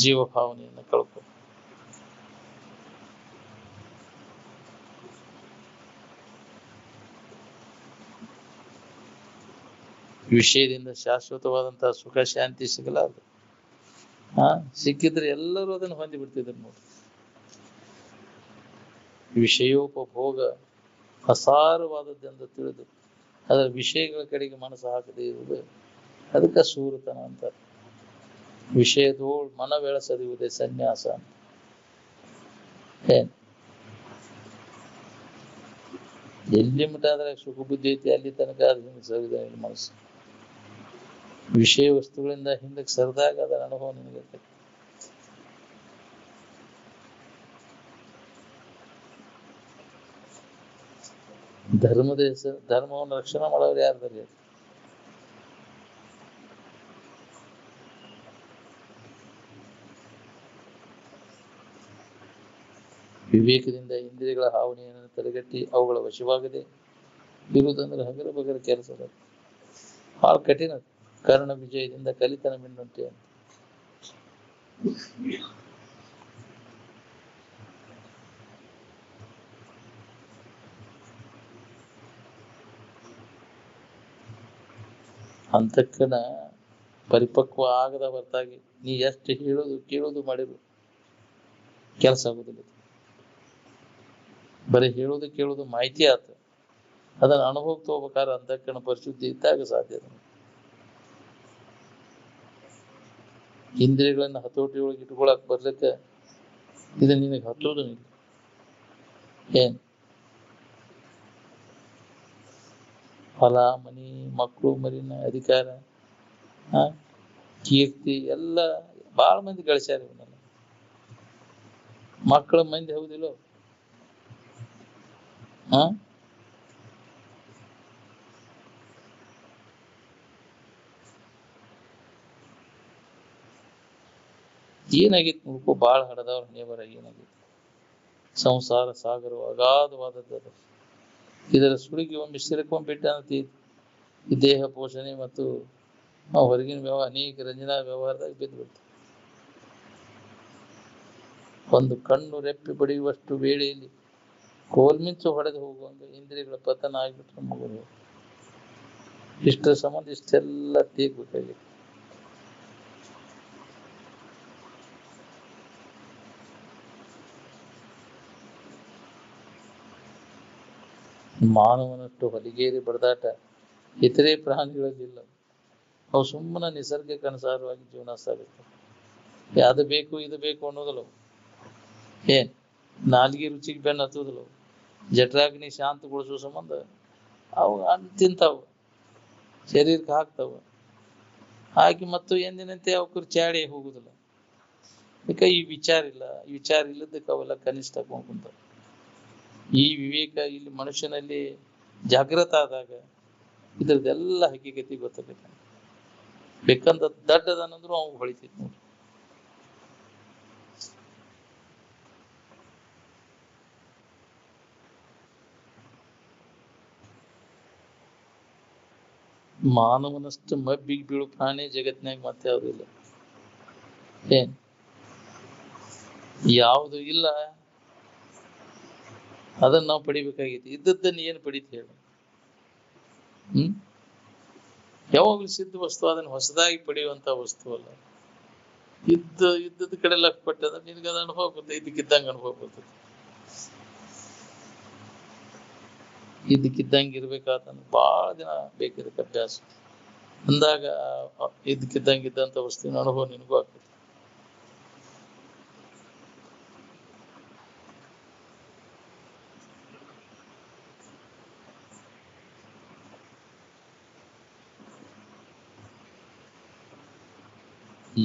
ಜೀವ ಭಾವನೆಯನ್ನು ಕಳ್ಕೊ. ವಿಷಯದಿಂದ ಶಾಶ್ವತವಾದಂತಹ ಸುಖ ಶಾಂತಿ ಸಿಗಲಾರದು. ಸಿಕ್ಕಿದ್ರೆ ಎಲ್ಲರೂ ಅದನ್ನು ಹೊಂದಿ ಬಿಡ್ತಿದ್ರು ನೋಡಿ. ವಿಷಯೋಪಭೋಗ ಅಸಾರವಾದದ್ದೆಂದು ತಿಳಿದು ಅದರ ವಿಷಯಗಳ ಕಡೆಗೆ ಮನಸ್ಸು ಹಾಕದೇ ಇರುವುದು ಅದಕ್ಕೆ ಸೂರತನ ಅಂತಾರೆ. ವಿಷಯದೋಳ್ ಮನವೆಳಸದಿರುವುದೇ ಸನ್ಯಾಸ ಅಂತ. ಏನ್ ಎಲ್ಲಿ ಮಠ ಆದ್ರೆ ಸುಖ ಬುದ್ಧಿ ಐತಿ ಅಲ್ಲಿ ತನಕ ಅದು ಹಿಂದೆ ಸರಿದ ಮನಸ್ಸು. ವಿಷಯ ವಸ್ತುಗಳಿಂದ ಹಿಂದಕ್ಕೆ ಸರಿದಾಗ ಅದರ ಅನುಭವ ನಿನಗೆ. ಧರ್ಮದ ಹೆಸರು ಧರ್ಮವನ್ನು ರಕ್ಷಣೆ ಮಾಡೋರು ಯಾರ್ದಾರಿ? ವಿವೇಕದಿಂದ ಇಂದ್ರಿಯಗಳ ಹಾವನೆಯನ್ನು ತಡೆಗಟ್ಟಿ ಅವುಗಳ ವಶವಾಗದೆ ಇರುವುದಂದ್ರೆ ಹಗರ ಬಗರ ಕೆಲಸದ ಬಹಳ ಕಠಿಣ. ಕರ್ಣ ವಿಜಯದಿಂದ ಕಲಿತನ ಮಿನ್ನುಂಟೆ ಅಂತ. ಅಂತಕ್ಕನ ಪರಿಪಕ್ವ ಆಗದ ಹೊರತಾಗಿ ನೀ ಎಷ್ಟು ಹೇಳೋದು ಕೇಳೋದು ಮಾಡಿರು ಕೆಲಸ ಆಗುದಿಲ್ಲ. ಬರೀ ಹೇಳೋದು ಕೇಳೋದು ಮಾಹಿತಿ ಆತ. ಅದನ್ನ ಅನುಭವಕ್ಕೆ ಹೋಗ್ಬೇಕಾದ್ರೆ ಅಂತಕ್ಕನ ಪರಿಶುದ್ಧಿ ಇದ್ದಾಗ ಸಾಧ್ಯ. ಇಂದ್ರಿಯಗಳನ್ನ ಹತೋಟಿಯೊಳಗೆ ಇಟ್ಕೊಳಕ್ ಬರ್ಲಿಕ್ಕೆ ಇದು ನಿನಗೆ ಹತ್ತೋದು ಇಲ್ಲ. ಏನ್ ಹೊಲ ಮನಿ ಮಕ್ಕಳು ಮರಿನ ಅಧಿಕಾರ ಕೀರ್ತಿ ಎಲ್ಲ ಬಾಳ ಮಂದಿ ಗಳಿಸ್ಯಾರ. ಇವನ್ನೆಲ್ಲ ಮಕ್ಕಳ ಮಂದಿ ಹೌದಿಲ್ಲ. ಏನಾಗಿತ್ತು ನೋಡ್ಕೋ, ಬಾಳ ಹಡದವ್ರ ನೇವರ ಏನಾಗಿತ್ತು. ಸಂಸಾರ ಸಾಗರ ಅಗಾಧವಾದದ್ದು. ಇದರ ಸುಳಿಗೆ ಒಮ್ಮೆ ಸಿಲುಕೊಂಡ್ಬಿಟ್ಟ ಅಂತ ಈ ದೇಹ ಪೋಷಣೆ ಮತ್ತು ಹೊರಗಿನ ವ್ಯವಹಾರ ಅನೇಕ ರಂಜನಾ ವ್ಯವಹಾರದಾಗ ಬಿದ್ದುಬಿಡ್ತು. ಒಂದು ಕಣ್ಣು ರೆಪ್ಪೆ ಬಡಿಯುವಷ್ಟು ವೇಳೆಯಲ್ಲಿ ಕೋಲ್ಮಿಂಚು ಹೊಡೆದು ಹೋಗುವಂತ ಇಂದ್ರಿಯಗಳ ಪತನ ಆಗ್ಬಿಟ್ರೆ ಮಗುರು. ಇಷ್ಟರ ಸಂಬಂಧ ಇಷ್ಟೆಲ್ಲ ತೀರ್ಬೇಕಾಗಿ ಮಾನವನಷ್ಟು ಹೊಲಿಗೇರಿ ಬಡದಾಟ ಇತರೆ ಪ್ರಾಣಿಗಳಲ್ಲಿಲ್ಲ. ಅವು ಸುಮ್ಮನೆ ನಿಸರ್ಗಕ್ಕೆ ಅನುಸಾರವಾಗಿ ಜೀವನ ಸಾಗುತ್ತವೆ. ಅದು ಬೇಕು ಇದು ಬೇಕು ಅನ್ನೋದಲ್ಲ. ಏನ್ ನಾಲ್ಗೆ ರುಚಿಗೆ ಬೆನ್ನು ಹತ್ತುವುದಿಲ್ಲ. ಜಠರಾಗ್ನಿ ಶಾಂತಗೊಳಿಸುವ ಸಂಬಂಧ ಅವು ತಿಂತಾವ, ಶರೀರಕ್ಕೆ ಹಾಕ್ತಾವ. ಹಾಕಿ ಮತ್ತು ಎಂದಿನಂತೆ ಅವಕ್ಕೂ ಚಾಡಿ ಹೋಗುದಿಲ್ಲ. ಯಾಕೆ ಈ ವಿಚಾರ ಇಲ್ಲ. ಈ ವಿಚಾರ ಇಲ್ಲದಕ್ಕೆ ಅವೆಲ್ಲ ಕನಿಷ್ಠ ಕುಂತ. ಈ ವಿವೇಕ ಇಲ್ಲಿ ಮನುಷ್ಯನಲ್ಲಿ ಜಾಗೃತ ಆದಾಗ ಇದ್ರದ್ದೆಲ್ಲ ಹಕ್ಕಿಗತಿ ಗೊತ್ತಾಗತ್ತೆ. ಬೇಕಂತ ದಡ್ಡದನಂದ್ರು ಅವ್ ಹೊಳಿತೈತಿ ನೋಡಿ. ಮಾನವನಷ್ಟು ಮಬ್ಬಿಗೆ ಬೀಳು ಪ್ರಾಣಿ ಜಗತ್ನಾಗ ಮತ್ತೆ ಯಾವುದು ಇಲ್ಲ. ಏನ್ ಯಾವುದು ಇಲ್ಲ ಅದನ್ನ ನಾವು ಪಡಿಬೇಕಾಗೈತಿ. ಇದ್ದದ್ದನ್ನ ಏನು ಪಡಿತ ಹೇಳ. ಯಾವಾಗ್ಲೂ ಸಿದ್ಧ ವಸ್ತು ಅದನ್ನ ಹೊಸದಾಗಿ ಪಡೆಯುವಂತ ವಸ್ತು ಅಲ್ಲ. ಇದ್ದದ ಕಡೆ ಲಕ್ ಪಟ್ಟದ ನಿನ್ಗೆ ಅದ ಅನುಭವ ಬರ್ತದೆ. ಇದಕ್ಕಿದ್ದಂಗೆ ಅನುಭವ ಬರ್ತದೆ. ಇದಕ್ಕಿದ್ದಂಗೆ ಇರ್ಬೇಕಾತಂದ್ರೆ ಬಹಳ ದಿನ ಬೇಕಿದಕ್ಕೆ ಅಭ್ಯಾಸ. ಅಂದಾಗ ಇದಕ್ಕಿದ್ದಂಗೆ ಇದ್ದಂತ ವಸ್ತುವಿನ ಅನುಭವ ನಿನಗೂ ಆಗ್ತದೆ.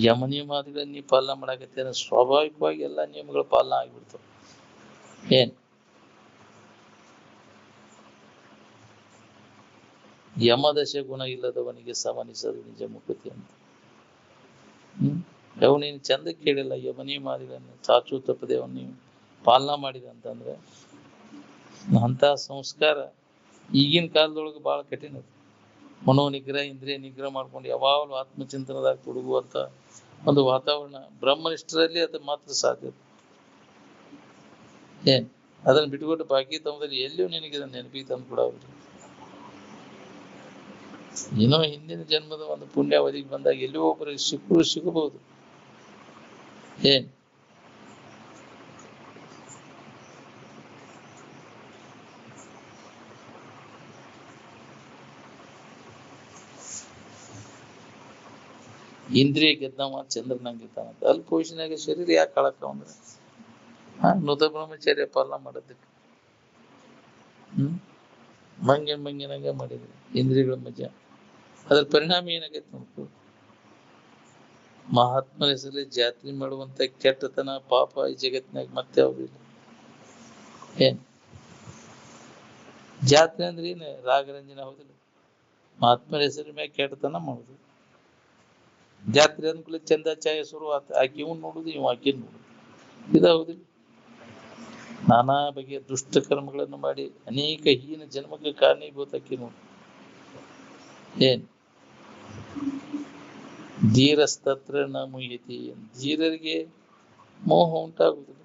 ಯಮ ನಿಯಮಾದಿಗಳನ್ನ ನೀ ಪಾಲನೆ ಮಾಡಾಕತ್ತೇನ ಸ್ವಾಭಾವಿಕವಾಗಿ ಎಲ್ಲಾ ನಿಯಮಗಳ ಪಾಲನೆ ಆಗ್ಬಿಡ್ತಾವ. ಏನ್ ಯಮದಶೆ ಗುಣ ಇಲ್ಲದವನಿಗೆ ಸಮನಿಸದು ನಿಜ ಮುಖತಿ ಅಂತ. ಯಾವ ನೀನು ಚಂದ ಕೇಳಿಲ್ಲ. ಯಮ ನಿಯಮಾದಿಗಳನ್ನ ಚಾಚು ತಪ್ಪದೆ ಅವನ್ ನೀವು ಪಾಲನಾ ಮಾಡಿದ ಅಂತಂದ್ರೆ ಅಂತ ಸಂಸ್ಕಾರ ಈಗಿನ ಕಾಲದೊಳಗೆ ಬಹಳ ಕಠಿಣ. ಮನೋ ನಿಗ್ರಹ ಇಂದ್ರಿಯ ನಿಗ್ರಹ ಮಾಡ್ಕೊಂಡು ಯಾವಾಗಲೂ ಆತ್ಮಚಿಂತನದಾಗ ತೊಡಗುವಂತ ಒಂದು ವಾತಾವರಣ ಬ್ರಹ್ಮನಿಷ್ಠರಲ್ಲಿ ಅದು ಮಾತ್ರ ಸಾಧ್ಯ. ಏನ್ ಅದನ್ನ ಬಿಟ್ಟುಕೊಟ್ಟು ಬಾಕಿ ತಮ್ಮದಲ್ಲಿ ಎಲ್ಲಿಯೂ ನಿನಗೆ ಇದನ್ನ ನೆನಪಿಗೆ ತಂದು ಕೊಡಾವ್ರಿ. ಏನೋ ಹಿಂದಿನ ಜನ್ಮದ ಒಂದು ಪುಣ್ಯಾವಧಿಗೆ ಬಂದಾಗ ಎಲ್ಲಿಯೋ ಒಬ್ಬರಿಗೆ ಸಿಗಬಹುದು. ಏನ್ ಇಂದ್ರಿಯ ಗೆದ್ದವ ಚಂದ್ರನಂಗೆ ಇರ್ತಾನಂತ. ಅಲ್ಪ ವಯಸ್ಸಿನಾಗ ಶರೀರ ಯಾಕೆ ಕಳಕ ಅಂದ್ರೆ ನೂತ ಬ್ರಹ್ಮಚರ್ಯ ಪಾಲನ ಮಾಡೋದಕ್ಕೆ. ಮಂಗಿನಂಗ ಮಾಡಿದ್ರಿ ಇಂದ್ರಿಯಗಳ ಮಧ್ಯ. ಅದ್ರ ಪರಿಣಾಮ ಏನಾಗೈತೆ ನೋಡ್ಕೊ. ಮಹಾತ್ಮರ ಹೆಸರಲ್ಲಿ ಜಾತ್ರೆ ಮಾಡುವಂತ ಕೆಟ್ಟತನ ಪಾಪ ಈ ಜಗತ್ತಿನಾಗ ಮತ್ತೆ ಅವ್ರಿಲ್ಲ. ಏನ್ ಜಾತ್ರೆ ಅಂದ್ರೆ ಏನ್ ರಾಗರಂಜನ ಹೌದಿಲ್ಲ. ಮಹಾತ್ಮರ ಹೆಸರಿನ ಮ್ಯಾಗ ಕೆಟ್ಟತನ ಮಾಡುದು. ಜಾತ್ರೆ ಅಂದ್ಕೂಲ ಚಂದ ಚಾಯ ಶುರುವಾತ. ಆಕಿ ಇವನ್ ನೋಡುದು, ಇವ್ ಆಕಿನ್ ನೋಡುದು. ಇದಾವುದಿಲ್ಲ. ನಾನಾ ಬಗೆಯ ದುಷ್ಟ ಕರ್ಮಗಳನ್ನು ಮಾಡಿ ಅನೇಕ ಹೀನ ಜನ್ಮಕ್ಕೆ ಕಾರಣೀಭೂತ ಆಕಿ ನೋಡು. ಏನ್ ಧೀರಸ್ತತ್ರ ನ ಮುಹ್ಯತಿ. ಧೀರರಿಗೆ ಮೋಹ ಉಂಟಾಗುವುದಿಲ್ಲ.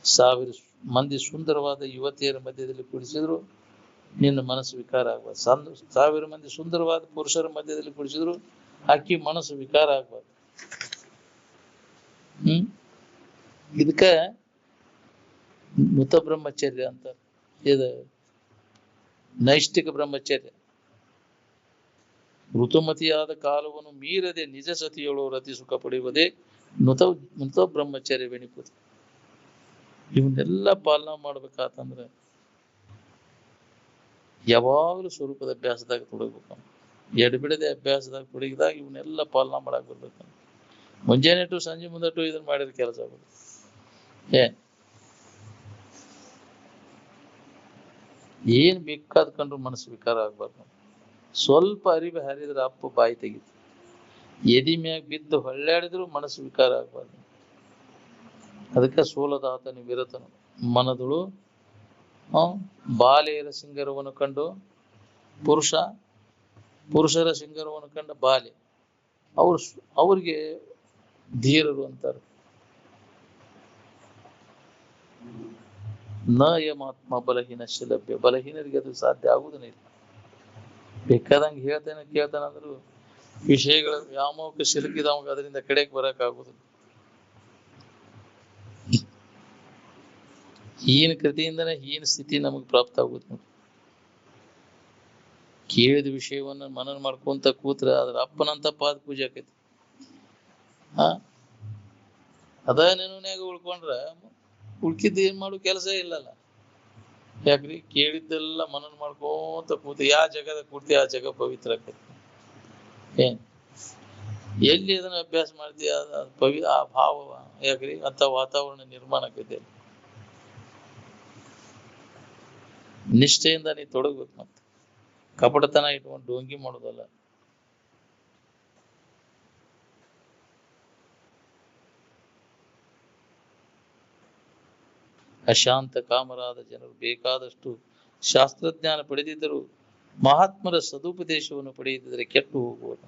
ಸಾವಿರ ಮಂದಿ ಸುಂದರವಾದ ಯುವತಿಯರ ಮಧ್ಯದಲ್ಲಿ ಕುಡಿಸಿದ್ರು ನಿನ್ನ ಮನಸ್ಸು ವಿಕಾರ ಆಗ್ಬಾರ್ದು. 1000 ಮಂದಿ ಸುಂದರವಾದ ಪುರುಷರ ಮಧ್ಯದಲ್ಲಿ ಕುಡಿಸಿದ್ರು ಆಕಿ ಮನಸ್ಸು ವಿಕಾರ ಆಗ್ಬಾರ್ದು. ಇದಕ್ಕ ಮೃತ ಬ್ರಹ್ಮಚರ್ಯ ಅಂತ. ಇದು ನೈಷ್ಠಿಕ ಬ್ರಹ್ಮಚರ್ಯ. ಋತುಮತಿಯಾದ ಕಾಲವನ್ನು ಮೀರದೆ ನಿಜ ಸತಿಯಳು ರತಿ ಸುಖ ಪಡೆಯುವುದೇ ಮೃತ ಬ್ರಹ್ಮಚರ್ಯವೆನಿಪುದು. ಇವನ್ನೆಲ್ಲ ಪಾಲನಾ ಮಾಡ್ಬೇಕಾತಂದ್ರೆ ಯಾವಾಗಲೂ ಸ್ವರೂಪದ ಅಭ್ಯಾಸದಾಗ ತೊಡಗಬೇಕು. ಎಡಬಿಡದೆ ಅಭ್ಯಾಸದಾಗ ತೊಡಗಿದಾಗ ಇವನ್ನೆಲ್ಲ ಪಾಲನಾ ಮಾಡಕ್ ಬರ್ಬೇಕು. ಮುಂಜಾನೆ ಟು ಸಂಜೆ ಮುಂದಟ್ಟು ಇದನ್ನ ಮಾಡಿದ್ರೆ ಕೆಲಸ ಆಗೋದು. ಏನ್ ಬೇಕಾದ್ ಕಂಡ್ರು ಮನಸ್ಸು ವಿಕಾರ ಆಗ್ಬಾರ್ದು. ಸ್ವಲ್ಪ ಅರಿವು ಹರಿದ್ರೆ ಅಪ್ಪ ಬಾಯಿ ತೆಗಿತು. ಎದಿ ಮ್ಯಾಗ ಬಿದ್ದು ಹೊಳ್ಳಾಡಿದ್ರು ಮನಸ್ಸು ವಿಕಾರ ಆಗ್ಬಾರ್ದು. ಅದಕ್ಕೆ ಸೋಲದಾತನು ವಿರತನು ಮನದುಳು ಬಾಲೆಯರ ಸಿಂಗರವನ್ನು ಕಂಡು ಪುರುಷರ ಸಿಂಗರವನ್ನು ಕಂಡ ಬಾಲೆ ಅವ್ರಿಗೆ ಧೀರರು ಅಂತಾರೆ. ನ ಯಮಾತ್ಮ ಬಲಹೀನಶ್ಚ ಲಭ್ಯ, ಬಲಹೀನರಿಗೆ ಅದು ಸಾಧ್ಯ ಆಗುವುದನ್ನ ಇಲ್ಲ. ಬೇಕಾದಂಗೆ ಹೇಳ್ತೇನೆ ಕೇಳ್ತಾನ ಅಂದ್ರು ವಿಷಯಗಳ ವ್ಯಾಮೋಹಕ್ಕೆ ಸಿಲುಕಿದವಾಗ ಅದರಿಂದ ಕಡೆಗೆ ಬರಕ್ ಆಗುದಿಲ್ಲ. ಹೀನ ಕೃತಿಯಿಂದನೇ ಹೀನ ಸ್ಥಿತಿ ನಮಗೆ ಪ್ರಾಪ್ತ ಆಗುತ್ತೆ ನೋಡಿ. ಕೇಳಿದ ವಿಷಯವನ್ನ ಮನನ ಮಾಡ್ಕೊಂತ ಕೂತ್ರ ಅದ್ರ ಅಪ್ಪನಂತ ಪಾದ ಪೂಜೆ ಆಕೈತಿ. ಅದ ನೆನನ್ಯಾಗ ಉಳ್ಕೊಂಡ್ರ ಉಳ್ಕಿದ್ದು ಏನ್ ಮಾಡೋ ಕೆಲಸ ಇಲ್ಲಲ್ಲ. ಯಾಕ್ರಿ ಕೇಳಿದ್ದೆಲ್ಲ ಮನನ ಮಾಡ್ಕೊಂತ ಕೂತ ಯಾವ ಜಗದ ಕೂರ್ತಿ ಆ ಜಗ ಪವಿತ್ರ ಆಕೈತಿ. ಏನ್ ಎಲ್ಲಿ ಅದನ್ನ ಅಭ್ಯಾಸ ಮಾಡ್ತೀವಿ ಆ ಭಾವ ಯಾಕ್ರಿ ಅಂತ ವಾತಾವರಣ ನಿರ್ಮಾಣ ಆಕೈತಿ. ನಿಷ್ಠೆಯಿಂದ ನೀ ತೊಡಗ್ಬೇಕು. ಮತ್ತೆ ಕಪಟತನ ಇಟ್ಕೊಂಡು ಡೋಂಗಿ ಮಾಡೋದಲ್ಲ. ಅಶಾಂತ ಕಾಮರಾದ ಜನರು ಬೇಕಾದಷ್ಟು ಶಾಸ್ತ್ರಜ್ಞಾನ ಪಡೆದಿದ್ದರು ಮಹಾತ್ಮರ ಸದುಪದೇಶವನ್ನು ಪಡೆಯದಿದ್ದರೆ ಕೆಟ್ಟು ಹೋಗುವುದು.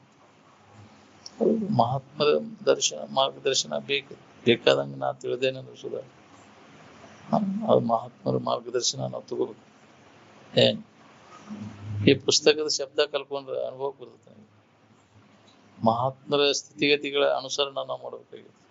ಮಹಾತ್ಮರ ಮಾರ್ಗದರ್ಶನ ಬೇಕಾದಂಗೆ ನಾ ತಿಳಿದೇನೆ ಅನಿಸುದ. ಅದು ಮಹಾತ್ಮರ ಮಾರ್ಗದರ್ಶನ ನಾವು ತಗೋಬೇಕು. ಈ ಪುಸ್ತಕದ ಶಬ್ದ ಕಲ್ಕೊಂಡ್ರೆ ಅನುಭವ ಬರ್ತದೆ. ಮಹಾತ್ಮರ ಸ್ಥಿತಿಗತಿಗಳ ಅನುಸರಣ ನಾವು ಮಾಡ್ಬೇಕಾಗಿತ್ತು.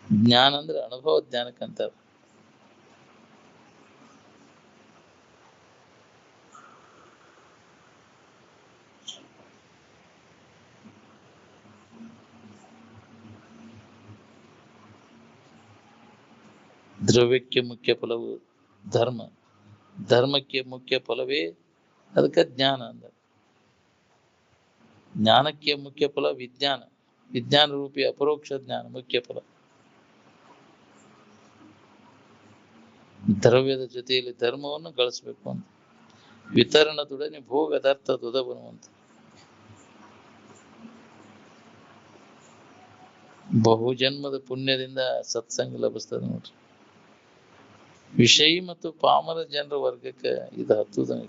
ಜ್ಞಾನ ಅಂದ್ರೆ ಅನುಭವ ಜ್ಞಾನಕ್ಕಂತಾರೆ. ದ್ರವ್ಯಕ್ಕೆ ಮುಖ್ಯ ಫಲವು ಧರ್ಮಕ್ಕೆ ಮುಖ್ಯ ಫಲವೇ ಅದಕ್ಕೆ ಜ್ಞಾನ ಅಂದ್ರೆ. ಜ್ಞಾನಕ್ಕೆ ಮುಖ್ಯ ಫಲ ವಿಜ್ಞಾನ ರೂಪಿ ಅಪರೋಕ್ಷ ಜ್ಞಾನ ಮುಖ್ಯ ಫಲ. ದ್ರವ್ಯದ ಜೊತೆಯಲ್ಲಿ ಧರ್ಮವನ್ನು ಗಳಿಸ್ಬೇಕು ಅಂತ. ವಿತರಣದೊಡನೆ ಭೋಗದಾರ್ಥ ದುದಬನುವಂತ. ಬಹುಜನ್ಮದ ಪುಣ್ಯದಿಂದ ಸತ್ಸಂಗ ಲಭಿಸ್ತದೆ ನೋಡ್ರಿ. ವಿಷಯಿ ಮತ್ತು ಪಾಮರ ಜನರ ವರ್ಗಕ್ಕೆ ಇದು ಹತ್ತುವುದಿಲ್ಲ.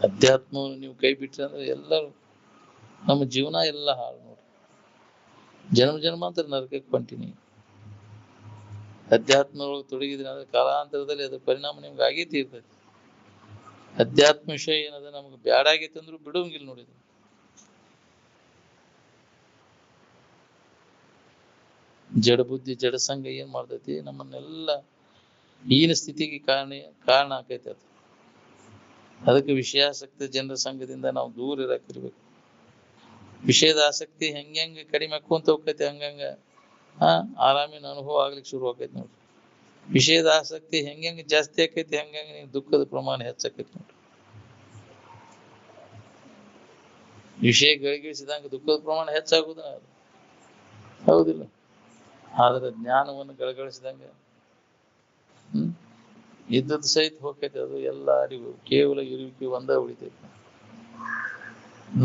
ಅಧ್ಯಾತ್ಮವನ್ನು ನೀವು ಕೈ ಬಿಟ್ರಿ ಅಂದ್ರೆ ಎಲ್ಲರೂ ನಮ್ಮ ಜೀವನ ಎಲ್ಲ ಹಾಳು ನೋಡ್ರಿ. ಜನ್ಮಾಂತರ ನರಕಕ್ಕೆ ಕೊಂಟಿನಿ. ಅಧ್ಯಾತ್ಮದೊಳಗೆ ತೊಡಗಿದ್ರಿ ಅಂದ್ರೆ ಕಾಲಾಂತರದಲ್ಲಿ ಅದ್ರ ಪರಿಣಾಮ ನಿಮ್ಗೆ ಆಗೈತಿ ಇರ್ತೈತಿ. ಅಧ್ಯಾತ್ಮ ವಿಷಯ ಏನದ ನಮ್ಗೆ ಬ್ಯಾಡಾಗೈತಿ ಅಂದ್ರು ಬಿಡುವಂಗಿಲ್ಲ ನೋಡಿದ್ರು. ಜಡ ಬುದ್ಧಿ ಜಡ ಸಂಘ ಏನ್ ಮಾಡ್ತೈತಿ ನಮ್ಮನ್ನೆಲ್ಲ ಈನ ಸ್ಥಿತಿಗೆ ಕಾರಣ ಆಕೈತಿ. ಅದು ಅದಕ್ಕೆ ವಿಷಯಾಸಕ್ತಿ ಜನರ ಸಂಘದಿಂದ ನಾವು ದೂರ ಇರಾಕಿರ್ಬೇಕು. ವಿಷಯದ ಆಸಕ್ತಿ ಹೆಂಗೆ ಕಡಿಮೆ ಆಕ್ಕೊಂತ ಹೋಗ್ತೈತಿ ಹಂಗಂಗ ಆರಾಮಿನ ಅನುಭವ ಆಗ್ಲಿಕ್ಕೆ ಶುರು ಆಕೈತಿ ನೋಡ್ರಿ. ವಿಷಯದ ಆಸಕ್ತಿ ಹೆಂಗೆ ಜಾಸ್ತಿ ಆಕೈತಿ ಹಂಗಂಗೆ ನಿಮ್ಗೆ ದುಃಖದ ಪ್ರಮಾಣ ಹೆಚ್ಚಾಕೈತಿ ನೋಡ್ರಿ. ವಿಷಯ ಗಳಿಸಿದಂಗ ದುಃಖದ ಪ್ರಮಾಣ ಹೆಚ್ಚಾಗುದ ಹೌದಿಲ್ಲ. ಆದ್ರೆ ಜ್ಞಾನವನ್ನು ಗಳಗಳಿಸಿದಂಗ ಇದ್ದದ್ದು ಸಹಿತ ಹೋಗ್ತೈತಿ. ಅದು ಎಲ್ಲ ಅರಿವು ಕೇವಲ ಇರುವಿಕೆ ಒಂದ ಉಳಿತೈತಿ.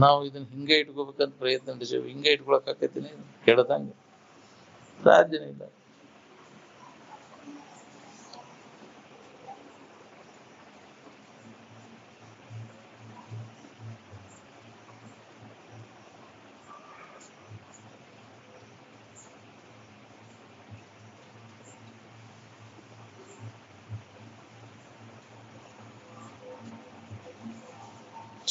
ನಾವು ಇದನ್ನ ಹಿಂಗೆ ಇಟ್ಕೋಬೇಕಂತ ಪ್ರಯತ್ನ ನಡೆಸೇವಿ. ಹಿಂಗೆ ಇಟ್ಕೊಳಕ್ ಆಕೈತಿನಿ ಕೆಡದಂಗ ಸಾಧ್ಯನೇ ಇಲ್ಲ.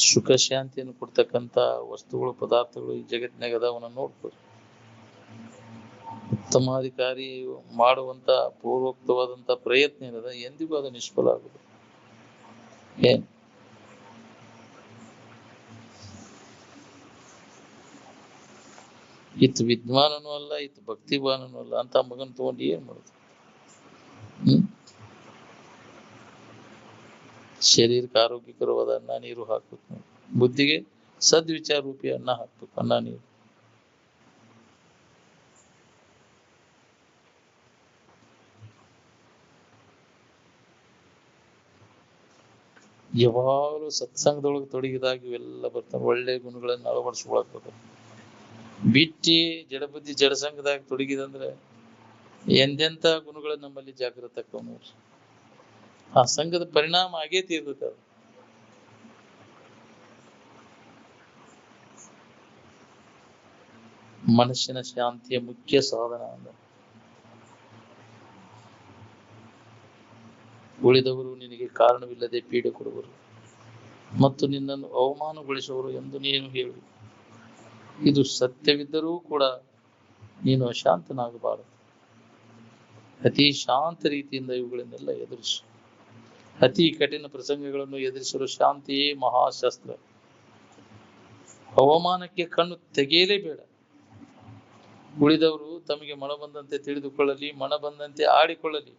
ಸುಖ ಶಾಂತಿಯನ್ನು ಕೊಡ್ತಕ್ಕಂತ ವಸ್ತುಗಳು ಪದಾರ್ಥಗಳು ಈ ಜಗತ್ತಿನಾಗ ಅದಾವನ್ನ ನೋಡ್ಬೋದು. ಉತ್ತಮಾಧಿಕಾರಿ ಮಾಡುವಂತ ಪೂರ್ವೋಕ್ತವಾದಂತ ಪ್ರಯತ್ನ ಏನದ ಎಂದಿಗೂ ಅದು ನಿಷ್ಫಲ ಆಗುದು. ಇತ್ತು ವಿದ್ವಾನನೂ ಅಲ್ಲ, ಇತ್ತು ಭಕ್ತಿವಾನನೂ ಅಲ್ಲ ಅಂತ ಮಗನ್ ತಗೊಂಡು ಏನ್ ಮಾಡುದು? ಶರೀರಕ್ಕೆ ಆರೋಗ್ಯಕರವಾದ ಅನ್ನ ನೀರು ಹಾಕ್ಬೇಕು. ಬುದ್ಧಿಗೆ ಸದ್ವಿಚಾರ ರೂಪಿ ಅನ್ನ ಹಾಕ್ಬೇಕು, ಅನ್ನ ನೀರು. ಯಾವಾಗಲೂ ಸತ್ಸಂಗದೊಳಗೆ ತೊಡಗಿದಾಗ ಇವೆಲ್ಲ ಬರ್ತಾವೆ, ಒಳ್ಳೆ ಗುಣಗಳನ್ನು ಅಳವಡಿಸ್ಕೊಳಕ್. ಬಿಟ್ಟಿ ಜಡಬುದ್ಧಿ ಜಡಸಂಗದಾಗ ತೊಡಗಿದಂದ್ರೆ ಎಂದೆಂತ ಗುಣಗಳು ನಮ್ಮಲ್ಲಿ ಜಾಗೃತ ಆಕ್ಕವ ನೋಡ್ರಿ. ಆ ಸಂಘದ ಪರಿಣಾಮ ಆಗೇ ತೀರ್ತದೆ. ಅದು ಮನಸ್ಸಿನ ಶಾಂತಿಯ ಮುಖ್ಯ ಸಾಧನ ಅಂದ. ಉಳಿದವರು ನಿನಗೆ ಕಾರಣವಿಲ್ಲದೆ ಪೀಡೆ ಕೊಡುವರು ಮತ್ತು ನಿನ್ನನ್ನು ಅವಮಾನಗೊಳಿಸುವರು ಎಂದು ನೀನು ಹೇಳು. ಇದು ಸತ್ಯವಿದ್ದರೂ ಕೂಡ ನೀನು ಅಶಾಂತನಾಗಬಾರದು. ಅತಿ ಶಾಂತ ರೀತಿಯಿಂದ ಇವುಗಳನ್ನೆಲ್ಲ ಎದುರಿಸು. ಅತಿ ಕಠಿಣ ಪ್ರಸಂಗಗಳನ್ನು ಎದುರಿಸಲು ಶಾಂತಿಯೇ ಮಹಾಶಸ್ತ್ರ. ಅವಮಾನಕ್ಕೆ ಕಣ್ಣು ತೆಗೆಯಲೇಬೇಡ. ಉಳಿದವರು ತಮಗೆ ಮನ ಬಂದಂತೆ ತಿಳಿದುಕೊಳ್ಳಲಿ, ಮನ ಬಂದಂತೆ ಆಡಿಕೊಳ್ಳಲಿ.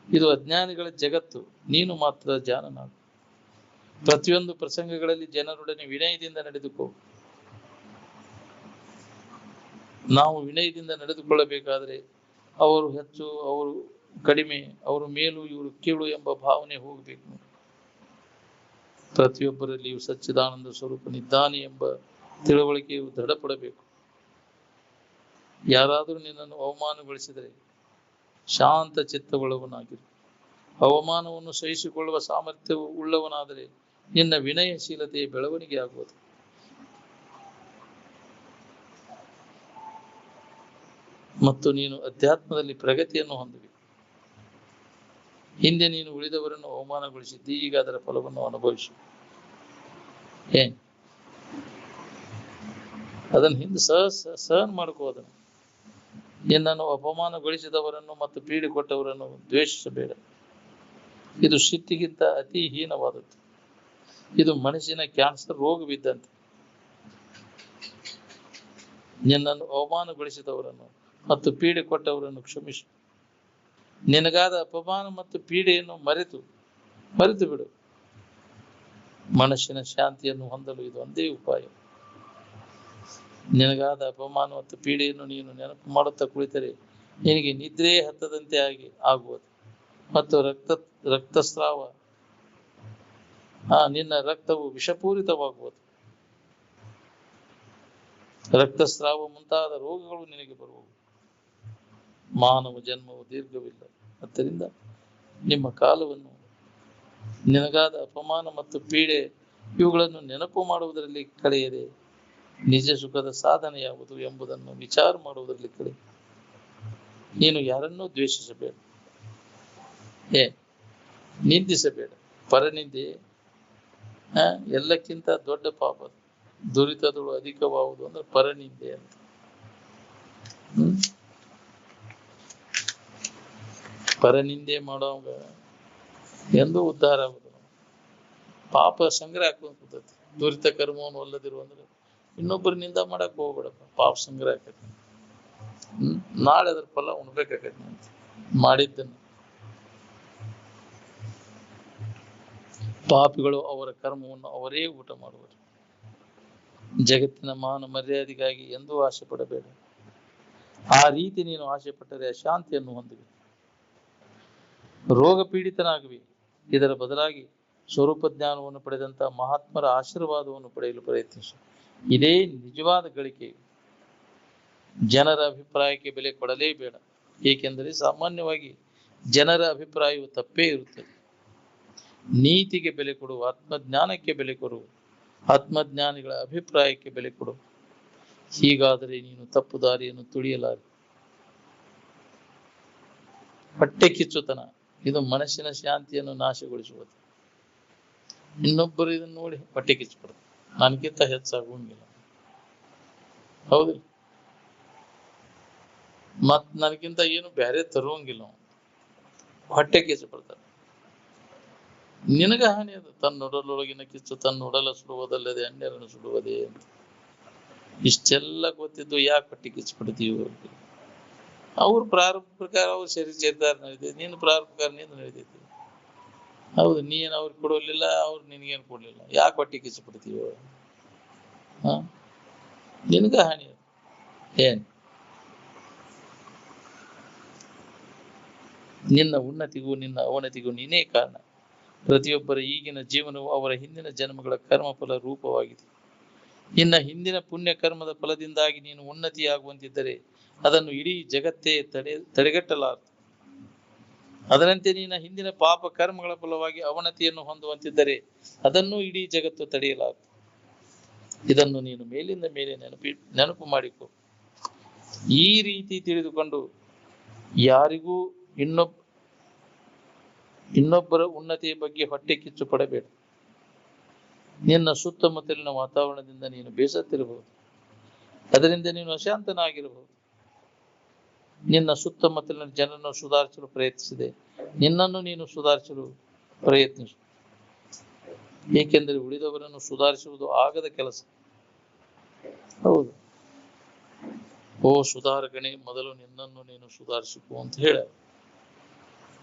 ಇದು ಅಜ್ಞಾನಿಗಳ ಜಗತ್ತು. ನೀನು ಮಾತ್ರ ಜಾಣನಾಗು. ಪ್ರತಿಯೊಂದು ಪ್ರಸಂಗಗಳಲ್ಲಿ ಜನರೊಡನೆ ವಿನಯದಿಂದ ನಡೆದುಕೋ. ನಾವು ವಿನಯದಿಂದ ನಡೆದುಕೊಳ್ಳಬೇಕಾದರೆ ಅವರು ಹೆಚ್ಚು, ಅವರು ಕಡಿಮೆ, ಅವರು ಮೇಲು, ಇವರು ಕೀಳು ಎಂಬ ಭಾವನೆ ಹೋಗಬೇಕು. ಪ್ರತಿಯೊಬ್ಬರಲ್ಲಿಯೂ ಸಚ್ಚಿದಾನಂದ ಸ್ವರೂಪನಿದ್ದಾನೆ ಎಂಬ ತಿಳುವಳಿಕೆಯು ದೃಢಪಡಬೇಕು. ಯಾರಾದರೂ ನಿನ್ನನ್ನು ಅವಮಾನಗೊಳಿಸಿದರೆ ಶಾಂತ ಚಿತ್ತವುಳ್ಳವನಾಗಿರು. ಅವಮಾನವನ್ನು ಸಹಿಸಿಕೊಳ್ಳುವ ಸಾಮರ್ಥ್ಯವು ಉಳ್ಳವನಾದರೆ ನಿನ್ನ ವಿನಯಶೀಲತೆಯ ಬೆಳವಣಿಗೆ ಆಗುವುದು. ಮತ್ತು ನೀನು ಅಧ್ಯಾತ್ಮದಲ್ಲಿ ಪ್ರಗತಿಯನ್ನು ಹೊಂದಬೇಕು. ಹಿಂದೆ ನೀನು ಉಳಿದವರನ್ನು ಅವಮಾನಗೊಳಿಸಿದ್ದಿ, ಈಗ ಅದರ ಫಲವನ್ನು ಅನುಭವಿಸು. ಅದನ್ನು ಹಿಂದೆ ಸಹನ ಮಾಡ್ಕೋದನ್ನು. ನಿನ್ನನ್ನು ಅಪಮಾನಗೊಳಿಸಿದವರನ್ನು ಮತ್ತು ಪೀಡೆ ಕೊಟ್ಟವರನ್ನು ದ್ವೇಷಿಸಬೇಡ. ಇದು ಶಿತ್ತಿಗಿಂತ ಅತಿ ಹೀನವಾದದ್ದು. ಇದು ಮನಸ್ಸಿನ ಕ್ಯಾನ್ಸರ್ ರೋಗವಿದ್ದಂತೆ. ನಿನ್ನನ್ನು ಅವಮಾನಗೊಳಿಸಿದವರನ್ನು ಮತ್ತು ಪೀಡೆ ಕೊಟ್ಟವರನ್ನು ಕ್ಷಮಿಸು. ನಿನಗಾದ ಅಪಮಾನ ಮತ್ತು ಪೀಡೆಯನ್ನು ಮರೆತು ಬಿಡು. ಮನಸ್ಸಿನ ಶಾಂತಿಯನ್ನು ಹೊಂದಲು ಇದು ಒಂದೇ ಉಪಾಯ. ನಿನಗಾದ ಅಪಮಾನ ಮತ್ತು ಪೀಡೆಯನ್ನು ನೀನು ನೆನಪು ಮಾಡುತ್ತಾ ಕುಳಿತರೆ ನಿನಗೆ ನಿದ್ರೆ ಹತ್ತದಂತೆ ಆಗುವುದು ಮತ್ತು ರಕ್ತಸ್ರಾವ, ನಿನ್ನ ರಕ್ತವು ವಿಷಪೂರಿತವಾಗುವುದು. ರಕ್ತಸ್ರಾವ ಮುಂತಾದ ರೋಗಗಳು ನಿನಗೆ ಬರುವವು. ಮಾನವ ಜನ್ಮವು ದೀರ್ಘವಿಲ್ಲ. ಆದ್ದರಿಂದ ನಿಮ್ಮ ಕಾಲವನ್ನು ನಿನಗಾದ ಅಪಮಾನ ಮತ್ತು ಪೀಡೆ ಇವುಗಳನ್ನು ನೆನಪು ಮಾಡುವುದರಲ್ಲಿ ಕಳೆಯದೆ ನಿಜ ಸುಖದ ಸಾಧನೆ ಯಾವುದು ಎಂಬುದನ್ನು ವಿಚಾರ ಮಾಡುವುದರಲ್ಲಿ ಕಳೆ. ನೀನು ಯಾರನ್ನೂ ದ್ವೇಷಿಸಬೇಡ, ನಿಂದಿಸಬೇಡ. ಪರನಿಂದೆ ಎಲ್ಲಕ್ಕಿಂತ ದೊಡ್ಡ ಪಾಪ. ದುರಿತದಳು ಅಧಿಕವಾಗುವುದು ಅಂದ್ರೆ ಪರನಿಂದೆ ಅಂತ. ಪರನಿಂದೆ ಮಾಡುವಾಗ ಎಂದೂ ಉದ್ಧಾರ ಆಗುದು. ಪಾಪ ಸಂಗ್ರಹ ಹಾಕುವಂಥದ್ದು. ದುರಿತ ಕರ್ಮವನ್ನು ಒಲ್ಲದಿರು ಅಂದ್ರೆ ಇನ್ನೊಬ್ಬರ ನಿಂದ ಮಾಡಕ್ ಹೋಗ್ಬೇಡಪ್ಪ. ಪಾಪ ಸಂಗ್ರಹ ಆಕತಿ. ನಾಳೆ ಅದ್ರ ಫಲ ಉಣ್ಬೇಕಾಕತಿ ಅಂತ ಮಾಡಿದ್ದನ್ನು. ಪಾಪಿಗಳು ಅವರ ಕರ್ಮವನ್ನು ಅವರೇ ಊಟ ಮಾಡುವರು. ಜಗತ್ತಿನ ಮಾನ ಮರ್ಯಾದೆಗಾಗಿ ಎಂದೂ ಆಸೆ ಪಡಬೇಡ. ಆ ರೀತಿ ನೀನು ಆಸೆ ಪಟ್ಟರೆ ಅಶಾಂತಿಯನ್ನು ಹೊಂದುವೆ, ರೋಗ ಪೀಡಿತನಾಗುವೆ. ಇದರ ಬದಲಾಗಿ ಸ್ವರೂಪ ಜ್ಞಾನವನ್ನು ಪಡೆದಂತ ಮಹಾತ್ಮರ ಆಶೀರ್ವಾದವನ್ನು ಪಡೆಯಲು ಪ್ರಯತ್ನಿಸು. ಇದೇ ನಿಜವಾದ ಗಳಿಕೆ. ಜನರ ಅಭಿಪ್ರಾಯಕ್ಕೆ ಬೆಲೆ ಕೊಡಲೇಬೇಡ. ಏಕೆಂದರೆ ಸಾಮಾನ್ಯವಾಗಿ ಜನರ ಅಭಿಪ್ರಾಯವು ತಪ್ಪೇ ಇರುತ್ತದೆ. ನೀತಿಗೆ ಬೆಲೆ ಕೊಡು, ಆತ್ಮಜ್ಞಾನಕ್ಕೆ ಬೆಲೆ ಕೊಡು, ಆತ್ಮಜ್ಞಾನಿಗಳ ಅಭಿಪ್ರಾಯಕ್ಕೆ ಬೆಲೆ ಕೊಡು. ಹೀಗಾದರೆ ನೀನು ತಪ್ಪು ದಾರಿಯನ್ನು ತುಳಿಯಲಾರೆ. ಹೊಟ್ಟೆ ಕಿಚ್ಚುತನ ಇದು ಮನಸ್ಸಿನ ಶಾಂತಿಯನ್ನು ನಾಶಗೊಳಿಸುವುದು. ಇನ್ನೊಬ್ಬರು ಇದನ್ನು ನೋಡಿ ಹೊಟ್ಟೆ ಕಿಚ್ಚುಪಡುತ್ತೆ. ನನಗಿಂತ ಹೆಚ್ಚಾಗುವಂಗಿಲ್ಲ, ಹೌದಿಲ್ಲ? ಮತ್ ನನಗಿಂತ ಏನು ಬೇರೆ ತರುವಂಗಿಲ್ಲ. ಹೊಟ್ಟೆ ಕಿಚ್ಚು ಪಡ್ತಾರೆ. ನಿನಗ ಹಾನಿ ಅದು. ತನ್ನೊಡಲೊಳಗಿನ ಕಿಚ್ಚು ತನ್ನೊಡಲ ಸುಡುವುದಲ್ಲದೆ ಅನ್ಯರನ್ನು ಸುಡುವುದೇ ಅಂತ. ಇಷ್ಟೆಲ್ಲ ಗೊತ್ತಿದ್ದು ಯಾಕೆ ಹೊಟ್ಟೆ ಕಿಚ್ಚು ಪಡ್ತೀವಿ? ಅವ್ರ ಪ್ರಾರಂಭ ಪ್ರಕಾರ ಅವ್ರು ಸೇರಿದಾರ ನಡೀತೈತಿ, ನಿನ್ನ ಪ್ರಾರಂಭ ಪ್ರಕಾರ ನಿಂದ ನಡೀತೈತಿ. ಹೌದು, ನೀನ್ ಅವ್ರಿಗೆ ಕೊಡಲಿಲ್ಲ, ಅವ್ರು ನಿನ್ಗೇನು ಕೊಡ್ಲಿಲ್ಲ. ಯಾಕೆ ಹೊಟ್ಟೆ ಕಿಚ್ಚು ಪಡ್ತೀವಿ? ನಿನಗ ಹಾನಿ ಅದು. ಏನ್ ನಿನ್ನ ಉನ್ನತಿಗೂ ನಿನ್ನ ಅವನತಿಗೂ ನೀನೇ ಕಾರಣ. ಪ್ರತಿಯೊಬ್ಬರ ಈಗಿನ ಜೀವನವು ಅವರ ಹಿಂದಿನ ಜನ್ಮಗಳ ಕರ್ಮಫಲ ರೂಪವಾಗಿದೆ. ನಿನ್ನ ಹಿಂದಿನ ಪುಣ್ಯ ಕರ್ಮದ ಫಲದಿಂದಾಗಿ ನೀನು ಉನ್ನತಿಯಾಗುವಂತಿದ್ದರೆ ಅದನ್ನು ಇಡೀ ಜಗತ್ತೇ ತಡೆಗಟ್ಟಲಾರದು. ಅದರಂತೆ ನಿನ್ನ ಹಿಂದಿನ ಪಾಪ ಕರ್ಮಗಳ ಫಲವಾಗಿ ಅವನತಿಯನ್ನು ಹೊಂದುವಂತಿದ್ದರೆ ಅದನ್ನು ಇಡೀ ಜಗತ್ತು ತಡೆಯಲಾರದು. ಇದನ್ನು ನೀನು ಮೇಲಿಂದ ಮೇಲೆ ನೆನಪು ಮಾಡಿಕೊ. ಈ ರೀತಿ ತಿಳಿದುಕೊಂಡು ಯಾರಿಗೂ ಇನ್ನೊಬ್ಬರ ಉನ್ನತಿಯ ಬಗ್ಗೆ ಹೊಟ್ಟೆ ಕಿಚ್ಚು ಪಡಬೇಡ. ನಿನ್ನ ಸುತ್ತಮುತ್ತಲಿನ ವಾತಾವರಣದಿಂದ ನೀನು ಬೇಸತ್ತಿರಬಹುದು, ಅದರಿಂದ ನೀನು ಅಶಾಂತನಾಗಿರಬಹುದು. ನಿನ್ನ ಸುತ್ತಮುತ್ತಲಿನ ಜನರನ್ನು ಸುಧಾರಿಸಲು ಪ್ರಯತ್ನಿಸಿದೆ, ನಿನ್ನನ್ನು ನೀನು ಸುಧಾರಿಸಲು ಪ್ರಯತ್ನಿಸು. ಏಕೆಂದರೆ ಉಳಿದವರನ್ನು ಸುಧಾರಿಸುವುದು ಆಗದ ಕೆಲಸ. ಹೌದು, ಓ ಸುಧಾರಕನೇ, ಮೊದಲು ನಿನ್ನನ್ನು ನೀನು ಸುಧಾರಿಸಿಕೊ ಅಂತ ಹೇಳ.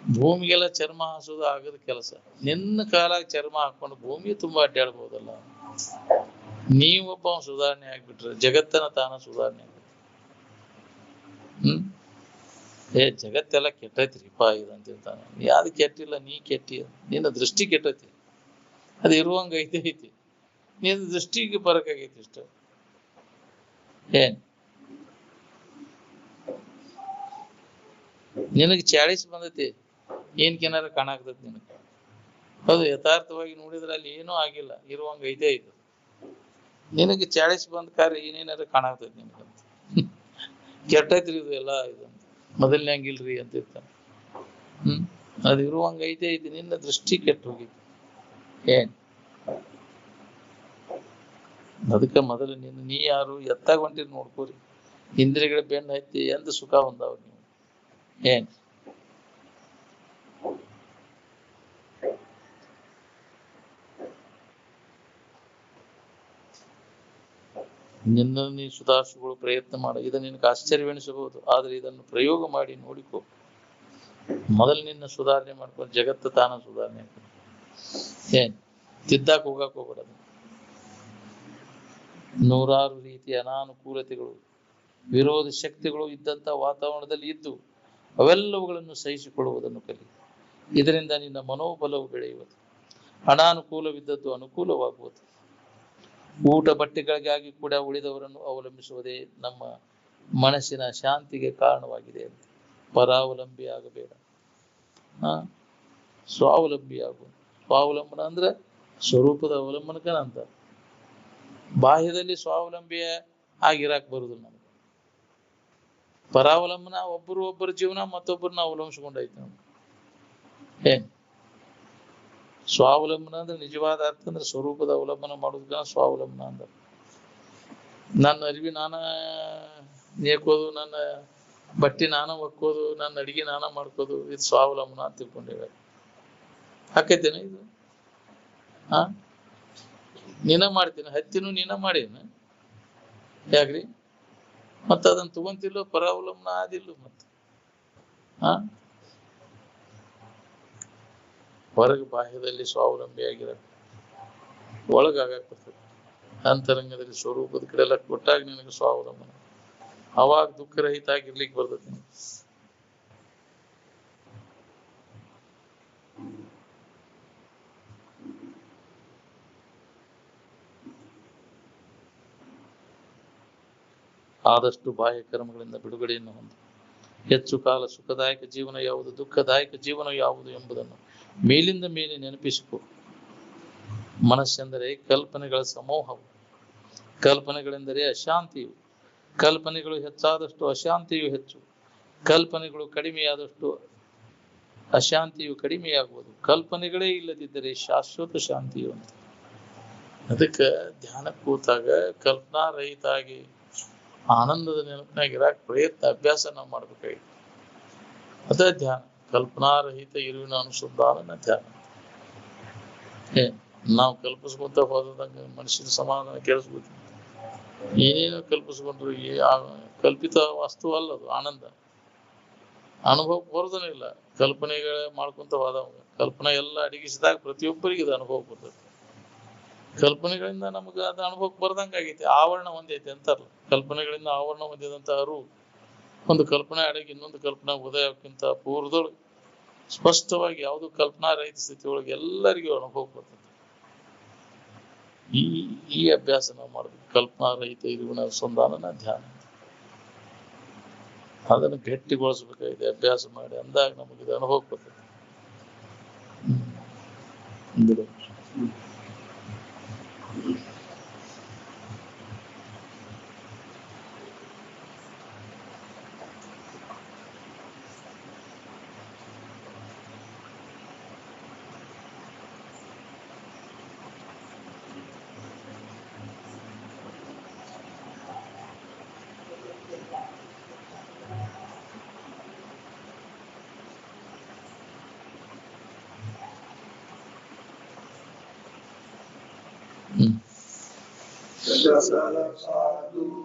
ಭೂಮಿಗೆಲ್ಲ ಚರ್ಮ ಹಾಸೋದು ಆಗದ ಕೆಲಸ. ನಿನ್ನ ಕಾಲಾಗ ಚರ್ಮ ಹಾಕೊಂಡು ಭೂಮಿ ತುಂಬಾ ಅಡ್ಡಾಡ್ಬೋದಲ್ಲ. ನೀವೊಬ್ಬ ಸುಧಾರಣೆ ಆಗ್ಬಿಟ್ರೆ ಜಗತ್ತನ ತಾನ ಸುಧಾರಣೆ ಆಗುತ್ತೆ. ಜಗತ್ತೆಲ್ಲ ಕೆಟ್ಟೈತ್ರಿಪ್ಪ ಇದಂತಿರ್ತಾನೆ. ಯಾವ್ದು ಕೆಟ್ಟಿಲ್ಲ, ನೀ ಕೆಟ್ಟಿ. ನಿನ್ನ ದೃಷ್ಟಿ ಕೆಟ್ಟೈತಿ, ಅದು ಇರುವಂಗ ಐತಿ. ನಿನ್ನ ದೃಷ್ಟಿಗೆ ಬರಕಾಗೈತಿ ಇಷ್ಟ. ನಿನಗೆ 40 ಬಂದೈತಿ, ಏನ್ಕೇನಾರ ಕಾಣಾಕ್ತೈತಿ ನಿನಗೆ. ಹೌದು, ಯಥಾರ್ಥವಾಗಿ ನೋಡಿದ್ರೆ ಅಲ್ಲಿ ಏನೂ ಆಗಿಲ್ಲ, ಇರುವಂಗ ಐತೆ ಇದು. ನಿನಗೆ 40 ಬಂದ ಕಾರ್ಯ ಏನೇನಾರ ಕಾಣಾಕ್ತೈತಿ ನಿನಗಂತ. ಕೆಟ್ಟೈತ್ರಿ ಇದು ಎಲ್ಲ, ಇದು ಮೊದಲನೇ ಹಂಗಿಲ್ರಿ ಅಂತ ಇರ್ತಾನೆ. ಅದು ಇರುವಂಗ ಐತೆ. ನಿನ್ನ ದೃಷ್ಟಿ ಕೆಟ್ಟು ಹೋಗಿತ್ತು. ಅದಕ್ಕೆ ಮೊದಲು ನೀ ಯಾರು, ಎತ್ತಾಗ ಹೊಂಟಿರಿ ನೋಡ್ಕೋರಿ. ಇಂದ್ರಿಯಗಳ ಬೆನ್ನು ಹತ್ತಿ ಎಂದ ಸುಖ ಹೊಂದಾವ ನೀವು. ನಿನ್ನನ್ನು ನೀ ಸುಧಾರಿಸಿಕೊಳ್ಳಲು ಪ್ರಯತ್ನ ಮಾಡ. ಇದು ನಿನಗೆ ಆಶ್ಚರ್ಯವೆನಿಸಬಹುದು, ಆದ್ರೆ ಇದನ್ನು ಪ್ರಯೋಗ ಮಾಡಿ ನೋಡಿಕೊ. ಮೊದಲು ನಿನ್ನ ಸುಧಾರಣೆ ಮಾಡ್ಕೊಂಡು ಜಗತ್ತು ತಾನ ಸುಧಾರಣೆ ಆಗ್ತದೆ. ತಿದ್ದಾಕ್ ಹೋಗಕ್ ಹೋಗ್ಬಿಡೋದು. ನೂರಾರು ರೀತಿಯ ಅನಾನುಕೂಲತೆಗಳು, ವಿರೋಧ ಶಕ್ತಿಗಳು ಇದ್ದಂತ ವಾತಾವರಣದಲ್ಲಿ ಇದ್ದು ಅವೆಲ್ಲವುಗಳನ್ನು ಸಹಿಸಿಕೊಳ್ಳುವುದನ್ನು ಕಲಿ. ಇದರಿಂದ ನಿನ್ನ ಮನೋಬಲವು ಬೆಳೆಯುವುದು. ಅನಾನುಕೂಲವಿದ್ದದ್ದು ಅನುಕೂಲವಾಗುವುದು. ಊಟ ಬಟ್ಟೆಗಳಿಗಾಗಿ ಕೂಡ ಉಳಿದವರನ್ನು ಅವಲಂಬಿಸುವುದೇ ನಮ್ಮ ಮನಸ್ಸಿನ ಶಾಂತಿಗೆ ಕಾರಣವಾಗಿದೆ. ಪರಾವಲಂಬಿ ಆಗಬೇಡ, ಸ್ವಾವಲಂಬಿ ಆಗು. ಸ್ವಾವಲಂಬನ ಅಂದ್ರೆ ಸ್ವರೂಪದ ಅವಲಂಬನಕನ ಅಂತ. ಬಾಹ್ಯದಲ್ಲಿ ಸ್ವಾವಲಂಬಿಯ ಆಗಿರಾಕ್ ಬರುದು ನಮ್ಗೆ. ಪರಾವಲಂಬನ ಒಬ್ಬರ ಜೀವನ ಮತ್ತೊಬ್ಬರನ್ನ ಅವಲಂಬಿಸ್ಕೊಂಡೈತಿ ನಮ್ಗೆ. ಸ್ವಾವಲಂಬನ ಅಂದ್ರೆ ನಿಜವಾದ ಅರ್ಥ ಅಂದ್ರೆ ಸ್ವರೂಪದ ಅವಲಂಬನ ಮಾಡೋದಕ್ಕ ಸ್ವಾವಲಂಬನ ಅಂದ್ರೆ. ನನ್ನ ಅರಿವಿ ನಾನ ನೇಕೋದು, ನನ್ನ ಬಟ್ಟೆ ನಾನ ಒಕ್ಕೋದು, ನನ್ನ ಅಡಿಗೆ ನಾನ ಮಾಡ್ಕೋದು, ಇದು ಸ್ವಾವಲಂಬನ ಅಂತ ತಿಳ್ಕೊಂಡಿವೆ. ಹಾಕೈತೇನೆ ಇದು? ನೀನ ಮಾಡ್ತೀನಿ, ಹತ್ತಿನೂ ನೀನ ಮಾಡೇನ? ಯಾಕ್ರಿ? ಮತ್ತ ಅದನ್ನ ತಗೊಂತಿಲ್ಲೋ, ಪರಾವಲಂಬನ ಆದಿಲ್ಲೋ. ಮತ್ತೆ ಹೊರಗೆ ಬಾಹ್ಯದಲ್ಲಿ ಸ್ವಾವಲಂಬಿಯಾಗಿರ, ಒಳಗಾಗಕ್ ಬರ್ತದೆ. ಅಂತರಂಗದಲ್ಲಿ ಸ್ವರೂಪದ ಕಡೆ ಎಲ್ಲ ಕೊಟ್ಟಾಗ ನಿನಗೆ ಸ್ವಾವಲಂಬನ. ಅವಾಗ ದುಃಖರಹಿತ ಆಗಿರ್ಲಿಕ್ಕೆ ಬರ್ತದೆ. ಆದಷ್ಟು ಬಾಹ್ಯ ಕರ್ಮಗಳಿಂದ ಬಿಡುಗಡೆಯನ್ನು ಹೊಂದಿ ಹೆಚ್ಚು ಕಾಲ ಸುಖದಾಯಕ ಜೀವನ ಯಾವುದು, ದುಃಖದಾಯಕ ಜೀವನ ಯಾವುದು ಎಂಬುದನ್ನು ಮೇಲಿಂದ ಮೇಲೆ ನೆನಪಿಸಿಕೊ. ಮನಸ್ಸೆಂದರೆ ಕಲ್ಪನೆಗಳ ಸಮೂಹವು. ಕಲ್ಪನೆಗಳೆಂದರೆ ಅಶಾಂತಿಯು. ಕಲ್ಪನೆಗಳು ಹೆಚ್ಚಾದಷ್ಟು ಅಶಾಂತಿಯು ಹೆಚ್ಚು. ಕಲ್ಪನೆಗಳು ಕಡಿಮೆಯಾದಷ್ಟು ಅಶಾಂತಿಯು ಕಡಿಮೆಯಾಗುವುದು. ಕಲ್ಪನೆಗಳೇ ಇಲ್ಲದಿದ್ದರೆ ಶಾಶ್ವತ ಶಾಂತಿಯು ಅಂತ. ಅದಕ್ಕೆ ಧ್ಯಾನ ಕೂತಾಗ ಕಲ್ಪನಾರಹಿತ ಆಗಿ ಆನಂದದ ನೆನಪಿನಾಗಿರಾಕ ಪ್ರಯತ್ನ, ಅಭ್ಯಾಸ ನಾವು ಮಾಡ್ಬೇಕಾಗಿತ್ತು. ಅದೇ ಧ್ಯಾನ. ಕಲ್ಪನಾರಹಿತ ಇರುವಿನ ಅನುಸಂಧಾನ ಧ್ಯಾನ. ನಾವು ಕಲ್ಪಿಸ್ಕೊಂತ ಹೋದಂಗ ಮನುಷ್ಯನ ಸಮಾಧಾನ ಕೆಡಿಸ್ಬೋದು. ಏನೇನೋ ಕಲ್ಪಿಸ್ಕೊಂಡ್ರು ಕಲ್ಪಿತ ವಸ್ತು ಅಲ್ಲದು ಆನಂದ. ಅನುಭವಕ್ಕೆ ಬರೋದನೇ ಇಲ್ಲ. ಕಲ್ಪನೆಗಳ ಮಾಡ್ಕೊಂತ ಹೋದವಾಗ ಕಲ್ಪನೆ ಎಲ್ಲ ಅಡಗಿಸಿದಾಗ ಪ್ರತಿಯೊಬ್ಬರಿಗೆ ಇದು ಅನುಭವ ಬರ್ತದೆ. ಕಲ್ಪನೆಗಳಿಂದ ನಮ್ಗೆ ಅದು ಅನುಭವಕ್ಕೆ ಬರ್ದಂಗ ಆಗೈತಿ. ಆವರಣ ಹೊಂದೈತಿ ಅಂತಾರಲ್ಲ, ಕಲ್ಪನೆಗಳಿಂದ ಆವರಣ ಹೊಂದಿದಂತ ಅರು. ಒಂದು ಕಲ್ಪನೆ ಅಡಗಿ ಇನ್ನೊಂದು ಕಲ್ಪನೆ ಉದಯಕ್ಕಿಂತ ಪೂರ್ವದೊಳಗೆ ಸ್ಪಷ್ಟವಾಗಿ ಯಾವುದು ಕಲ್ಪನಾ ರಹಿತ ಸ್ಥಿತಿ ಒಳಗೆ ಎಲ್ಲರಿಗೂ ಅನುಭವ ಬರ್ತದೆ. ಈ ಅಭ್ಯಾಸ ನಾವು ಮಾಡಬೇಕು. ಕಲ್ಪನಾ ರಹಿತ ಇರುವಿನ ಅನುಸಂಧಾನನ ಧ್ಯಾನ, ಅದನ್ನು ಗಟ್ಟಿಗೊಳಿಸಬೇಕಾಗಿದೆ. ಅಭ್ಯಾಸ ಮಾಡಿ ಅಂದಾಗ ನಮಗಿದು ಅನುಭವ ಬರ್ತದೆ. Sadhu